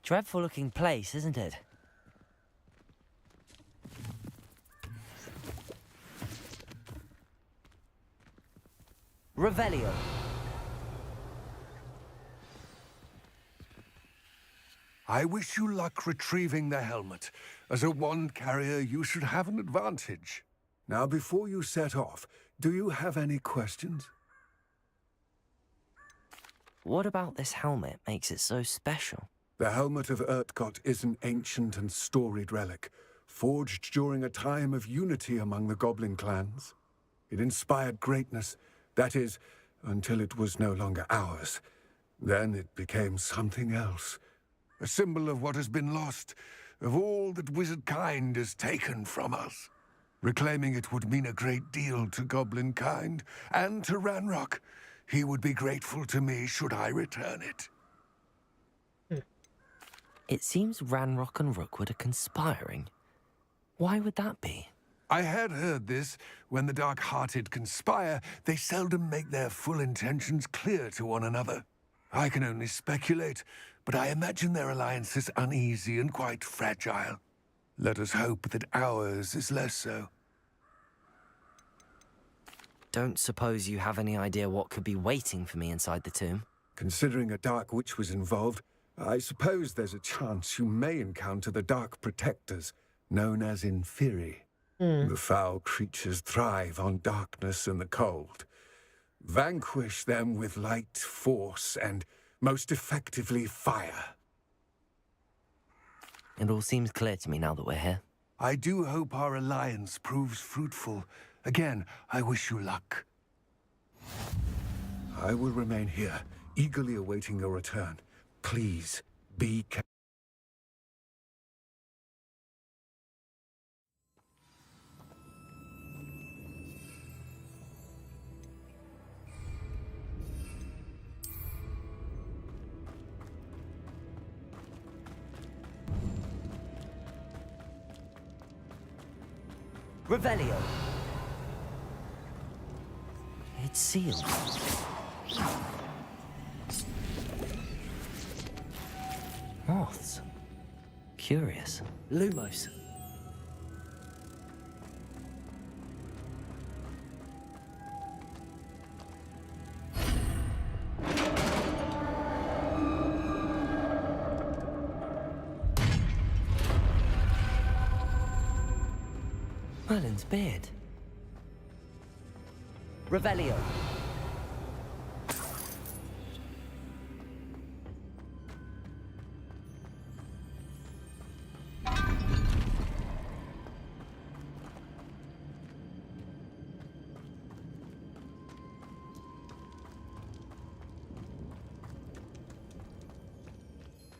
Dreadful looking place, isn't it? Revelio. I wish you luck retrieving the helmet. As a wand carrier, you should have an advantage. Now, before you set off, do you have any questions? What about this helmet makes it so special? The helmet of Urtkot is an ancient and storied relic, forged during a time of unity among the goblin clans. It inspired greatness, that is, until it was no longer ours. Then it became something else. A symbol of what has been lost, of all that wizard kind is taken from us. Reclaiming it would mean a great deal to goblin kind, and to Ranrock. He would be grateful to me should I return it. It seems Ranrock and Rookwood are conspiring. Why would that be? I had heard this. When the dark-hearted conspire, they seldom make their full intentions clear to one another. I can only speculate, but I imagine their alliance is uneasy and quite fragile. Let us hope that ours is less so. Don't suppose you have any idea what could be waiting for me inside the tomb? Considering a Dark Witch was involved, I suppose there's a chance you may encounter the Dark Protectors, known as Inferi. The foul creatures thrive on darkness and the cold. Vanquish them with light, force, and most effectively fire. It all seems clear to me now that we're here. I do hope our alliance proves fruitful. Again, I wish you luck. I will remain here, eagerly awaiting your return. Please, be careful. Revelio. It's sealed. Moths. Curious. Lumos. Merlin's beard. Revelio.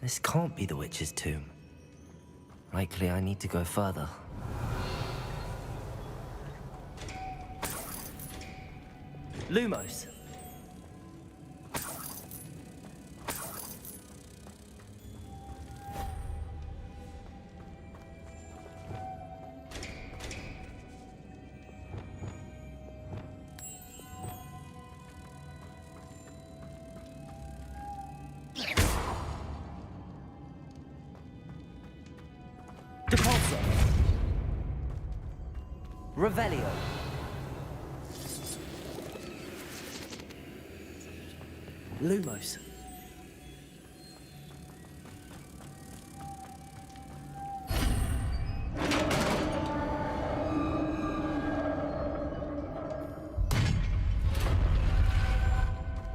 This can't be the witch's tomb. Likely I need to go further. Lumos. Depulso. Revelio. Lumos.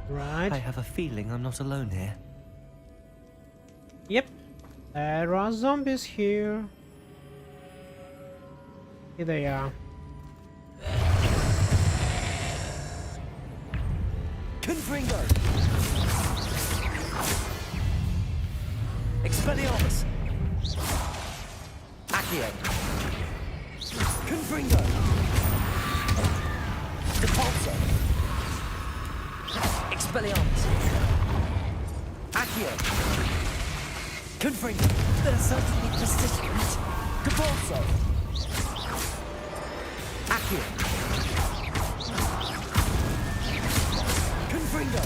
Right. I have a feeling I'm not alone here. Yep. There are zombies here. Here they are. Confringo! Expelliarmus! Accio! Confringo! Depulso! Expelliarmus! Accio! Confringo! They're certainly persistent! Depulso! Accio! Confringo!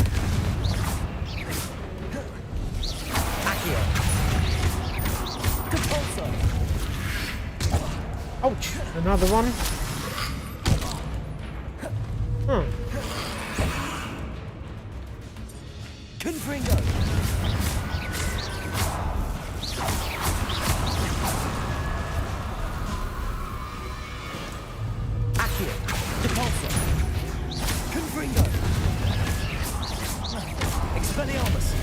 Accio! Depulso! Ouch! Another one. Expelliarmus!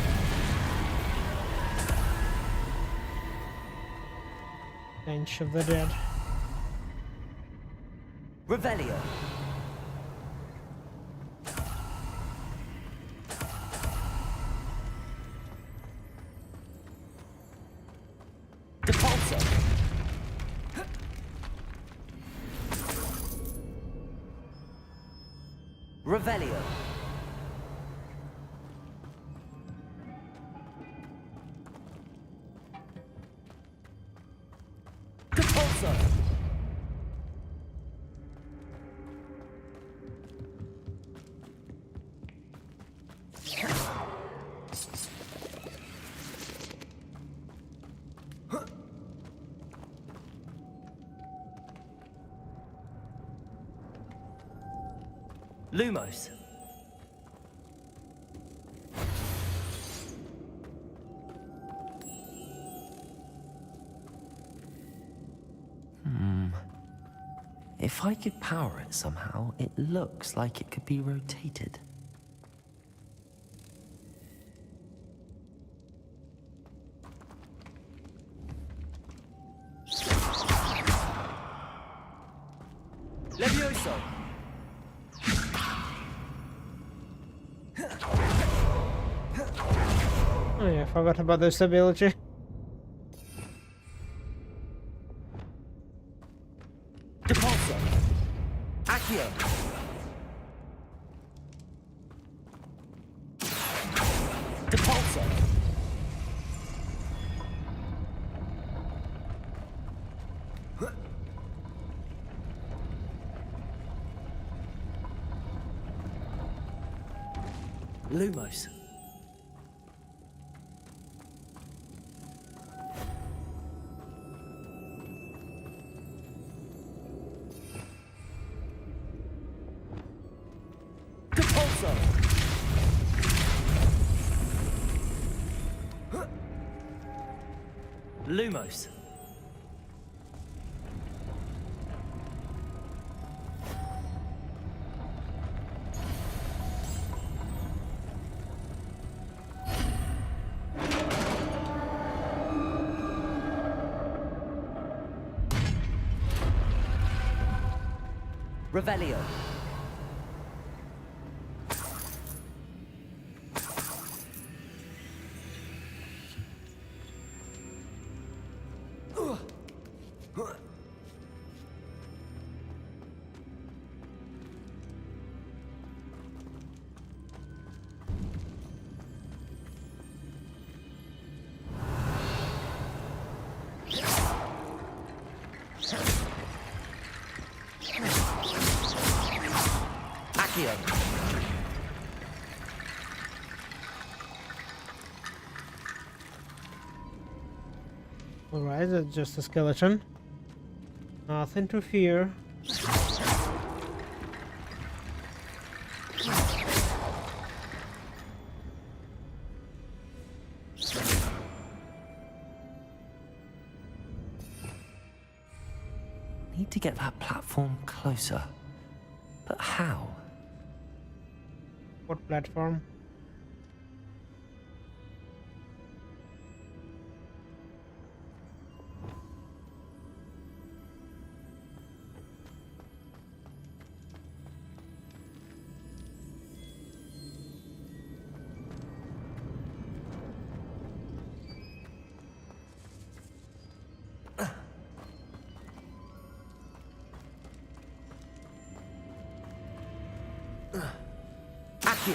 Bench of the Dead. Revelio. Depulso. Revelio. Depulso. Lumos. If I could power it somehow, it looks like it could be rotated. Levioso! Oh yeah, I forgot about this ability. Depulso! Accio! Depulso! Lumos. Depulso. Lumos. Revelio. Accio. Alright, that's just a skeleton. Nothing to fear. Need to get that platform closer. But how? What platform? Accio.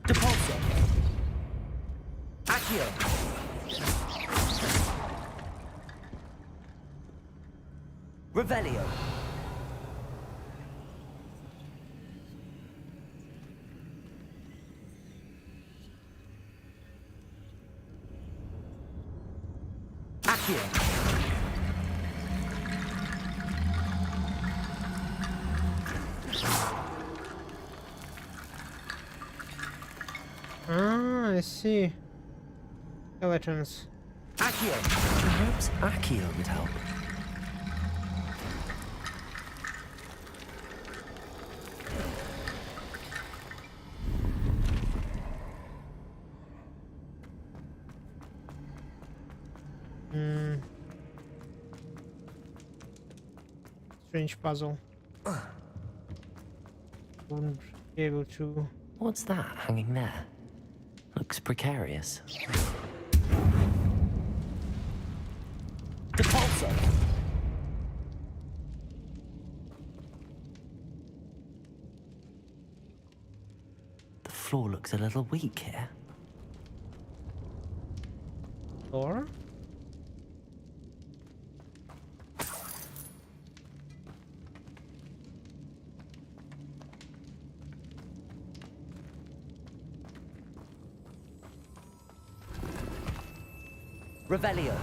Depulso. Accio. Revelio. Ah, I see. Skeletons. Perhaps Accio would help. Strange puzzle. Wouldn't be able to. What's that hanging there? Looks precarious. Depulso! The floor looks a little weak here. Or? Revelio.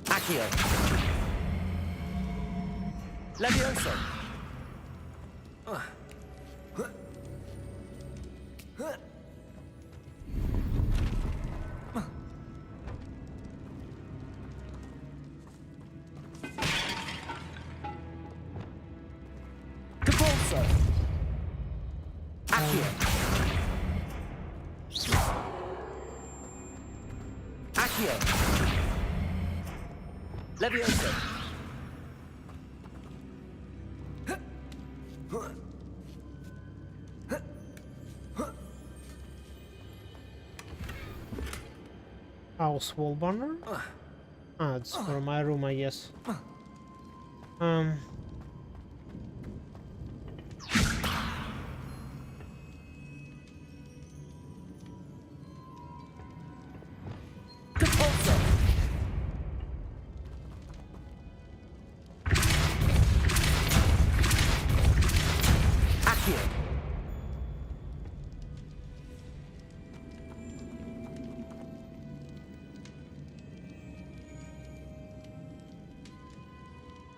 Accio. Levioso. Depulso. Accio. Accio. Levioso. House wall banner? Ah, it's for my room, I guess.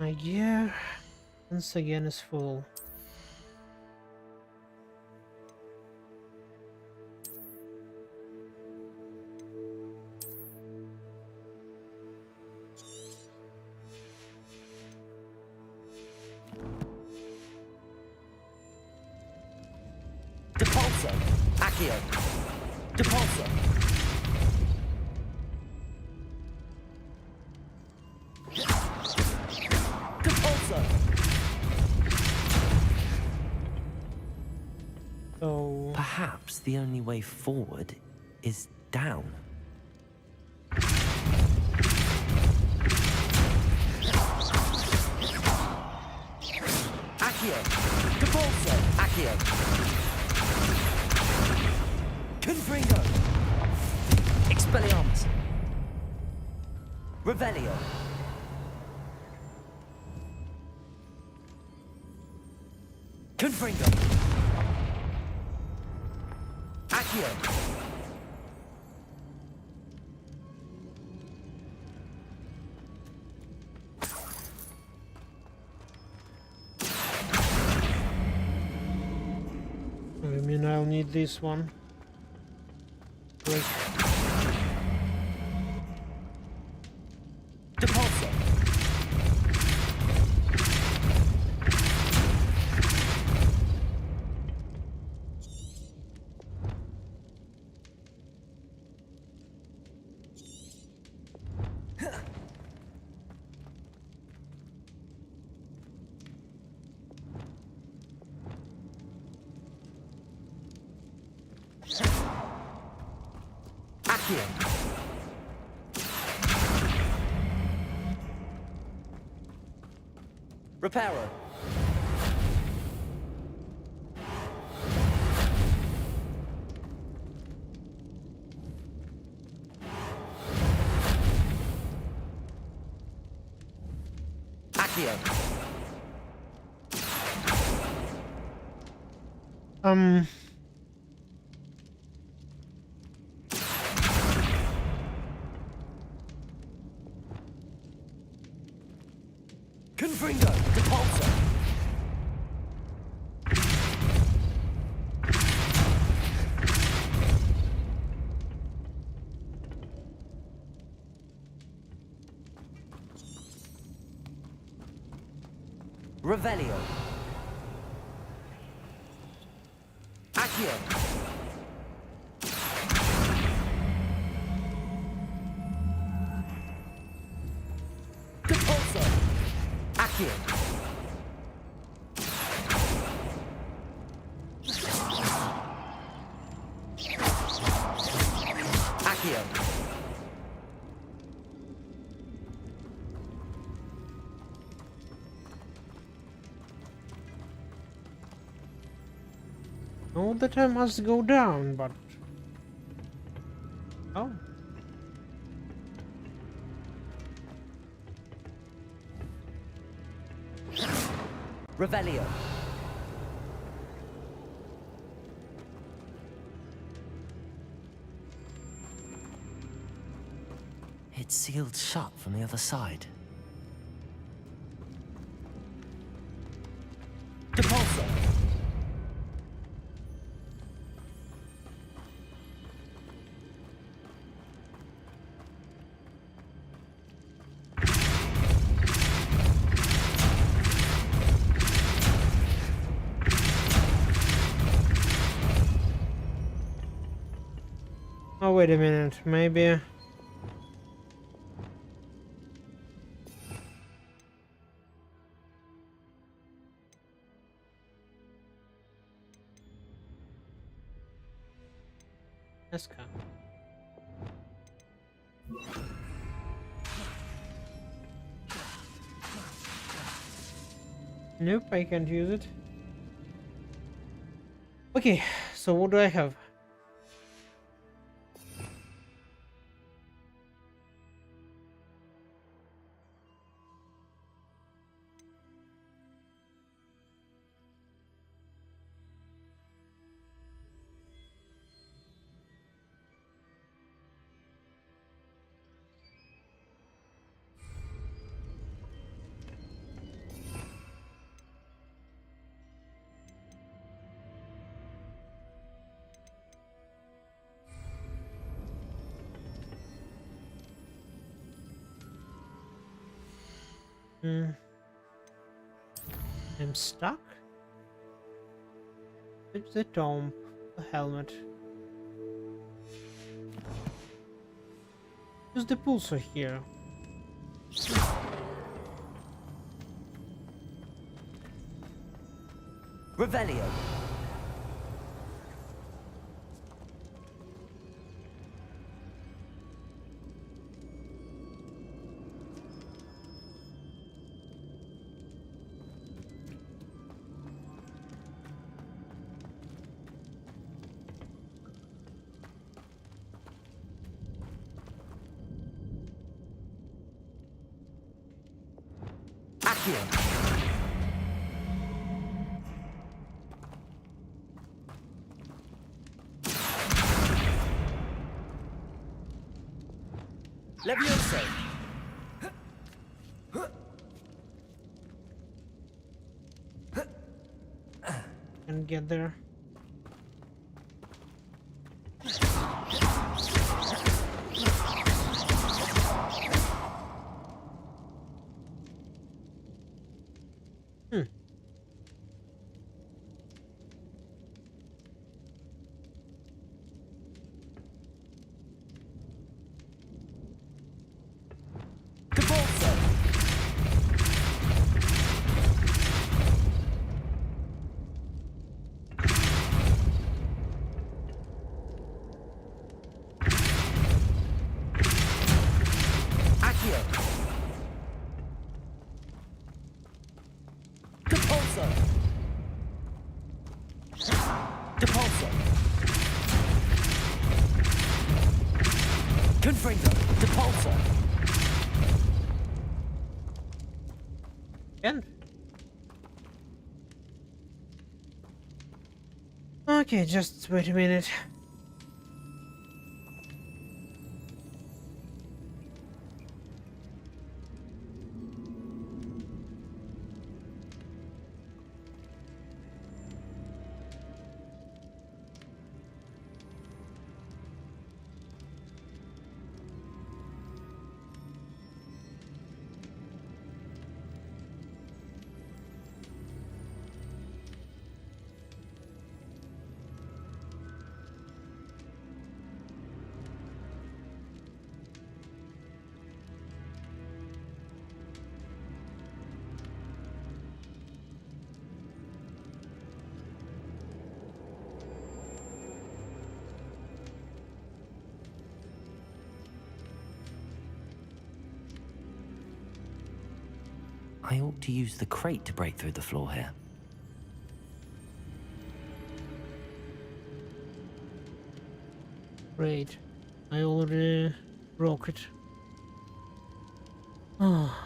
My gear once again is full. Depulso. Accio. Depulso. So perhaps the only way forward is down. Accio. Depulso. Accio. Confringo. Expelliarmus. Revelio. Confringo. Accio. I mean, I'll need this one. Break. Depulso. Accio. Reparo. Accio. Confringo. Depulso. Revelio. Accio. Depulso. Accio. Accio. All the time has to go down, but oh. Revelio. It's sealed shut from the other side. Depulso. Oh, wait a minute, maybe. Let's go. Nope, I can't use it. Okay, so what do I have? I'm stuck. It's the tomb, the helmet. Use the pulsar here. Revelio. Accio. Levioso. And get there. Confringo. Depulso. Can't. Okay, just wait a minute. I ought to use the crate to break through the floor here. Great. I already broke it. Oh.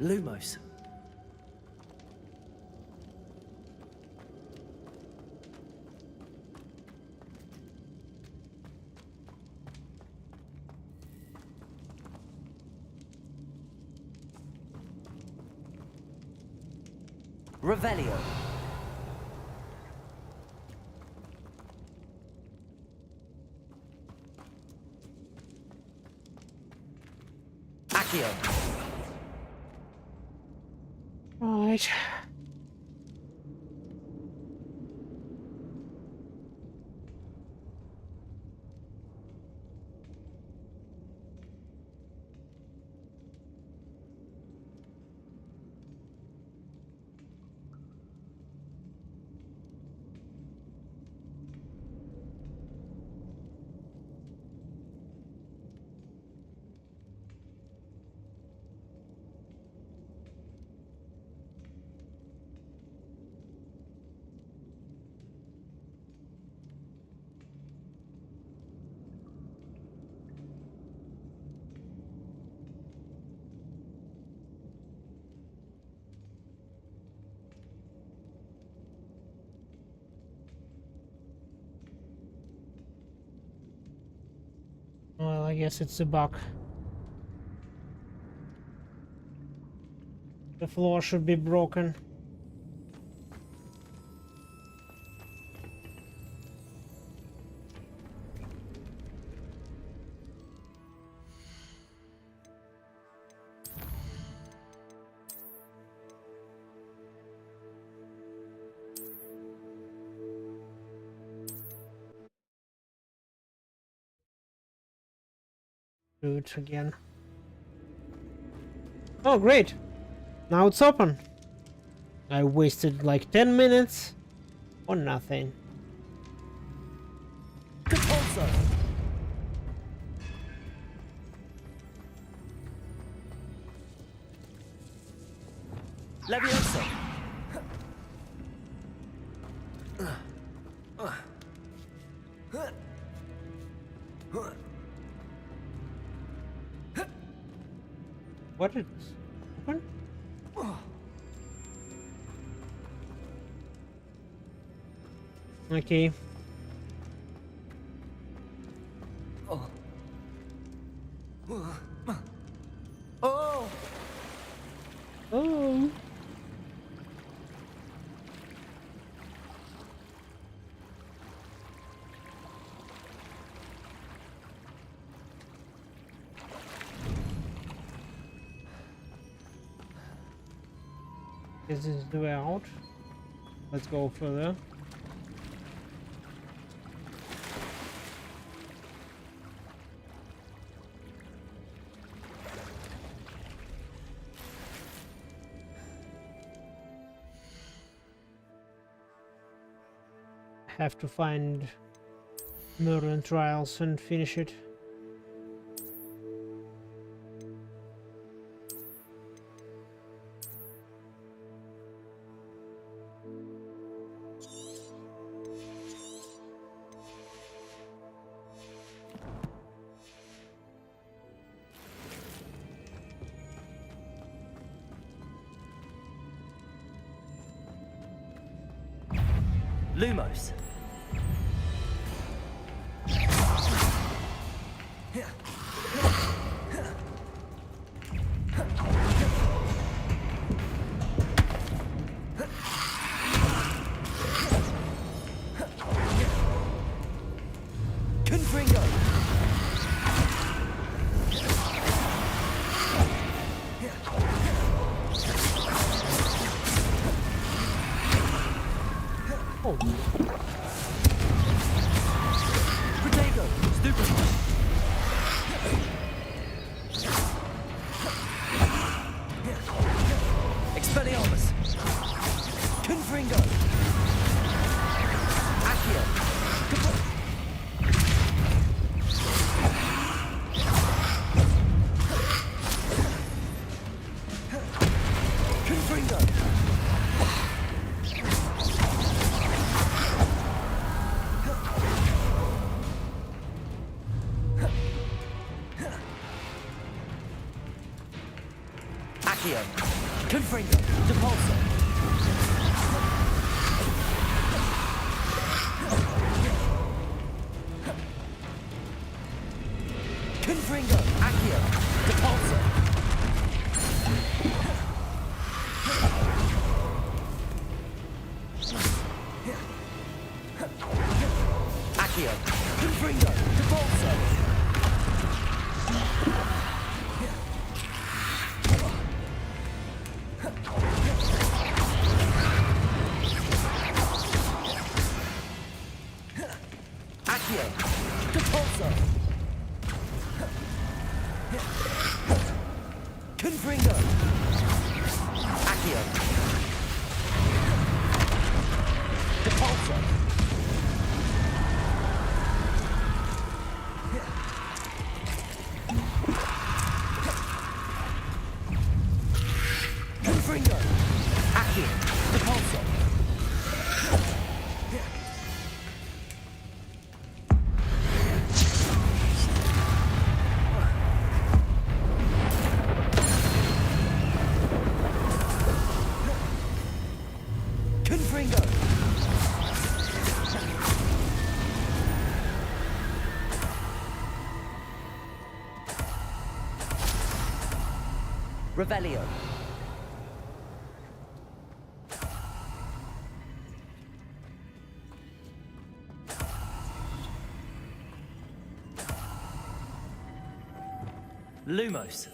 Lumos. Revelio. Accio. Right. Well, I guess it's a bug. The floor should be broken. Do it again. Oh, great! Now it's open. I wasted like 10 minutes for nothing. Capolso. Levioso! What is open? Okay. Oh! Oh. This is the way out. Let's go further. Have to find Merlin Trials and finish it. Lumos. Confringo. Oh. Protego. Stupid. Expelliarmus. Confringo. Accio. Confringo. Accio. Confringo. Depulso. Confringo. Accio. Depulso. Accio. Confringo. Depulso. Accio. Depulso. Confringo. Accio. Depulso. Confringo. Accio. Depulso. Confringo. Revelio. Lumos.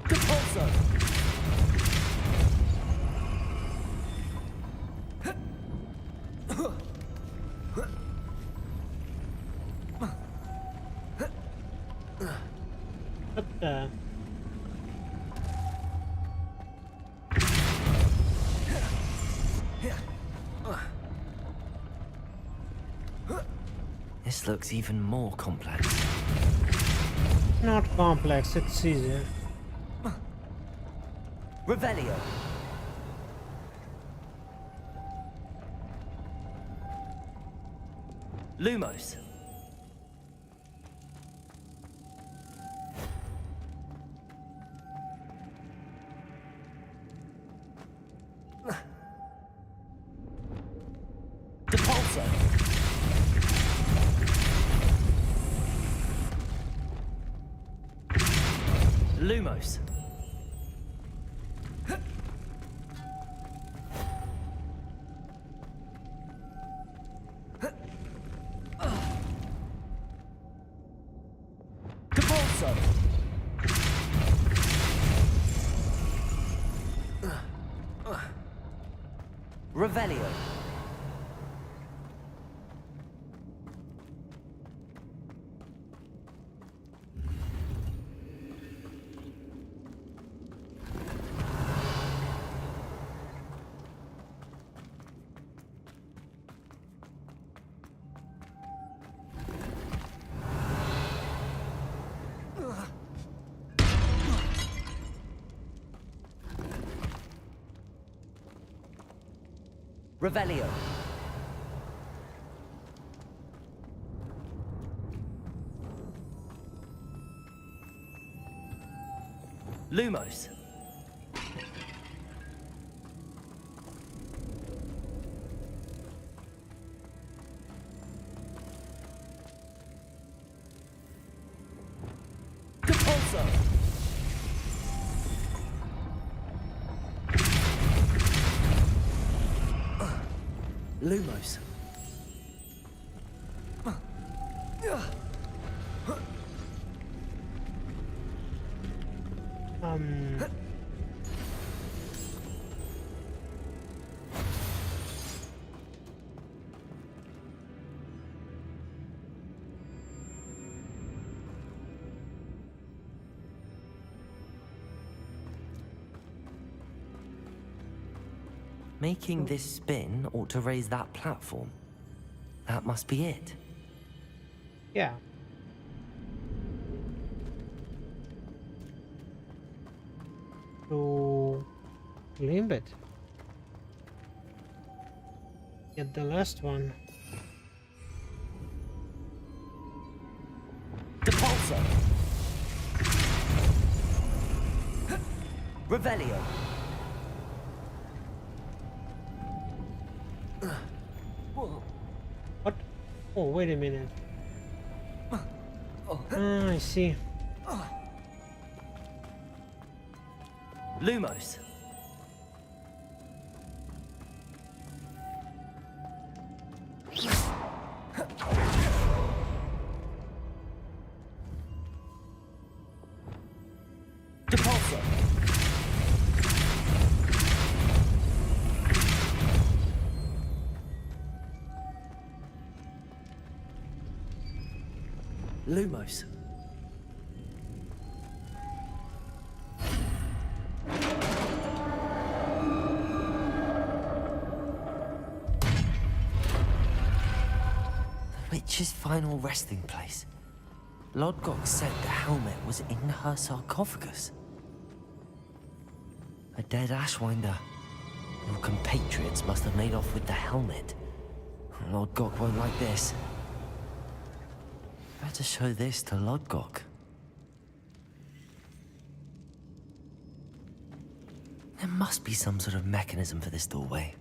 Depulso. Yeah. This looks even more complex. Not complex, it's easy. Revelio. Lumos. Depulso. Lumos. Depulso. Revelio. Revelio. Lumos. Depulso. Lumos. Making this spin ought to raise that platform. That must be it. Yeah. To limb it. Get the last one. Depulso. Revelio. What? Oh, wait a minute. Ah, I see. Lumos. Depulso. Lumos. The witch's final resting place. Lodgok said the helmet was in her sarcophagus. A dead Ashwinder. Your compatriots must have made off with the helmet. Lodgok won't like this. Better show this to Lodgok. There must be some sort of mechanism for this doorway.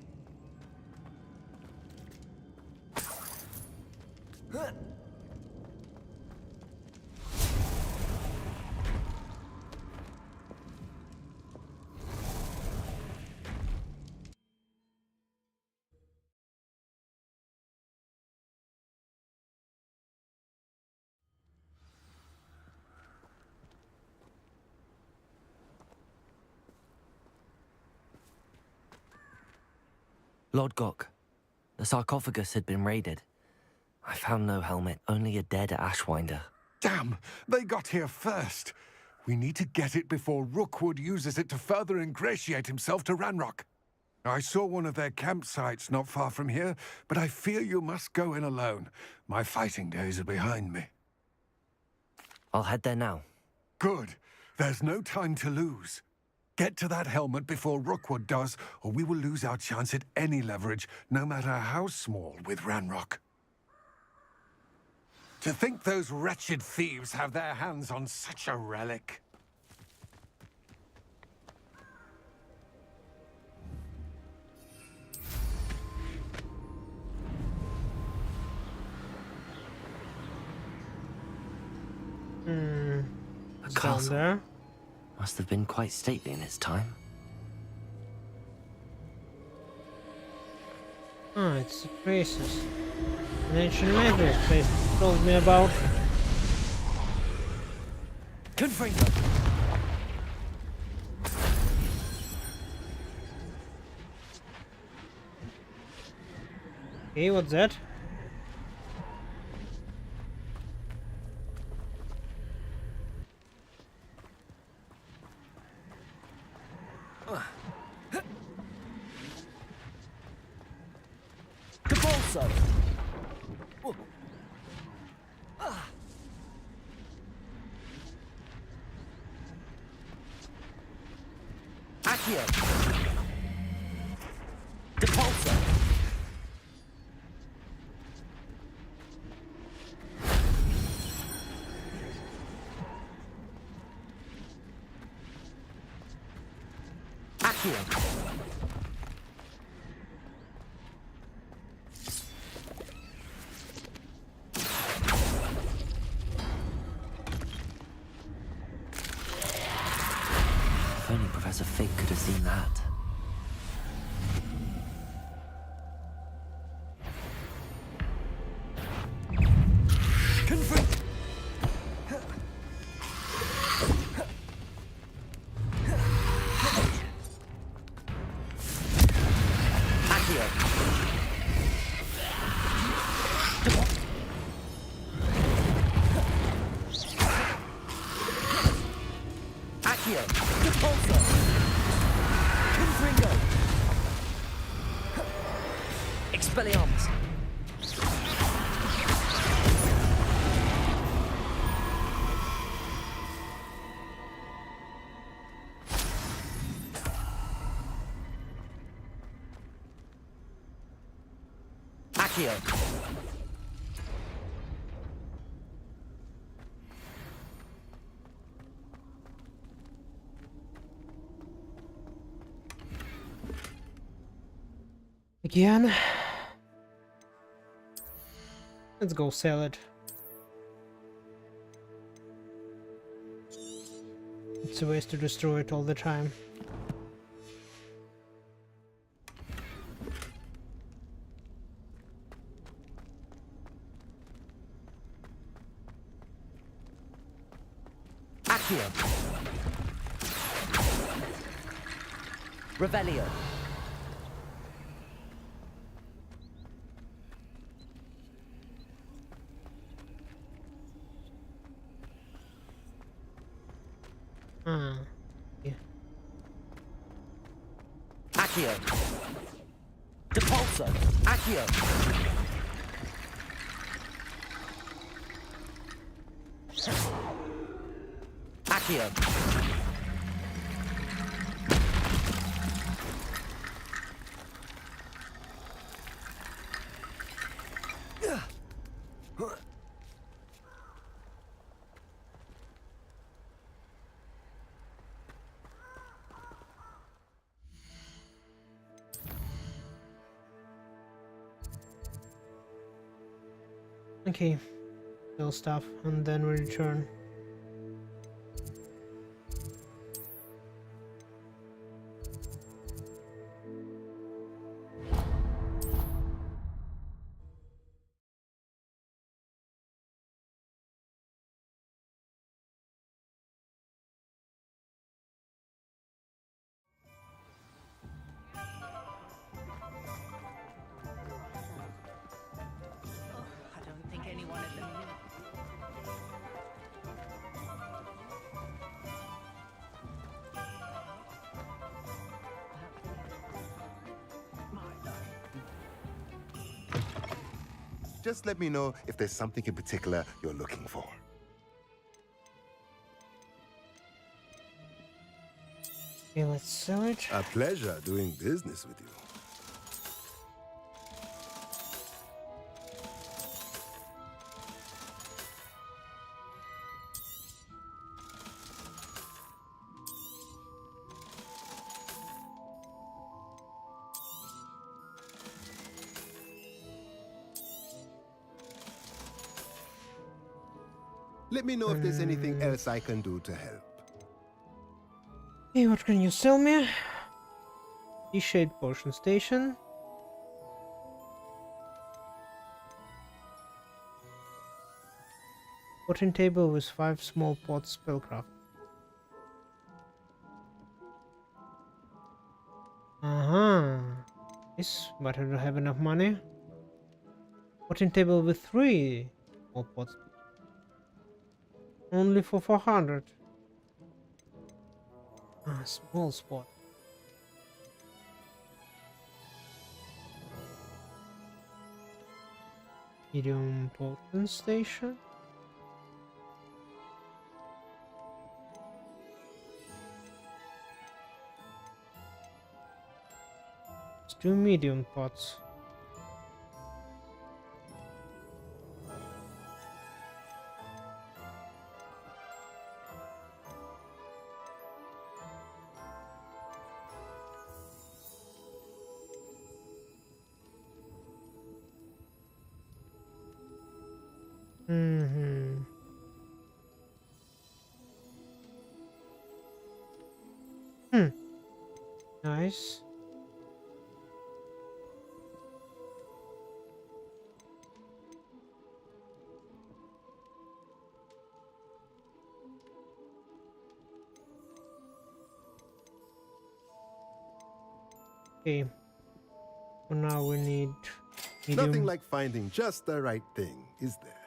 Lodgok, the sarcophagus had been raided. I found no helmet, only a dead Ashwinder. Damn! They got here first. We need to get it before Rookwood uses it to further ingratiate himself to Ranrock. I saw one of their campsites not far from here, but I fear you must go in alone. My fighting days are behind me. I'll head there now. Good. There's no time to lose. Get to that helmet before Rookwood does, or we will lose our chance at any leverage, no matter how small, with Ranrock. To think those wretched thieves have their hands on such a relic. A castle. There. Must have been quite stately in its time. Ah, it's the traces. An ancient magic they told me about. Confringo. Okay, what's that? Capolso. Accio. Depulso. Accio. If only Professor Fig could have seen that. Confringo. Accio. Accio. Depulso. Confringo. Expelliarmus. Accio. Again. Let's go sell it. It's a waste to destroy it all the time. Accio. Revelio. Yeah. Accio. Depulso. Accio. Accio. Okay, sell stuff and then we return. I don't think anyone at the Just let me know if there's something in particular you're looking for. Okay, let's sell it. A pleasure doing business with you. Let me know if there's anything else I can do to help. Hey, what can you sell me? T-shaped potion station. Potion table with 5 small pots spellcraft. Yes, but I don't have enough money. Potion table with 3 small pots. Only for 400. Small spot. Medium potion station. It's 2 medium pots. Nice. Okay. For now we need medium. Nothing like finding just the right thing, is there?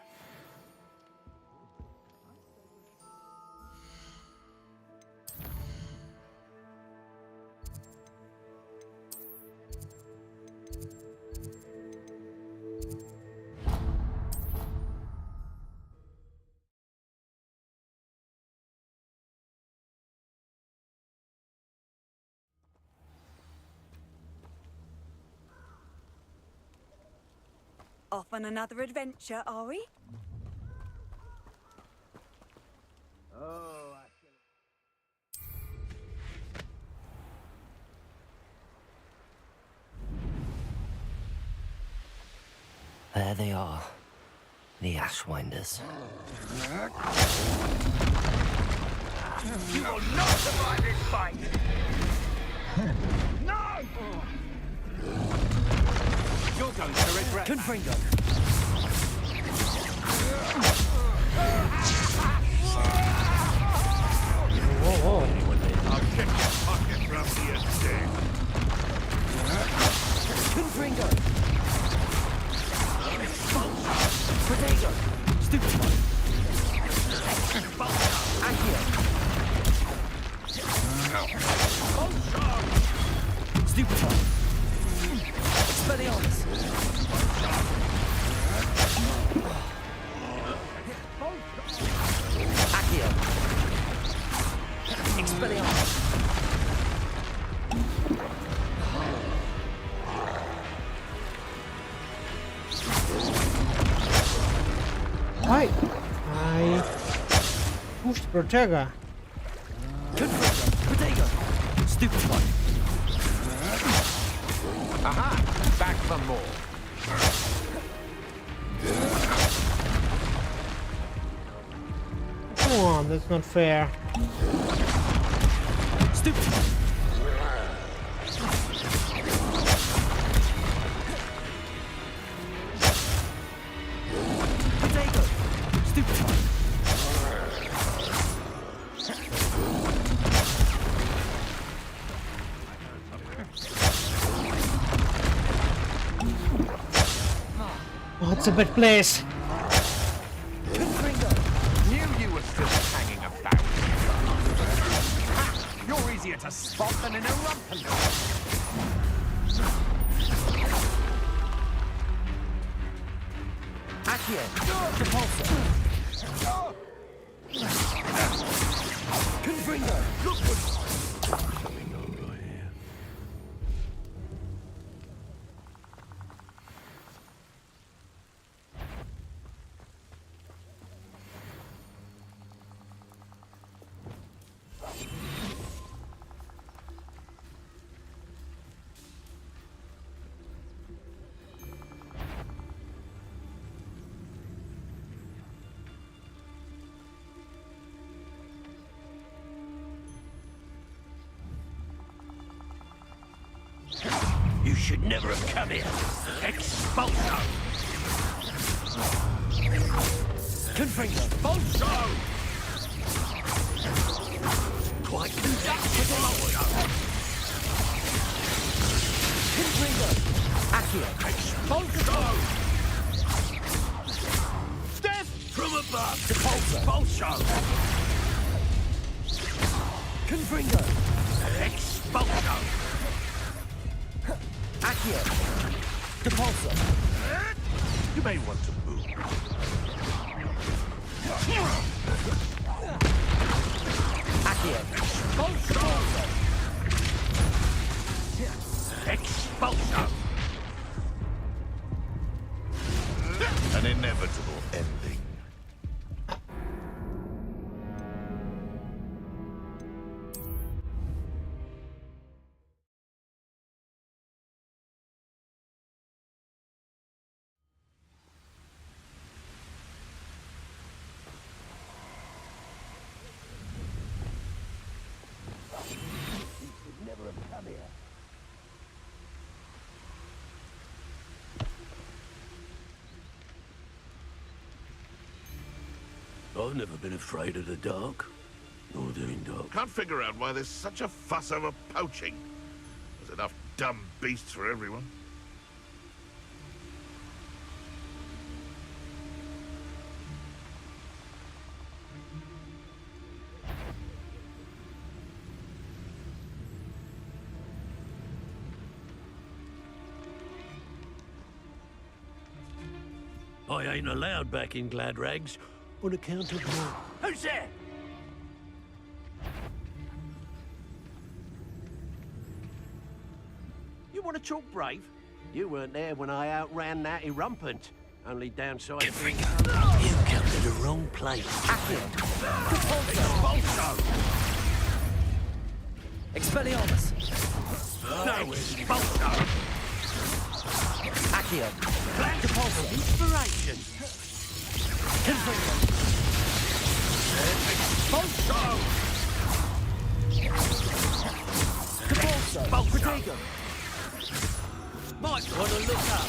Off on another adventure, are we? Oh, There they are. The Ashwinders. You will not survive this fight! No! You're going to regret Confringo. Whoa. I'll kick your pocket from here today. Confringo. Protego. Stupid one. Accio. Stupid one. Expelliarmus. Accio. Expelliarmus. Hi. I pushed Protega. Protego. Stupid one. Aha! Back for more. Come on, that's not fair. Stupid one. Protego. Stupid one. Oh, it's a bad place. Knew you were still hanging about. Ha! You're easier to spot than in a rumpel. Accio. Repulsor. Confringo. Look what's coming over here. You should never have come here. Expulso! Confringo! Expulso! Quite conductible also! Confringo! Accio! Expulso! Death from above! Expulso! Confringo! Expulso! Accio! Depulso! You may want to move. Accio! Expulso! Expulso! An inevitable ending. Never have come here. I've never been afraid of the dark, nor doing dark. Can't figure out why there's such a fuss over poaching. There's enough dumb beasts for everyone. I ain't allowed back in Glad Rags on account of my... Who's there? You want to talk brave? You weren't there when I outran that irrumpant. Only downside... You come to the wrong place. Expulso! Expelliarmus! No, Expulso! Accio! Depulso! Inspiration! Confringo! Expulso! Depulso! Protego! Might want to look up!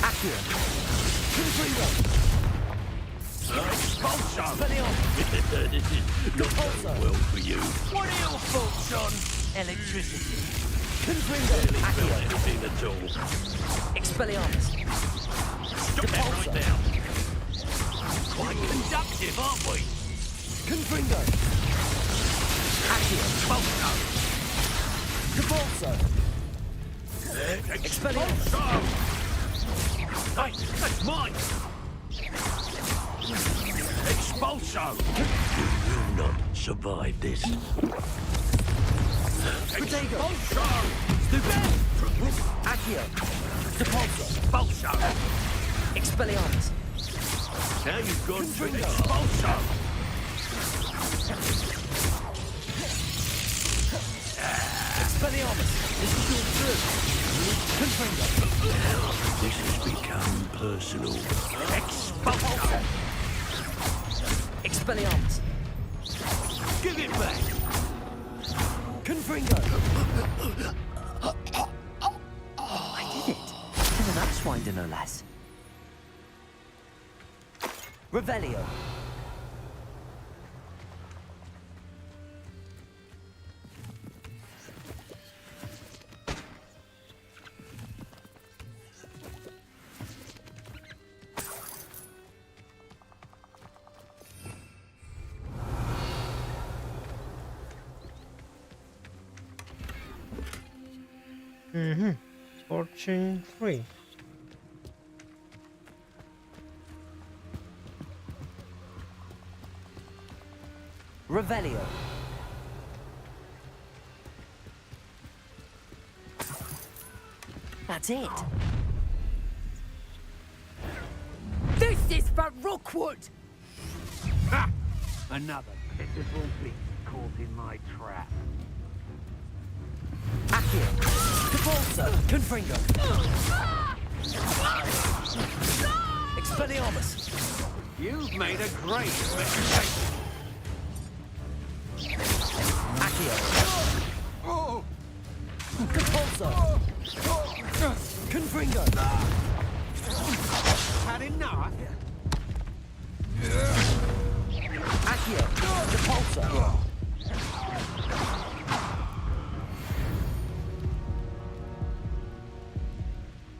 Accio! Confringo! Expulso! Expelliarmus! This is not going well for you. What are your thoughts on electricity? Confringo! Accio! Anything at all. Expelliarmus! Stop that right now! Quite conductive, aren't we? Confringo! Accio! Depulso! Expelliarmus! Hey, that's mine! Expulso! You will not survive this. Expulso! Stupid! Accio! Expulso! Expelliarmus! Now you've gone to Expulso! Expelliarmus! This is your turn! Confringo! This has become personal. Expulso! Expelliarmus! Give it back! Confringo! I did it! In an ice winder, no less. Revelio! Scorching 3. Revelio. That's it. This is for Rookwood! Ha! Another pitiful beast caught in my trap. Accio. Capulso. Confringo. Expelliarmus. You've made a great mistake. Accio. Oh! Capulso. Confringo. Had enough? Accio. Capulso.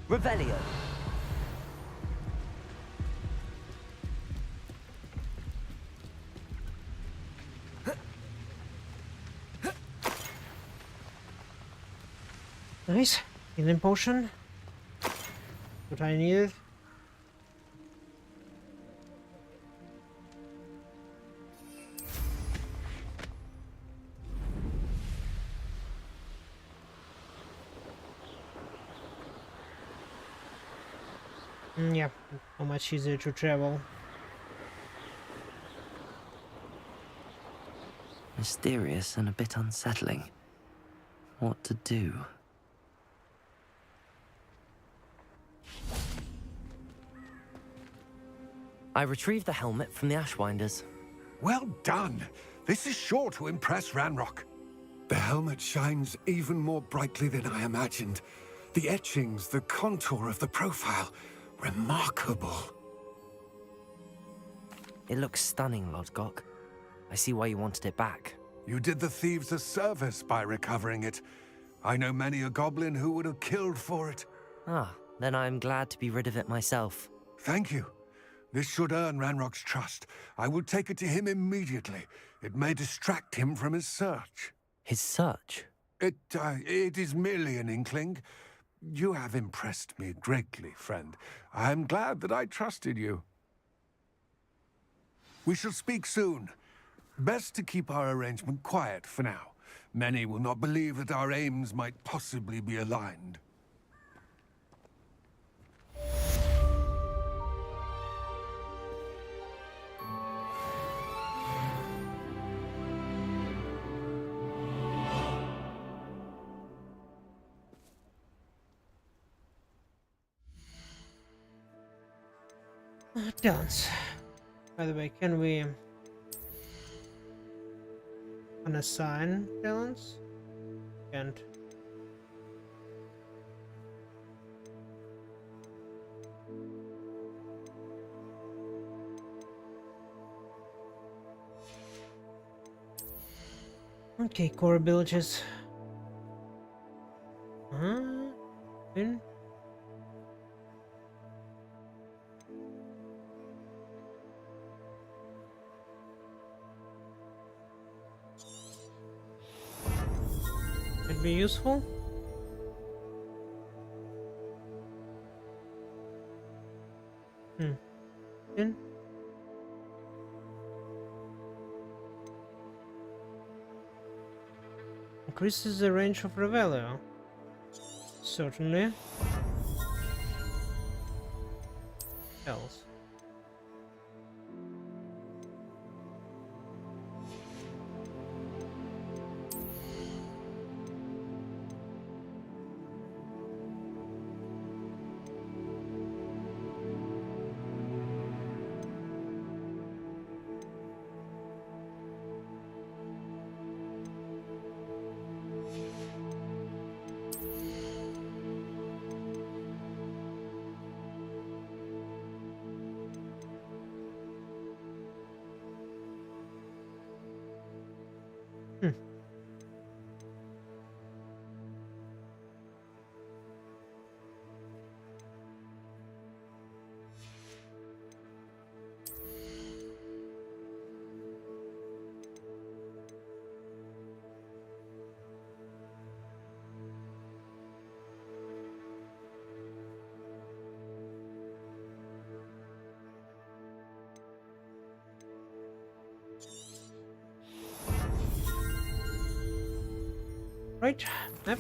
Revelio. Nice. Healing potion. What I needed. Yeah, how much easier to travel. Mysterious and a bit unsettling. What to do? I retrieved the helmet from the Ashwinders. Well done. This is sure to impress Ranrock. The helmet shines even more brightly than I imagined. The etchings, the contour of the profile. Remarkable. It looks stunning, Lodgok. I see why you wanted it back. You did the thieves a service by recovering it. I know many a goblin who would have killed for it. Ah, then I'm glad to be rid of it myself. Thank you. This should earn Ranrock's trust. I will take it to him immediately. It may distract him from his search. His search? It is merely an inkling. You have impressed me greatly, friend. I am glad that I trusted you. We shall speak soon. Best to keep our arrangement quiet for now. Many will not believe that our aims might possibly be aligned. Dance. By the way, can we unassign talents? Can't. Okay, core abilities. In. Could be useful. In. Increases the range of Revelio. Certainly. Else. Right, map.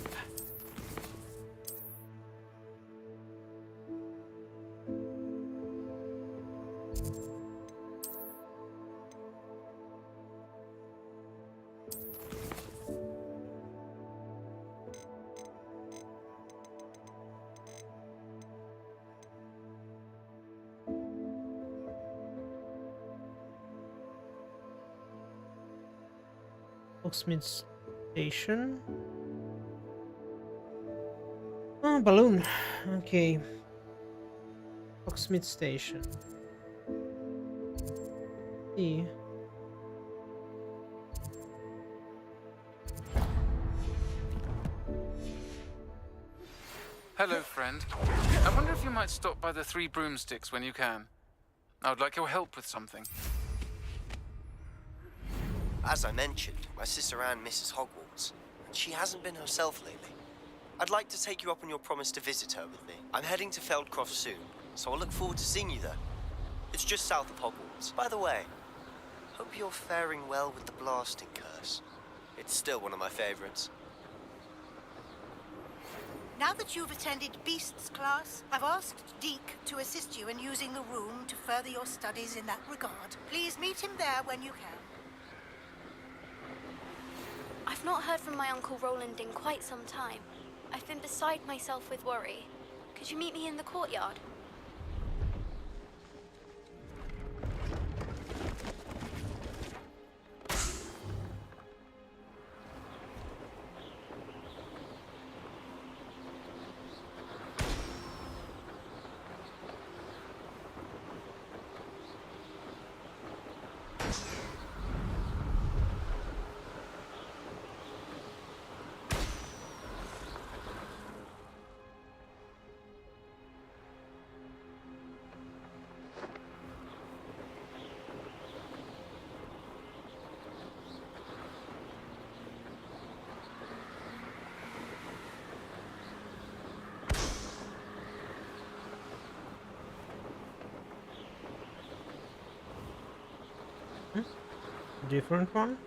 Hogsmeade Station. Oh, balloon. Okay. Hogsmeade Station. See. Hello, friend. I wonder if you might stop by the Three Broomsticks when you can. I would like your help with something. As I mentioned, my sister Anne misses Hogwarts, and she hasn't been herself lately. I'd like to take you up on your promise to visit her with me. I'm heading to Feldcroft soon, so I'll look forward to seeing you there. It's just south of Hogwarts. By the way, hope you're faring well with the blasting curse. It's still one of my favorites. Now that you've attended Beasts class, I've asked Deke to assist you in using the room to further your studies in that regard. Please meet him there when you can. I've not heard from my Uncle Roland in quite some time. I've been beside myself with worry. Could you meet me in the courtyard? Different one.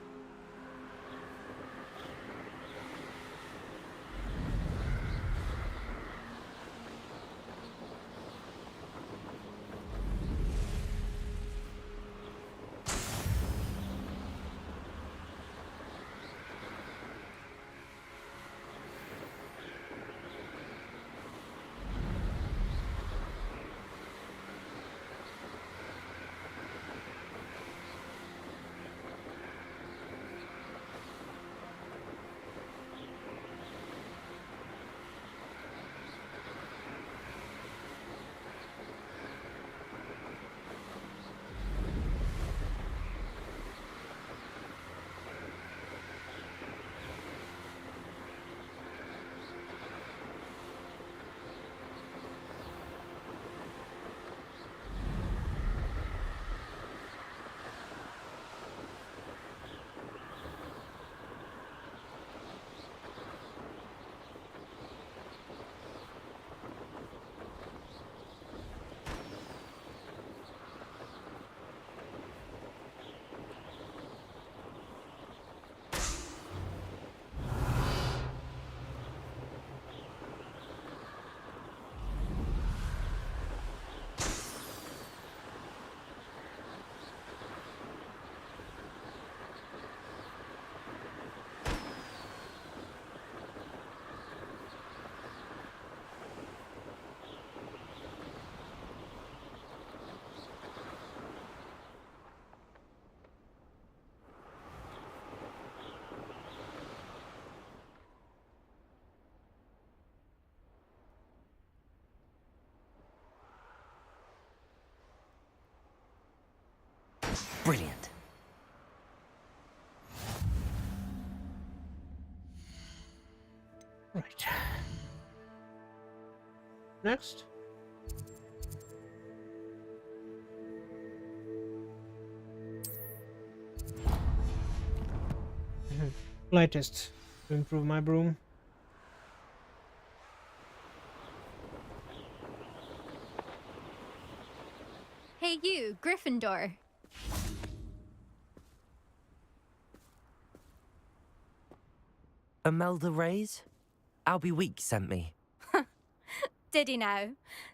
Brilliant. Right. Next. Flight test to improve my broom. Hey you, Gryffindor. Imelda Reyes? Albie Weeks sent me. Did he now?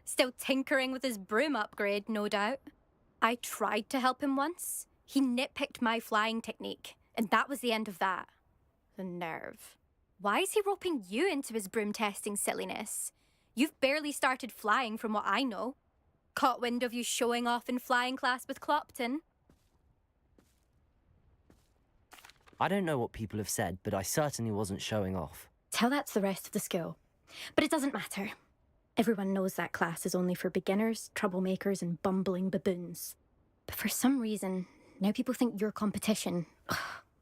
Still tinkering with his broom upgrade, no doubt. I tried to help him once. He nitpicked my flying technique, and that was the end of that. The nerve. Why is he roping you into his broom testing silliness? You've barely started flying from what I know. Caught wind of you showing off in flying class with Clopton. I don't know what people have said, but I certainly wasn't showing off. Tell that to the rest of the school. But it doesn't matter. Everyone knows that class is only for beginners, troublemakers, and bumbling baboons. But for some reason, now people think you're competition. Ugh,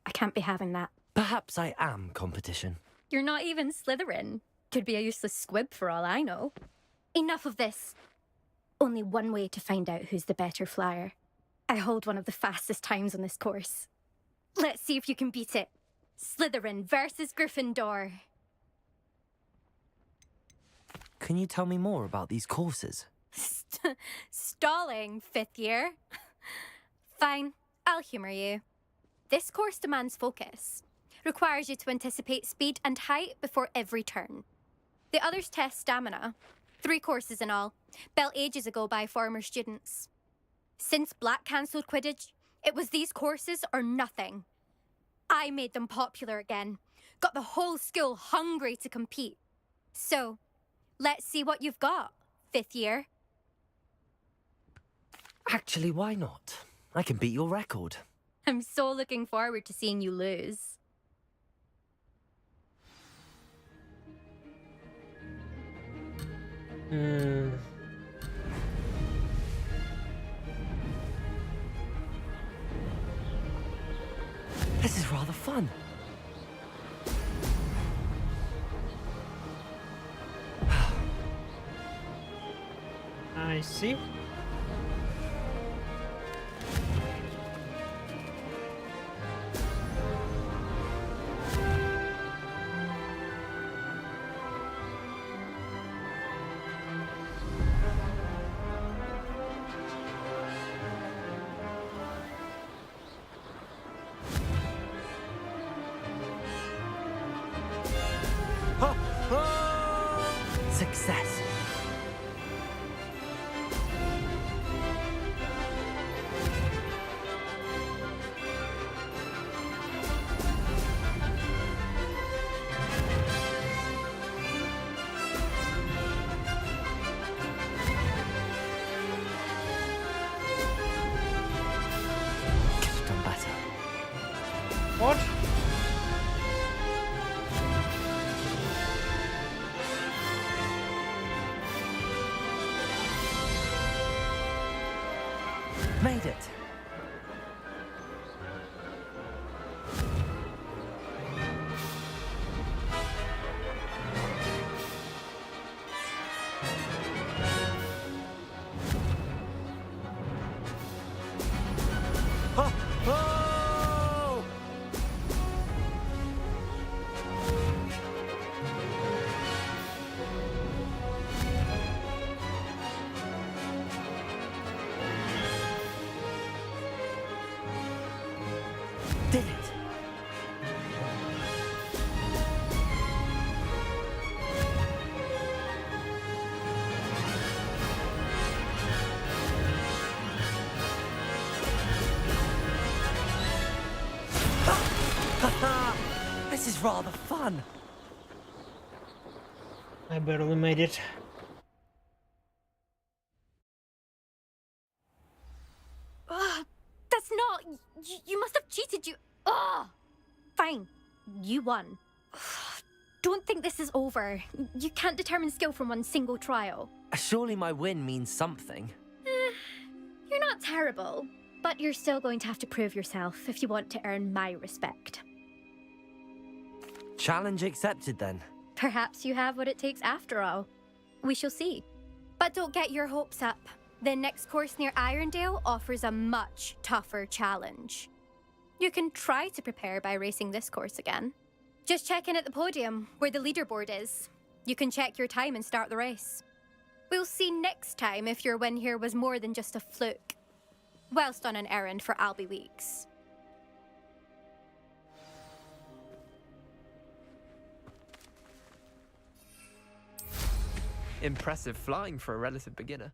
I can't be having that. Perhaps I am competition. You're not even Slytherin. Could be a useless squib for all I know. Enough of this. Only one way to find out who's the better flyer. I hold one of the fastest times on this course. Let's see if you can beat it. Slytherin versus Gryffindor. Can you tell me more about these courses? Stalling, 5th year. Fine, I'll humour you. This course demands focus. Requires you to anticipate speed and height before every turn. The others test stamina. 3 courses in all, built ages ago by former students. Since Black cancelled Quidditch, it was these courses or nothing. I made them popular again. Got the whole school hungry to compete. So, let's see what you've got, 5th year. Actually, why not? I can beat your record. I'm so looking forward to seeing you lose. This is rather fun. I see. Success. Could have done better. What? Made it. Ho, ho! Did it. This is rather fun. I barely made it. That's not... You must have cheated, you... Ugh! Fine. You won. Don't think this is over. You can't determine skill from one single trial. Surely my win means something. You're not terrible, but you're still going to have to prove yourself if you want to earn my respect. Challenge accepted then. Perhaps you have what it takes after all. We shall see. But don't get your hopes up. The next course near Irondale offers a much tougher challenge. You can try to prepare by racing this course again. Just check in at the podium, where the leaderboard is. You can check your time and start the race. We'll see next time if your win here was more than just a fluke. Whilst on an errand for Albie Weeks. Impressive flying for a relative beginner.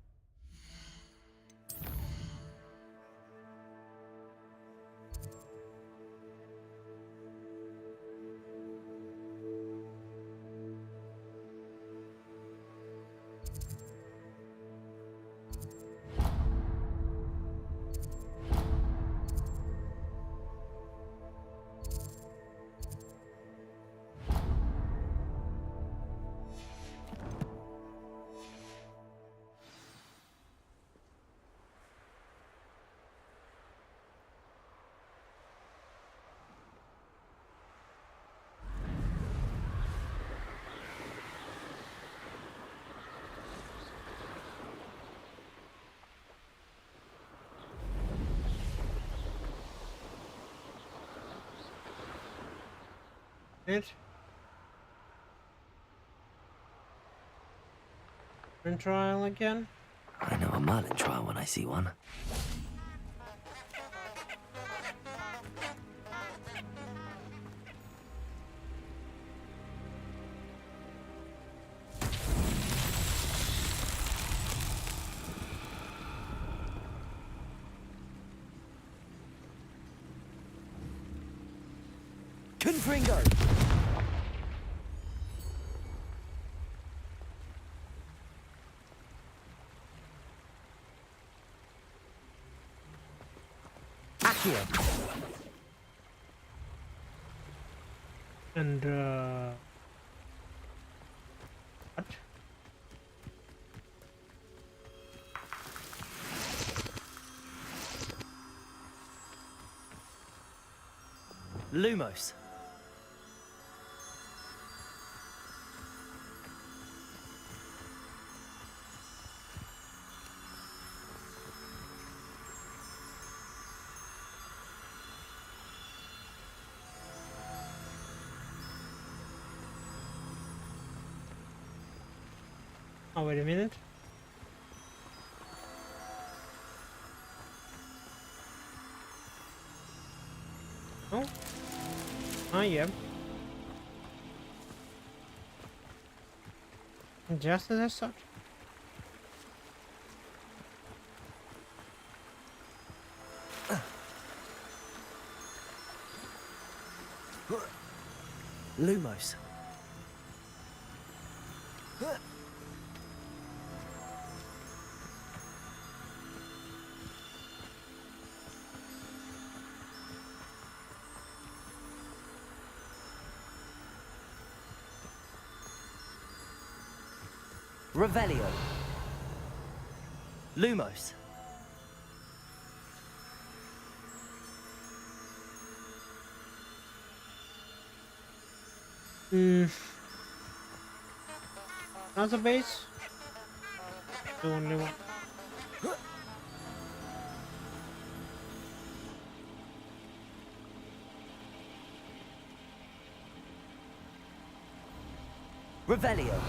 It. Merlin trial again? I know a Merlin trial when I see one. Confringo! Accio! And, what? Lumos. Oh, wait a minute. Oh. Oh, yeah. Just as I thought. Lumos. Revelio. Lumos. Another base? The only one. Revelio.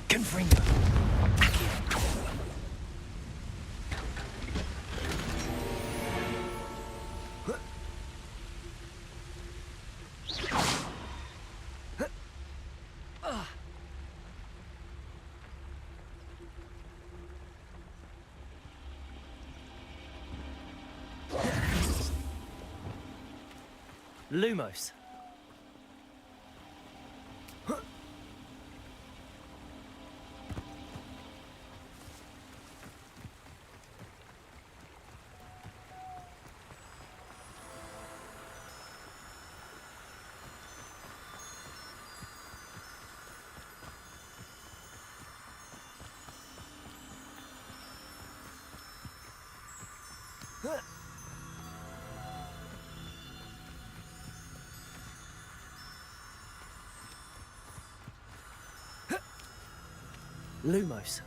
Confringo. Lumos. Lumos.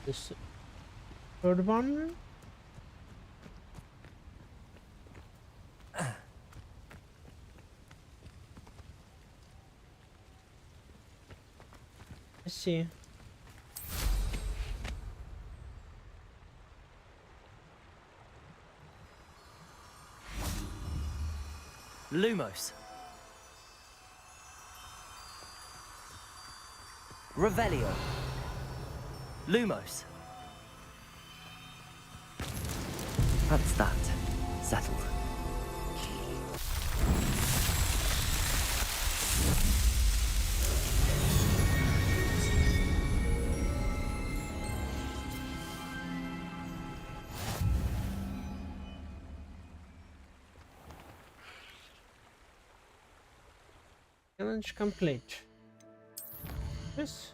This third one. Let's see. Lumos. Revelio. Lumos. That's that. Settled. Challenge complete. Yes.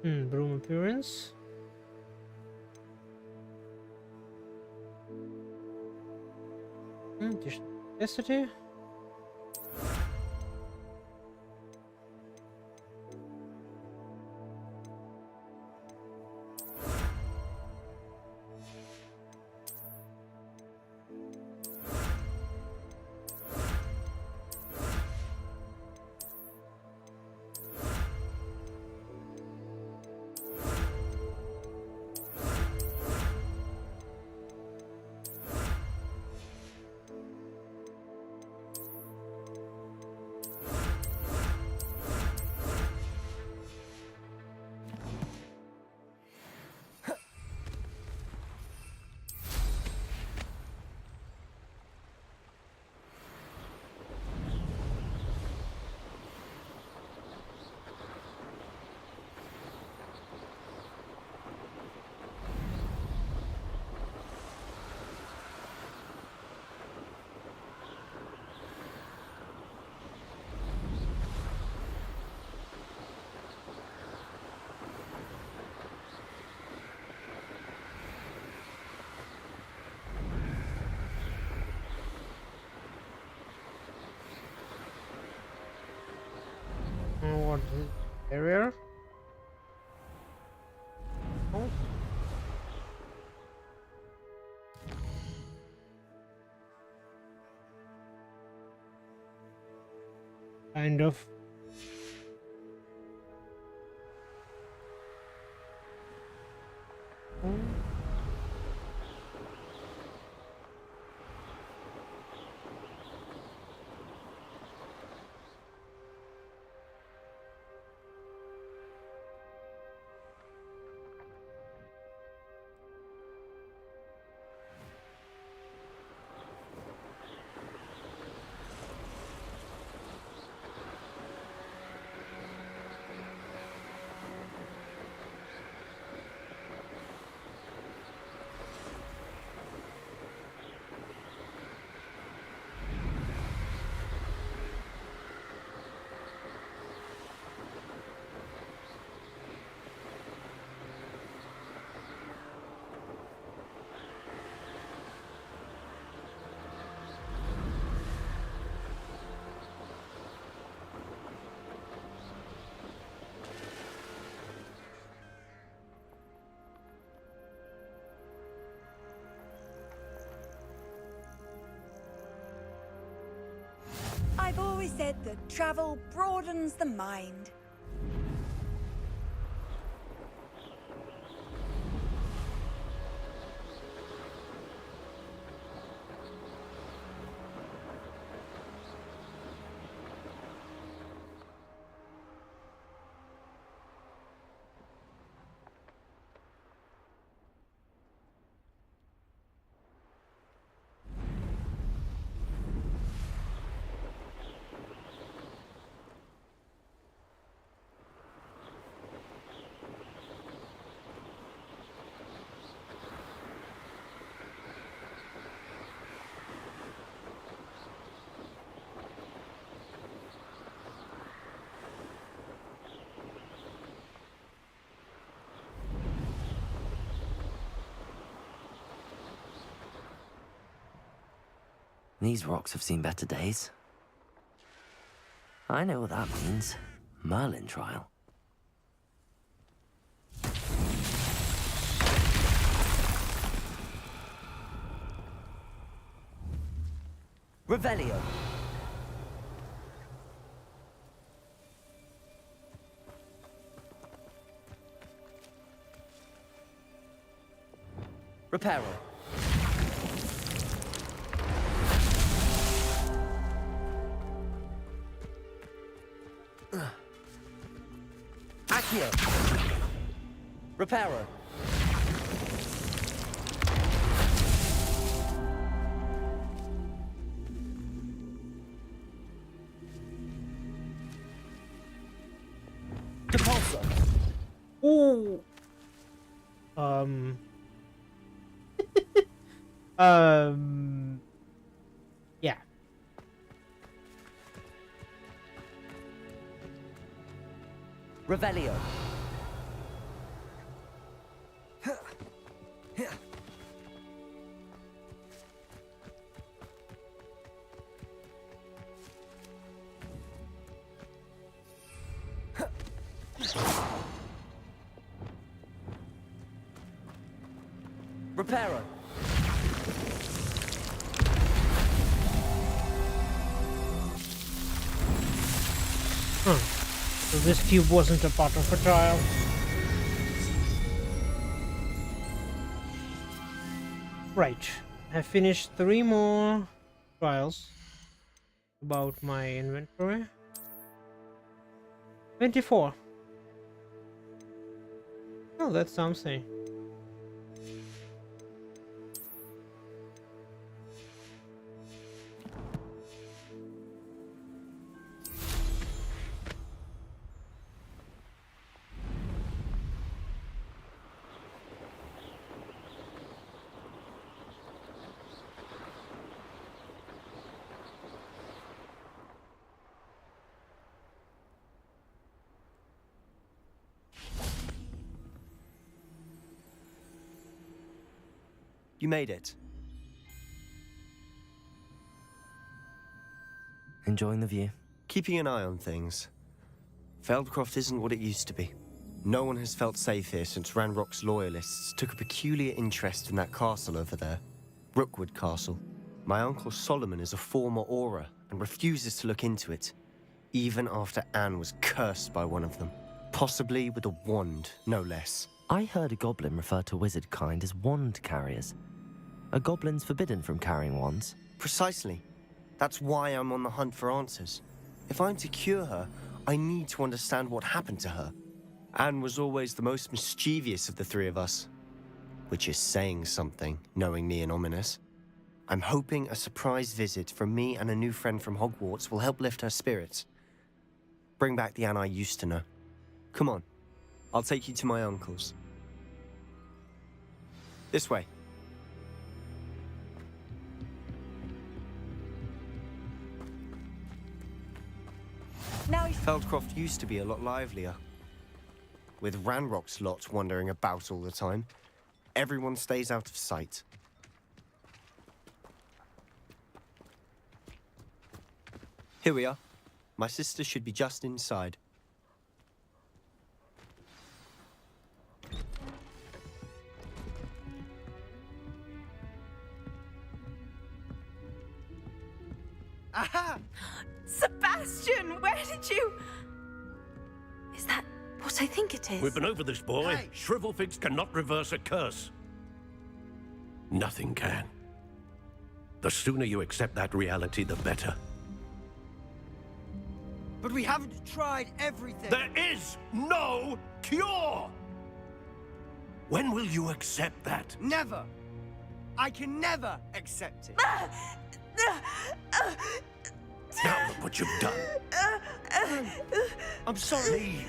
Broom appearance. Necessity. What is area? Oh. Kind of. I've always said that travel broadens the mind. These rocks have seen better days. I know what that means. Merlin trial. Revelio. Reparo. Accio. Reparo. Depulso. Ooh. Yeah. Revelio. Reparo. So this cube wasn't a part of a trial. Right. I finished 3 more trials about my inventory. 24. Oh, that's something. You made it. Enjoying the view? Keeping an eye on things. Feldcroft isn't what it used to be. No one has felt safe here since Ranrock's loyalists took a peculiar interest in that castle over there. Rookwood Castle. My uncle Solomon is a former Auror and refuses to look into it, even after Anne was cursed by one of them. Possibly with a wand, no less. I heard a goblin refer to wizard kind as wand carriers. Are goblins forbidden from carrying wands? Precisely. That's why I'm on the hunt for answers. If I'm to cure her, I need to understand what happened to her. Anne was always the most mischievous of the 3 of us. Which is saying something, knowing me and Ominous. I'm hoping a surprise visit from me and a new friend from Hogwarts will help lift her spirits. Bring back the Anne I used to know. Come on, I'll take you to my uncle's. This way. Now Feldcroft used to be a lot livelier. With Ranrock's lot wandering about all the time, everyone stays out of sight. Here we are. My sister should be just inside. Aha! Sebastian, where did you... Is that what I think it is? We've been over this, boy. Hey. Shrivelfigs cannot reverse a curse. Nothing can. The sooner you accept that reality, the better. But we haven't tried everything. There is no cure! When will you accept that? Never. I can never accept it. Now look what you've done. I'm sorry.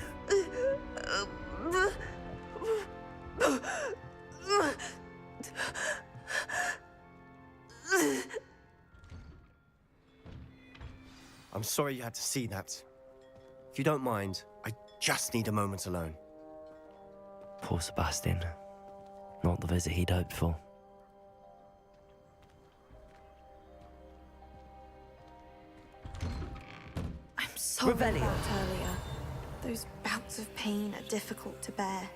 I'm sorry you had to see that. If you don't mind, I just need a moment alone. Poor Sebastian. Not the visit he'd hoped for. sorry Revelio. about earlier. Those bouts of pain are difficult to bear.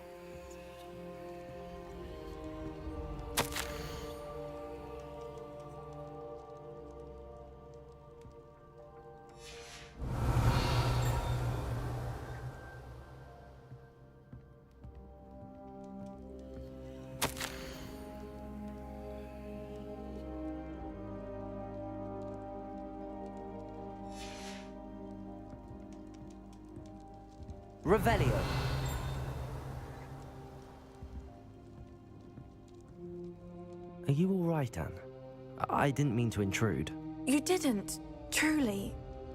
Revelio. Are you all right, Anne? I didn't mean to intrude. You didn't, truly.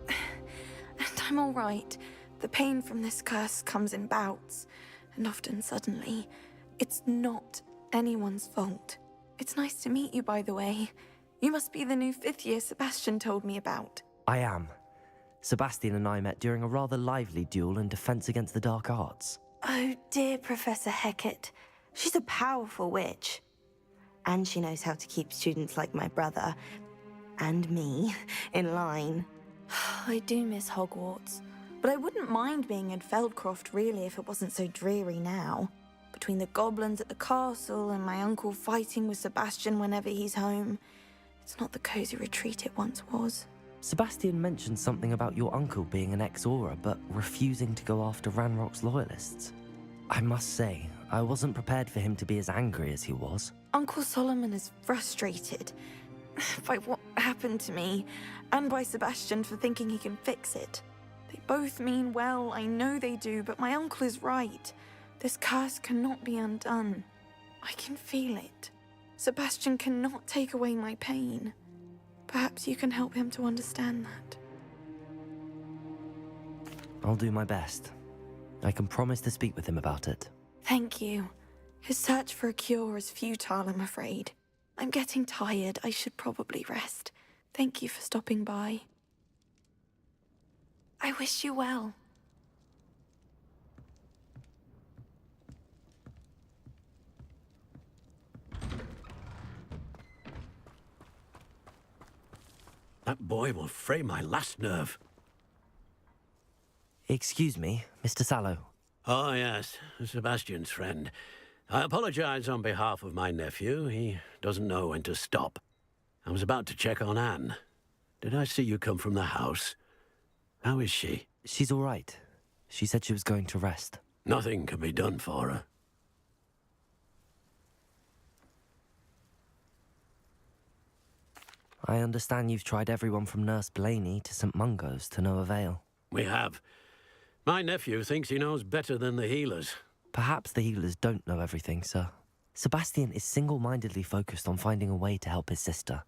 And I'm all right. The pain from this curse comes in bouts, and often suddenly. It's not anyone's fault. It's nice to meet you, by the way. You must be the new 5th year Sebastian told me about. I am. Sebastian and I met during a rather lively duel in defense against the dark arts. Oh, dear Professor Hecat. She's a powerful witch. And she knows how to keep students like my brother, and me, in line. I do miss Hogwarts, but I wouldn't mind being in Feldcroft, really, if it wasn't so dreary now. Between the goblins at the castle and my uncle fighting with Sebastian whenever he's home, it's not the cozy retreat it once was. Sebastian mentioned something about your uncle being an ex-Auror, but refusing to go after Ranrock's loyalists. I must say, I wasn't prepared for him to be as angry as he was. Uncle Solomon is frustrated by what happened to me, and by Sebastian for thinking he can fix it. They both mean well, I know they do, but my uncle is right. This curse cannot be undone. I can feel it. Sebastian cannot take away my pain. Perhaps you can help him to understand that. I'll do my best. I can promise to speak with him about it. Thank you. His search for a cure is futile, I'm afraid. I'm getting tired. I should probably rest. Thank you for stopping by. I wish you well. That boy will fray my last nerve. Excuse me, Mr. Sallow. Oh, yes, Sebastian's friend. I apologize on behalf of my nephew. He doesn't know when to stop. I was about to check on Anne. Did I see you come from the house? How is she? She's all right. She said she was going to rest. Nothing can be done for her. I understand you've tried everyone from Nurse Blaney to St. Mungo's to no avail. We have. My nephew thinks he knows better than the healers. Perhaps the healers don't know everything, sir. Sebastian is single-mindedly focused on finding a way to help his sister.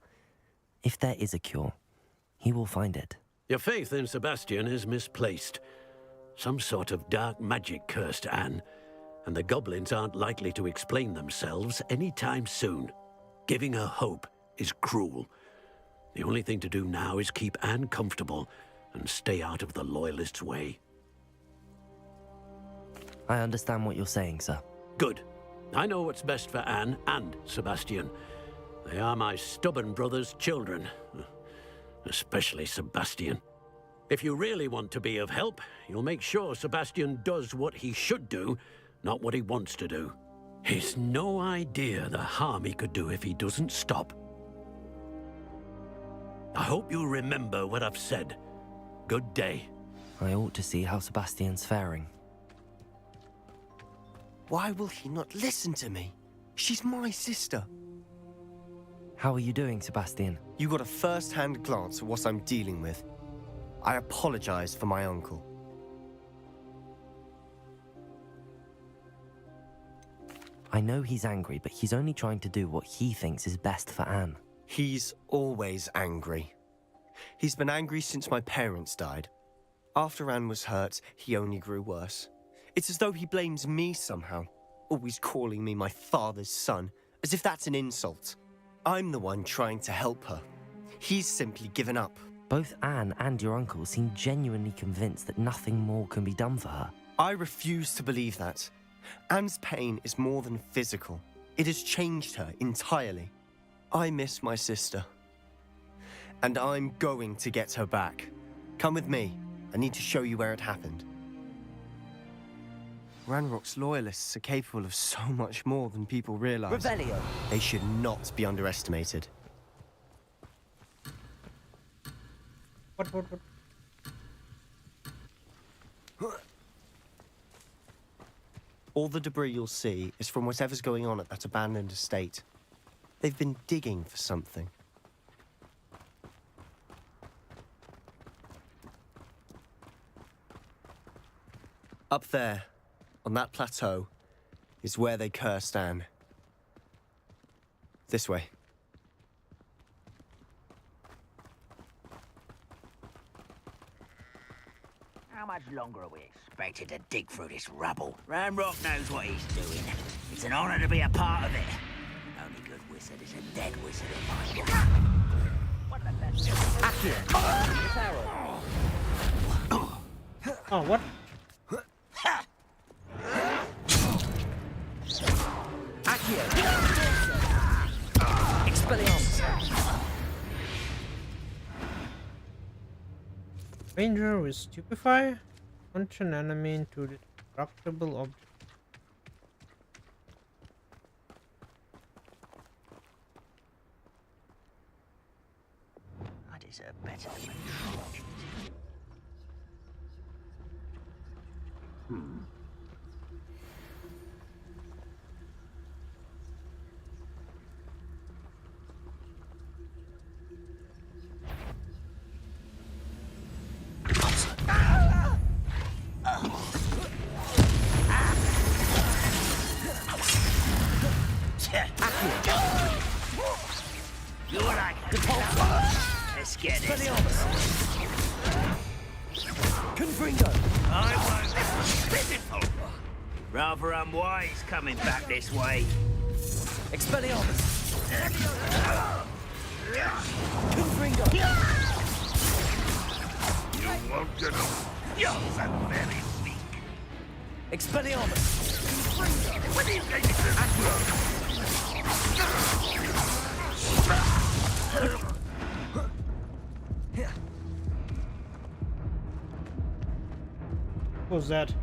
If there is a cure, he will find it. Your faith in Sebastian is misplaced. Some sort of dark magic cursed Anne, and the goblins aren't likely to explain themselves anytime soon. Giving her hope is cruel. The only thing to do now is keep Anne comfortable and stay out of the Loyalists' way. I understand what you're saying, sir. Good. I know what's best for Anne and Sebastian. They are my stubborn brother's children. Especially Sebastian. If you really want to be of help, you'll make sure Sebastian does what he should do, not what he wants to do. He's no idea the harm he could do if he doesn't stop. I hope you remember what I've said. Good day. I ought to see how Sebastian's faring. Why will he not listen to me? She's my sister. How are you doing, Sebastian? You got a first-hand glance at what I'm dealing with. I apologize for my uncle. I know he's angry, but he's only trying to do what he thinks is best for Anne. He's always angry. He's been angry since my parents died. After Anne was hurt, he only grew worse. It's as though he blames me somehow, always calling me my father's son, as if that's an insult. I'm the one trying to help her. He's simply given up. Both Anne and your uncle seem genuinely convinced that nothing more can be done for her. I refuse to believe that. Anne's pain is more than physical. It has changed her entirely. I miss my sister. And I'm going to get her back. Come with me, I need to show you where it happened. Ranrock's loyalists are capable of so much more than people realize. Revelio. They should not be underestimated. What? All the debris you'll see is from whatever's going on at that abandoned estate. They've been digging for something. Up there, on that plateau, is where they cursed Anne. This way. How much longer are we expected to dig through this rubble? Ranrock knows what he's doing. It's an honor to be a part of it. Only good wizard is a dead wizard in my book. One of the best. Accio. Oh, what? Accio. Expelliarmus. Ranger will stupefy. Punch an enemy into the destructible object. I deserve better than you like it. Let's get it. Confringo. I won't be pitiful. Rather unwise coming back this way. Expelliarmus. Confringo. You won't get him. You're so very weak. Expelliarmus. What do you think this is? Who's that?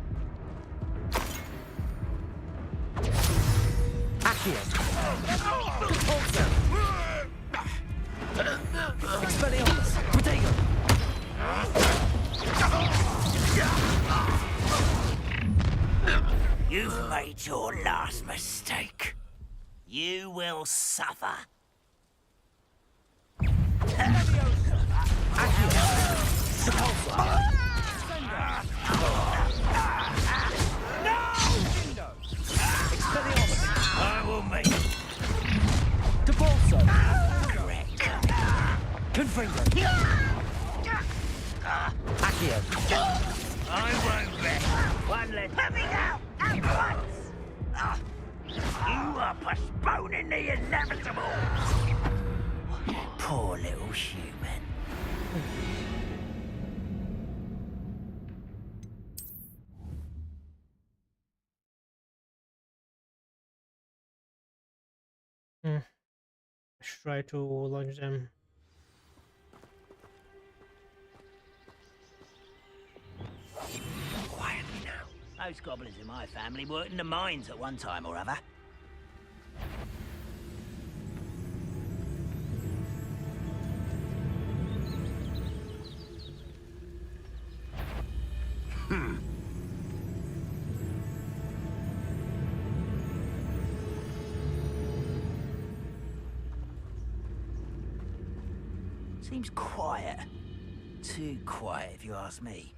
Accio. Expelliarmus. Protego. You've made your last mistake. You will suffer. I will make Depulso. correct. Confringo. Accio. I won't bet. One less. Let me out at once. You are postponing the inevitable. Poor little human. Let's try to launch them. Quietly now. Those gobblers in my family worked in the mines at one time or other. Seems quiet. Too quiet, if you ask me.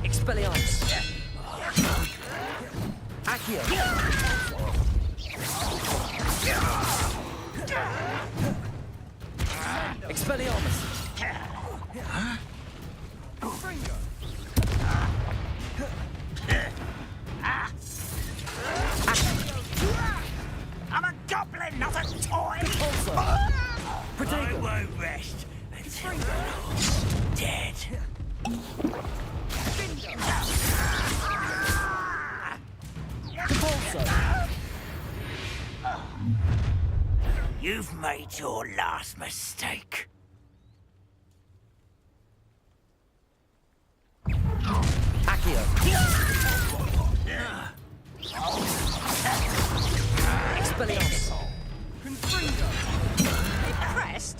Expelliarmus. Accio! Expelliarmus! I'm a goblin, not a toy! I won't rest until you're all dead. You've made your last mistake. Accio! Expelliarmus! Impressed?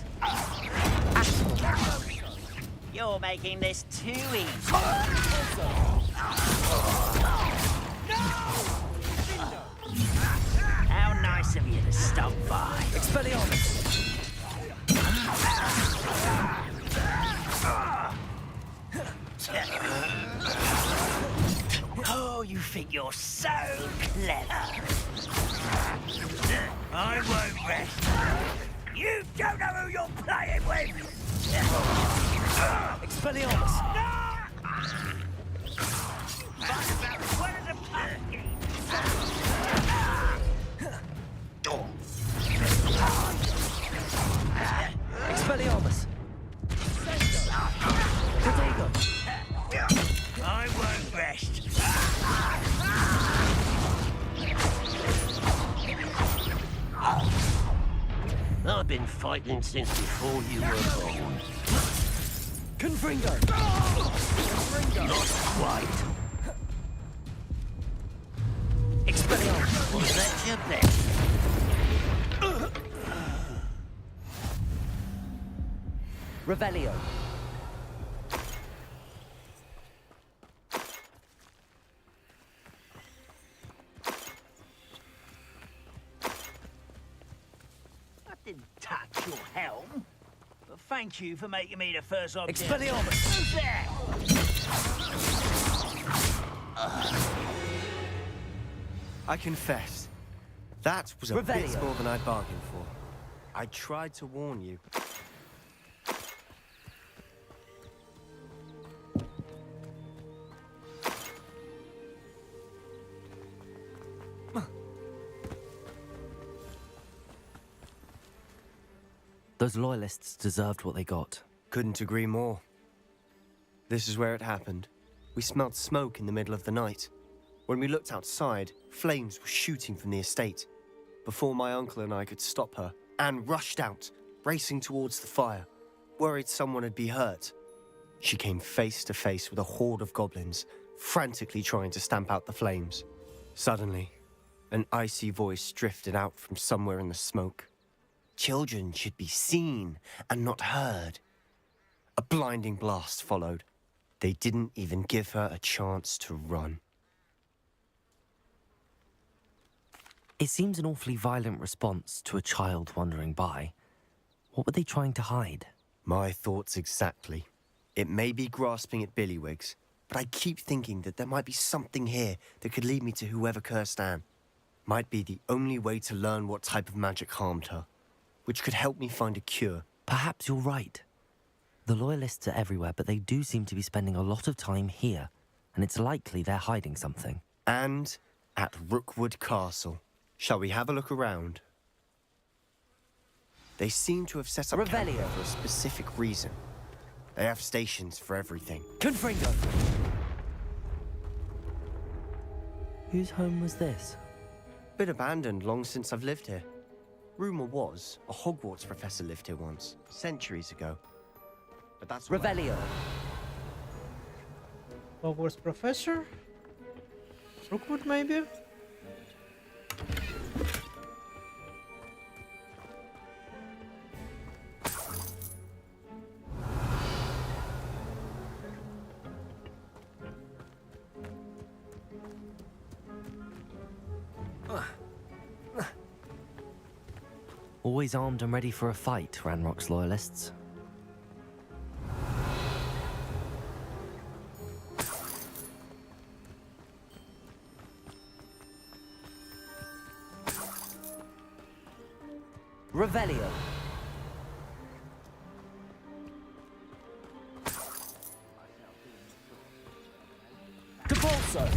You're making this too easy. How nice of you to stop by. Expelliarmus! Oh, you think you're so clever. I won't rest. You don't know who you're playing with. Expelliarmus! Expelliarmus! Protego! I won't rest. I've been fighting since before you were born. Confringo! Not quite. Expelliarmus! Was that your best? Revelio! I didn't touch your helm. But thank you for making me the first object. Expelliarmus! Who's there? I confess, that was a bit more than I bargained for. I tried to warn you. Those loyalists deserved what they got. Couldn't agree more. This is where it happened. We smelt smoke in the middle of the night. When we looked outside, flames were shooting from the estate. Before my uncle and I could stop her, Anne rushed out, racing towards the fire, worried someone had been hurt. She came face to face with a horde of goblins, frantically trying to stamp out the flames. Suddenly, an icy voice drifted out from somewhere in the smoke. Children should be seen and not heard. A blinding blast followed. They didn't even give her a chance to run. It seems an awfully violent response to a child wandering by. What were they trying to hide? My thoughts exactly. It may be grasping at Billywigs, but I keep thinking that there might be something here that could lead me to whoever cursed Anne. Might be the only way to learn what type of magic harmed her, which could help me find a cure. Perhaps you're right. The Loyalists are everywhere, but they do seem to be spending a lot of time here, and it's likely they're hiding something. And at Rookwood Castle. Shall we have a look around? They seem to have set up camp here for a specific reason. They have stations for everything. Confringo! Whose home was this? Been abandoned long since I've lived here. Rumor was a Hogwarts professor lived here once, centuries ago. But that's Revelio. Hogwarts professor? Rookwood, maybe? Always armed and ready for a fight, Ranrock's Loyalists. Revelio. Depulso.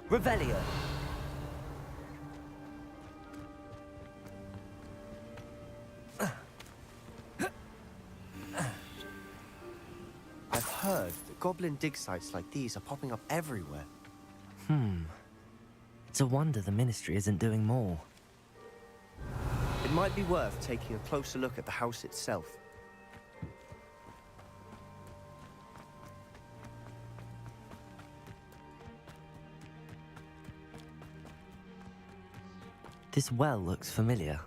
Revelio. I've heard that goblin dig sites like these are popping up everywhere. It's a wonder the Ministry isn't doing more. It might be worth taking a closer look at the house itself. This well looks familiar.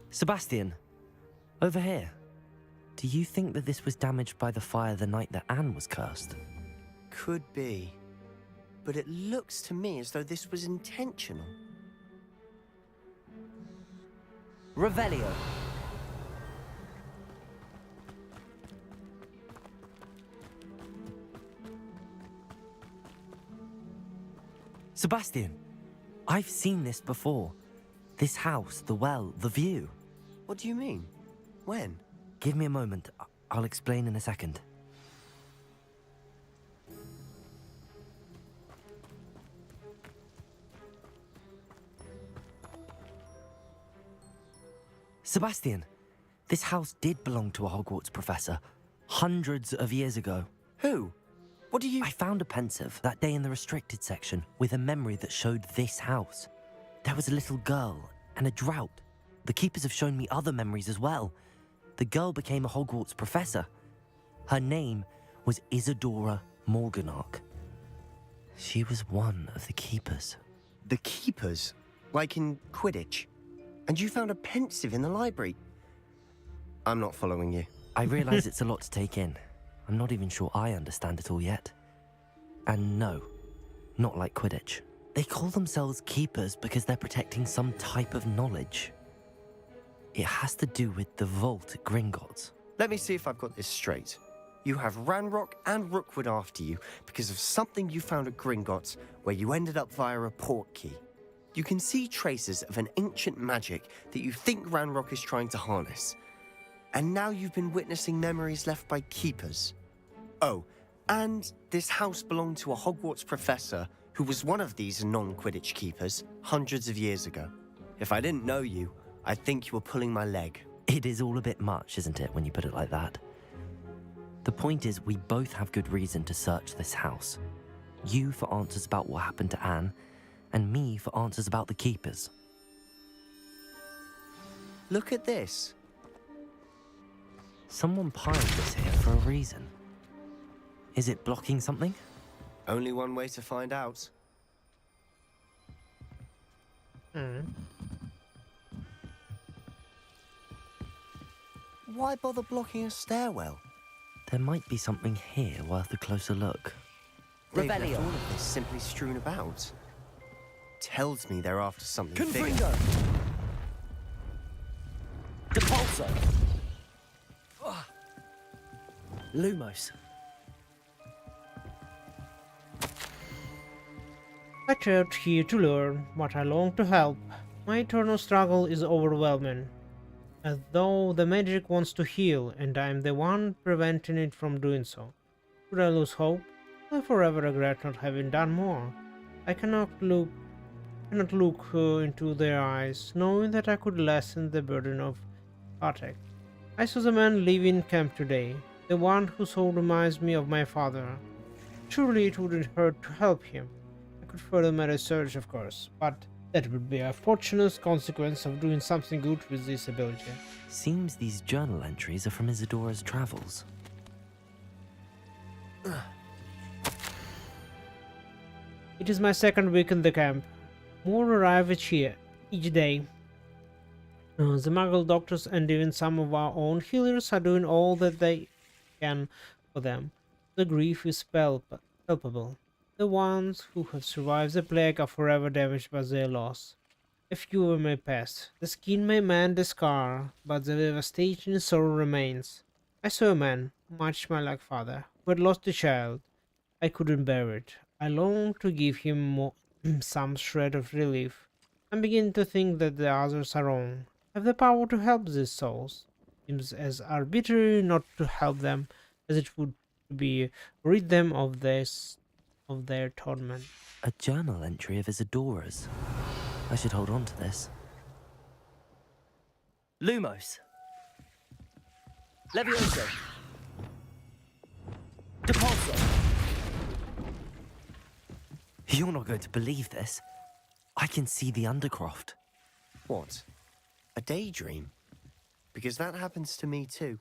Sebastian, over here. Do you think that this was damaged by the fire the night that Anne was cursed? Could be. But it looks to me as though this was intentional. Revelio. Sebastian, I've seen this before. This house, the well, the view. What do you mean? When? Give me a moment. I'll explain in a second. Sebastian, this house did belong to a Hogwarts professor hundreds of years ago. Who? What do you... I found a pensive that day in the restricted section with a memory that showed this house. There was a little girl and a drought. The keepers have shown me other memories as well. The girl became a Hogwarts professor. Her name was Isadora Morganach. She was one of the keepers. The keepers? Like in Quidditch? And you found a pensive in the library? I'm not following you. I realize it's a lot to take in. I'm not even sure I understand it all yet. And no, not like Quidditch. They call themselves keepers because they're protecting some type of knowledge. It has to do with the vault at Gringotts. Let me see if I've got this straight. You have Ranrock and Rookwood after you because of something you found at Gringotts where you ended up via a port key. You can see traces of an ancient magic that you think Ranrock is trying to harness. And now you've been witnessing memories left by keepers. Oh, and this house belonged to a Hogwarts professor who was one of these non-Quidditch keepers hundreds of years ago. If I didn't know you, I'd think you were pulling my leg. It is all a bit much, isn't it, when you put it like that? The point is, we both have good reason to search this house. You for answers about what happened to Anne, and me for answers about the keepers. Look at this. Someone piled this here for a reason. Is it blocking something? Only one way to find out. Why bother blocking a stairwell? There might be something here worth a closer look. They've left all of this simply strewn about. Tells me they're after something bigger. Confringo. Depulso. Lumos. I trapped here to learn, but I long to help. My eternal struggle is overwhelming. As though the magic wants to heal, and I am the one preventing it from doing so. Should I lose hope? I forever regret not having done more. I cannot look into their eyes, knowing that I could lessen the burden of heartache. I saw the man leaving camp today, the one who so reminds me of my father. Surely it wouldn't hurt to help him. I could further my research, of course, but that would be a fortunate consequence of doing something good with this ability. Seems these journal entries are from Isadora's travels. It is my second week in the camp. More arrive each day. The Muggle doctors and even some of our own healers are doing all that they can for them. The grief is palpable. The ones who have survived the plague are forever damaged by their loss. A few may pass. The skin may mend the scar, but the devastation sorrow remains. I saw a man, much my like father, who had lost a child. I couldn't bear it. I longed to give him some shred of relief. I'm beginning to think that the others are wrong. Have the power to help these souls. Seems as arbitrary not to help them as it would be rid them of their torment. A journal entry of Isadora's. I should hold on to this. Lumos. Levioso. Depulso. You're not going to believe this. I can see the Undercroft. What? A daydream? Because that happens to me too.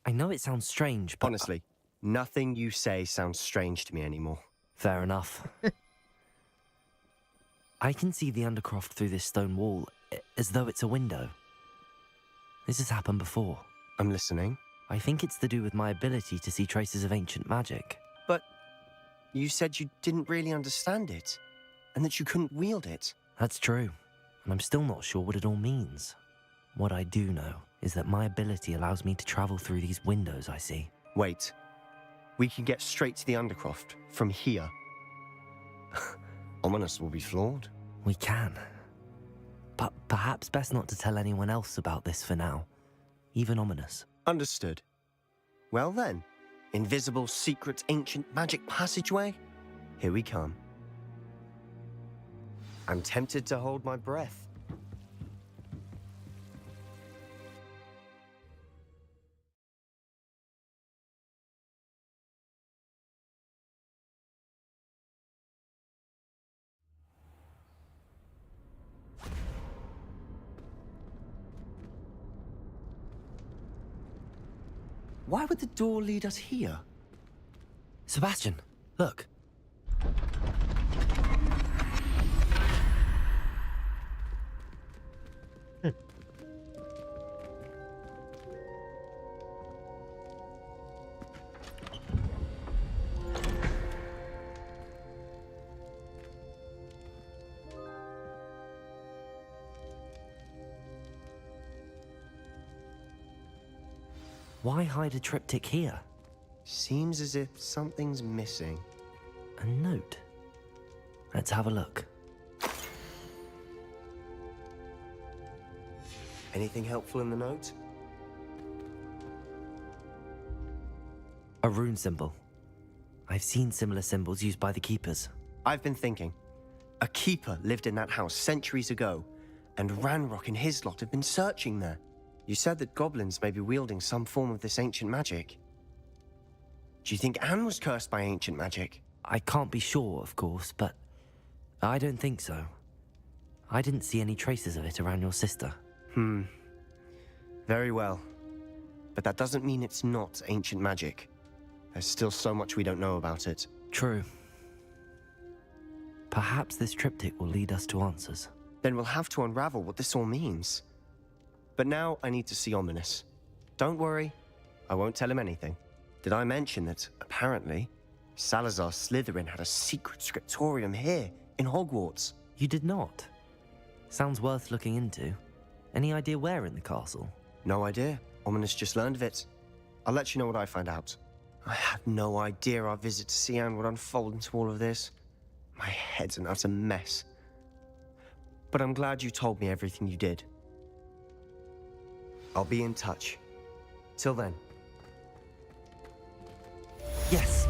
I know it sounds strange, but... Honestly, nothing you say sounds strange to me anymore. Fair enough. I can see the Undercroft through this stone wall, as though it's a window. This has happened before. I'm listening. I think it's to do with my ability to see traces of ancient magic. But you said you didn't really understand it, and that you couldn't wield it. That's true, and I'm still not sure what it all means. What I do know is that my ability allows me to travel through these windows I see. Wait. We can get straight to the Undercroft from here. Ominous will be flawed. We can. But perhaps best not to tell anyone else about this for now. Even Ominous. Understood. Well then, invisible, secret, ancient magic passageway? Here we come. I'm tempted to hold my breath. Why would the door lead us here? Sebastian, look. Why hide a triptych here? Seems as if something's missing. A note. Let's have a look. Anything helpful in the note? A rune symbol. I've seen similar symbols used by the keepers. I've been thinking. A keeper lived in that house centuries ago, and Ranrock and his lot have been searching there. You said that goblins may be wielding some form of this ancient magic. Do you think Anne was cursed by ancient magic? I can't be sure, of course, but I don't think so. I didn't see any traces of it around your sister. Very well. But that doesn't mean it's not ancient magic. There's still so much we don't know about it. True. Perhaps this triptych will lead us to answers. Then we'll have to unravel what this all means. But now I need to see Ominous. Don't worry, I won't tell him anything. Did I mention that, apparently, Salazar Slytherin had a secret scriptorium here, in Hogwarts? You did not? Sounds worth looking into. Any idea where in the castle? No idea. Ominous just learned of it. I'll let you know what I find out. I had no idea our visit to Cian would unfold into all of this. My head's an utter mess. But I'm glad you told me everything you did. I'll be in touch. Till then. Yes.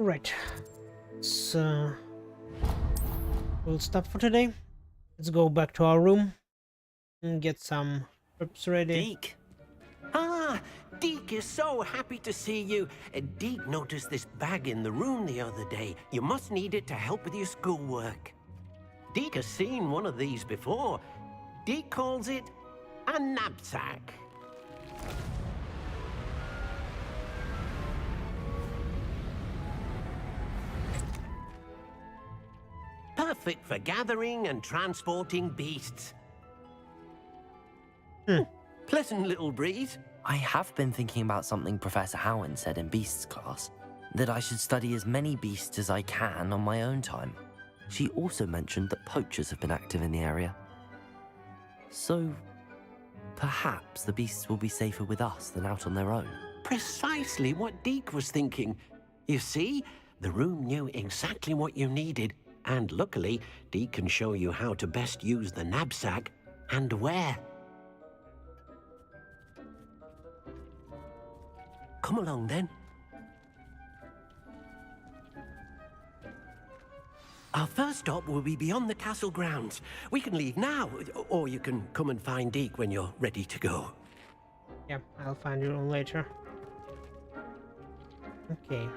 Right. So we'll stop for today. Let's go back to our room and get some herbs ready. Deke. Ah, Ah, Deke is so happy to see you. Deke noticed this bag in the room the other day. You must need it to help with your schoolwork. Deke has seen one of these before. Deke calls it a knapsack. Perfect for gathering and transporting beasts. Pleasant little breeze. I have been thinking about something Professor Howard said in Beasts class, that I should study as many beasts as I can on my own time. She also mentioned that poachers have been active in the area. So, perhaps the beasts will be safer with us than out on their own. Precisely what Deke was thinking. You see, the room knew exactly what you needed, and luckily, Deke can show you how to best use the knapsack and where. Come along, then. Our first stop will be beyond the castle grounds. We can leave now, or you can come and find Deke when you're ready to go. Yeah, I'll find you later. Okay.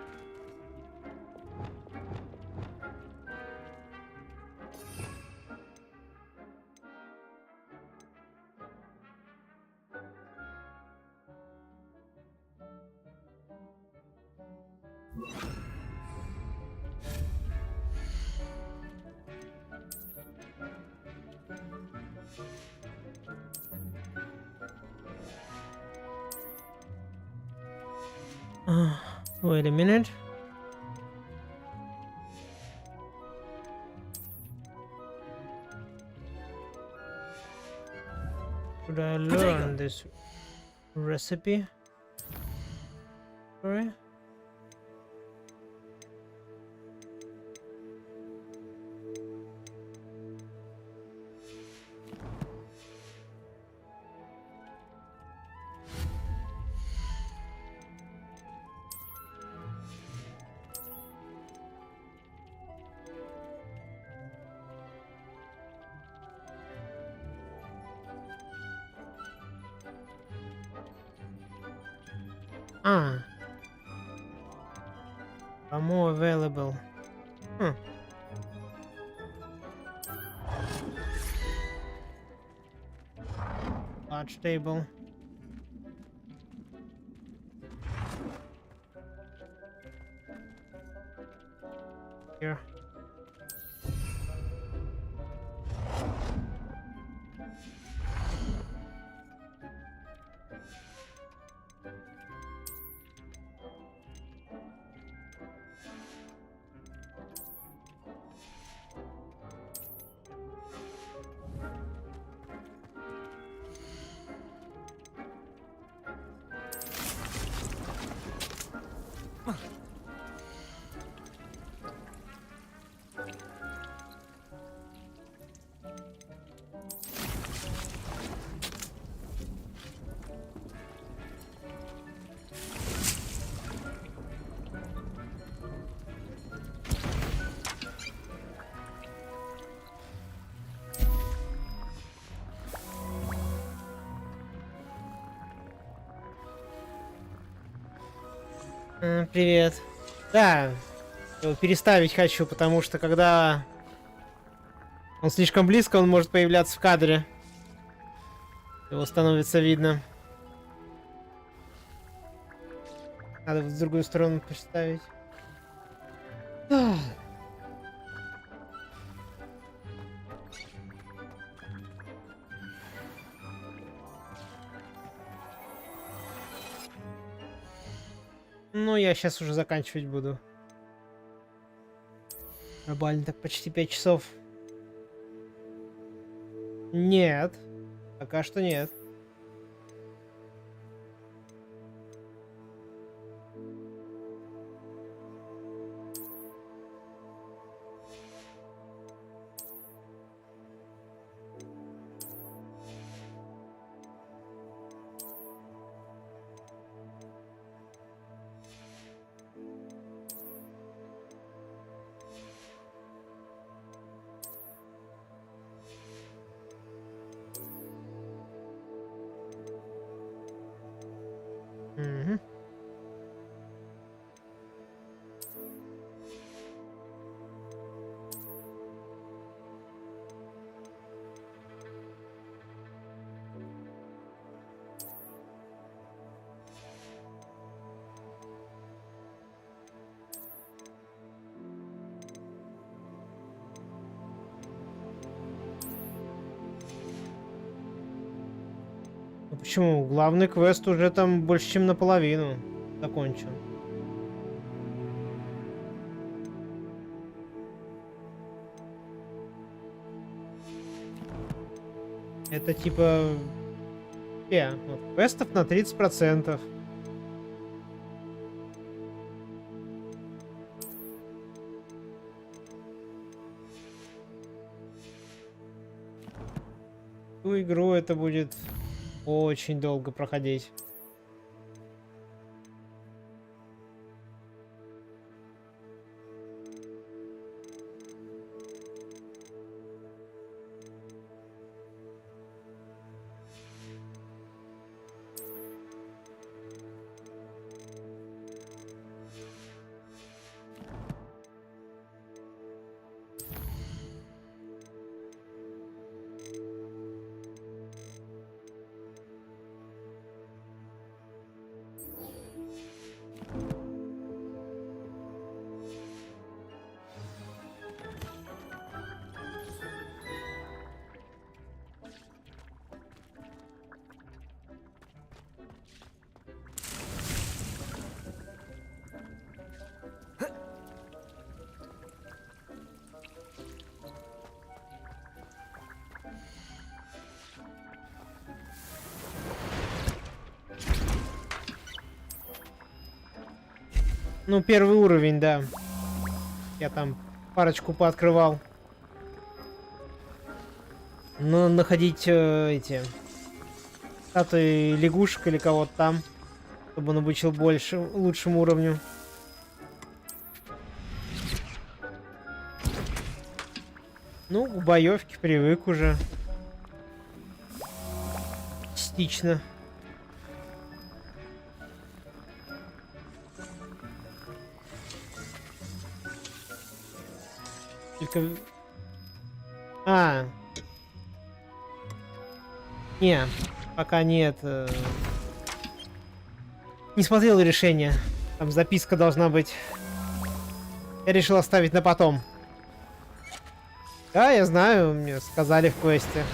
Wait a minute. Should I learn this recipe? Sorry. Are more available. Large table. Here. Привет. Да, его переставить хочу, потому что когда он слишком близко, он может появляться в кадре. Его становится видно. Надо в другую сторону поставить. Ну, я сейчас уже заканчивать буду. Нормально, так почти 5 часов. Нет. Пока что нет. Ну почему? Главный квест уже там больше, чем наполовину закончен. Это типа... вот, квестов на 30%. Ту игру это будет очень долго проходить. Ну, первый уровень, да. Я там парочку пооткрывал. Но находить эти статуи лягушек или кого-то там, чтобы он обучил лучшему уровню. Ну, к боевке привык уже. Частично. Только... Не, пока нет. Не смотрел решение. Там записка должна быть. Я решил оставить на потом. Да, я знаю, мне сказали в квесте.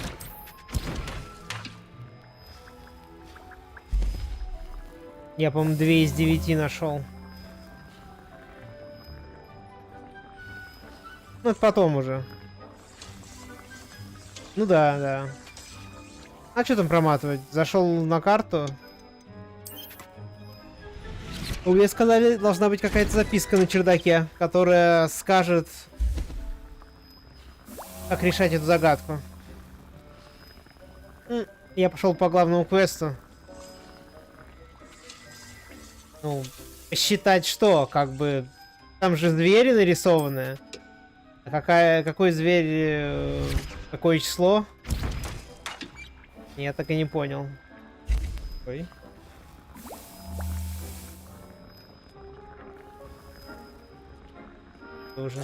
Я, по-моему, 2 из 9 нашел. Ну, это потом уже. Ну да, да. А что там проматывать? Зашел на карту. Мне сказали, должна быть какая-то записка на чердаке, которая скажет, как решать эту загадку. Я пошел по главному квесту. Ну, считать что? Как бы... Там же звери нарисованы. Какой зверь, какое число? Я так и не понял. Ой. Тоже.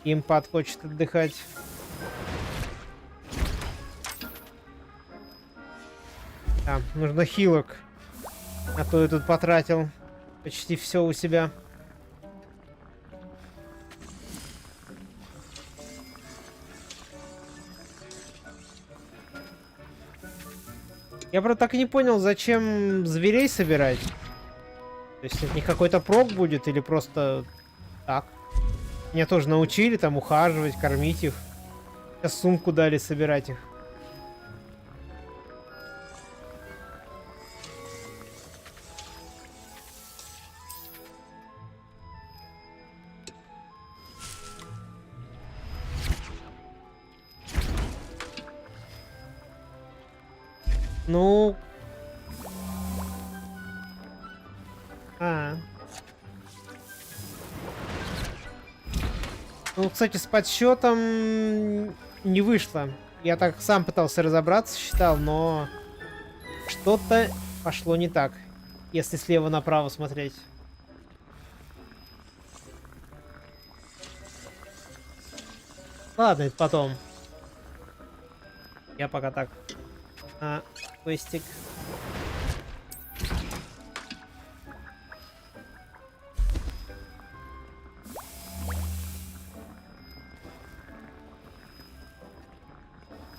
Импад хочет отдыхать. Нужно хилок. А то я тут потратил почти все у себя. Я, правда, так и не понял, зачем зверей собирать. То есть от них какой-то прок будет или просто так? Меня тоже научили там ухаживать, кормить их. Сейчас сумку дали собирать их. Ну... Ну, кстати, с подсчетом не вышло. Я так сам пытался разобраться, считал, но что-то пошло не так, если слева направо смотреть. Ладно, это потом. Я пока так. Квестик.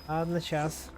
Ладно, сейчас.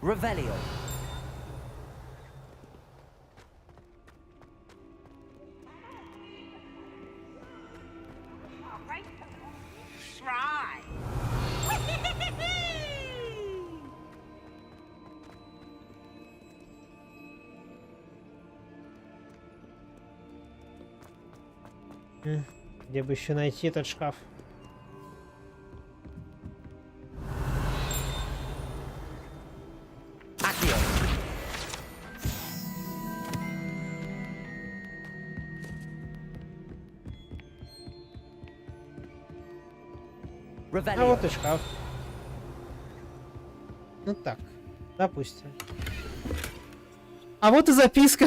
Revelio. Try. Где бы еще найти этот шкаф? А вот и шкаф. Ну так, допустим. А вот и записка.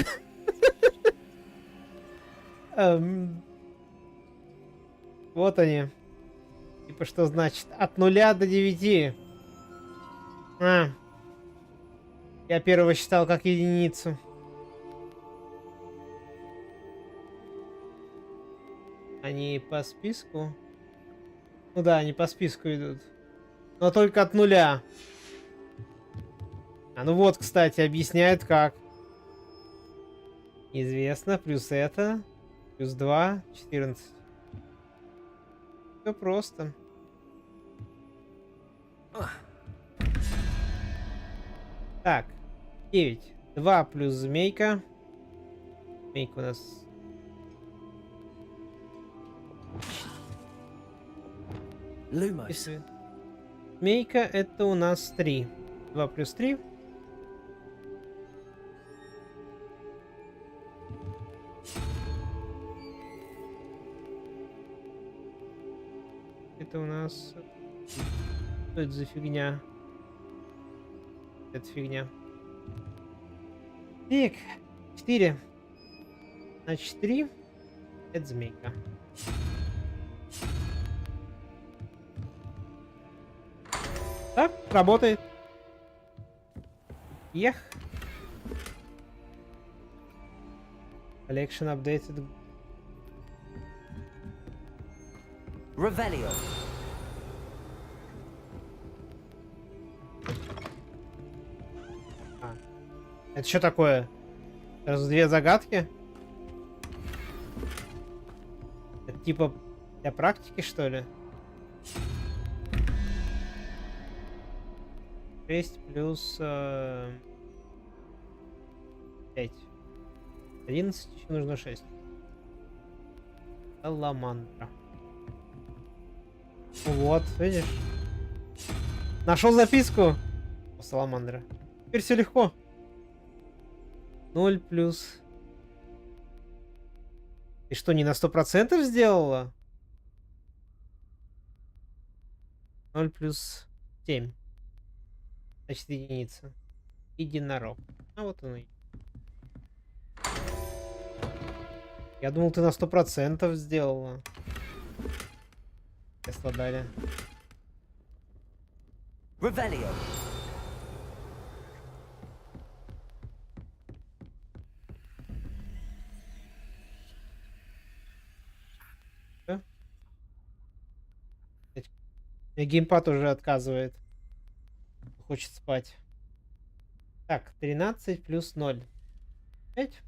Вот они. Типа что значит? От 0 до 9. А. Я первого считал как единицу. Они по списку? Ну да, они по списку идут. Но только от 0. А ну вот, кстати, объясняют как. Известно. Плюс это. Плюс 2. 14. Все просто. Так. 9. 2 плюс змейка. Змейка у нас... Lumos. Змейка это у нас 3. 2 плюс 3. Это у нас... Что это за фигня? Это фигня. Так, 4. Значит, 3. Это змейка. Так, работает. Ех. Collection updated. Revelio. Это что такое? Сразу 2 загадки? Это типа для практики, что ли? 6 плюс 5. 11, еще нужно 6. Саламандра. Вот, видишь? Нашел записку. Саламандра. Теперь все легко. 0 плюс... Ты что, не на 100% сделала? 0 плюс 7. Значит, единица. Единорог. А вот он и. Я думал, ты на 100% сделала. Страдали. Revelio. Геймпад уже отказывает. Хочет спать. Так, 13 плюс 0. 5.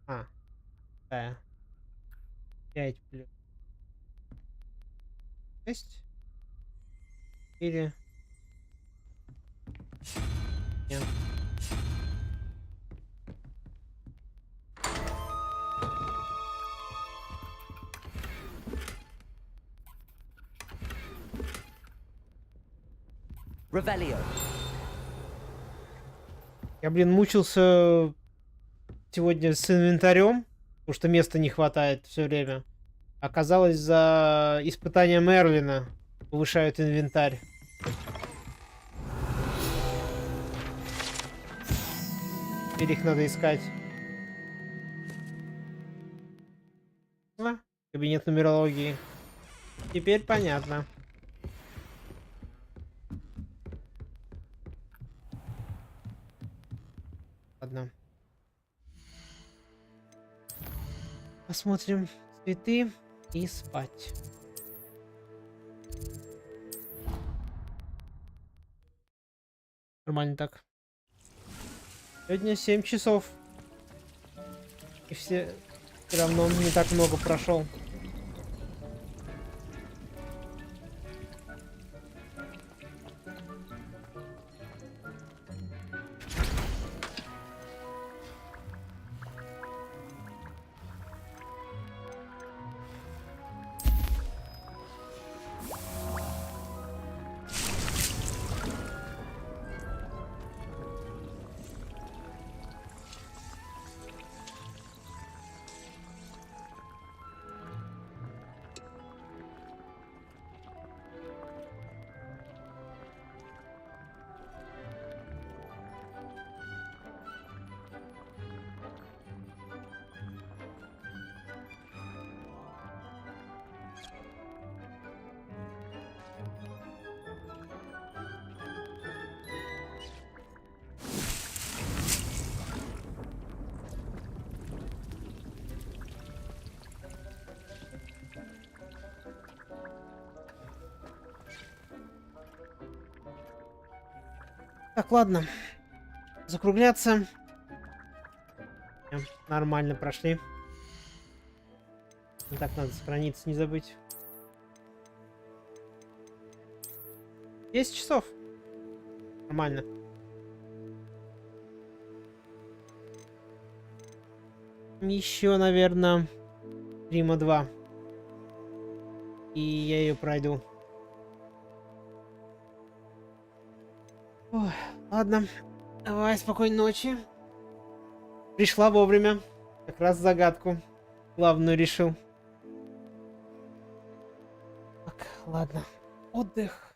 А. Да. 5 плюс 6. 4. Нет. Revelio. Я, блин, мучился сегодня с инвентарем, потому что места не хватает все время. Оказалось, за испытание Мерлина повышают инвентарь. Теперь их надо искать. Кабинет нумерологии. Теперь понятно. Ладно. Посмотрим цветы и спать. Нормально так. Сегодня 7 часов. И все равно не так много прошел. Так, ладно. Закругляться. Нормально прошли. Так, надо сохраниться, не забыть. 10 часов. Нормально. Еще, наверное, Рима 2. И я ее пройду. Ой, ладно. Давай, спокойной ночи. Пришла вовремя. Как раз загадку главную решил. Так, ладно. Отдых.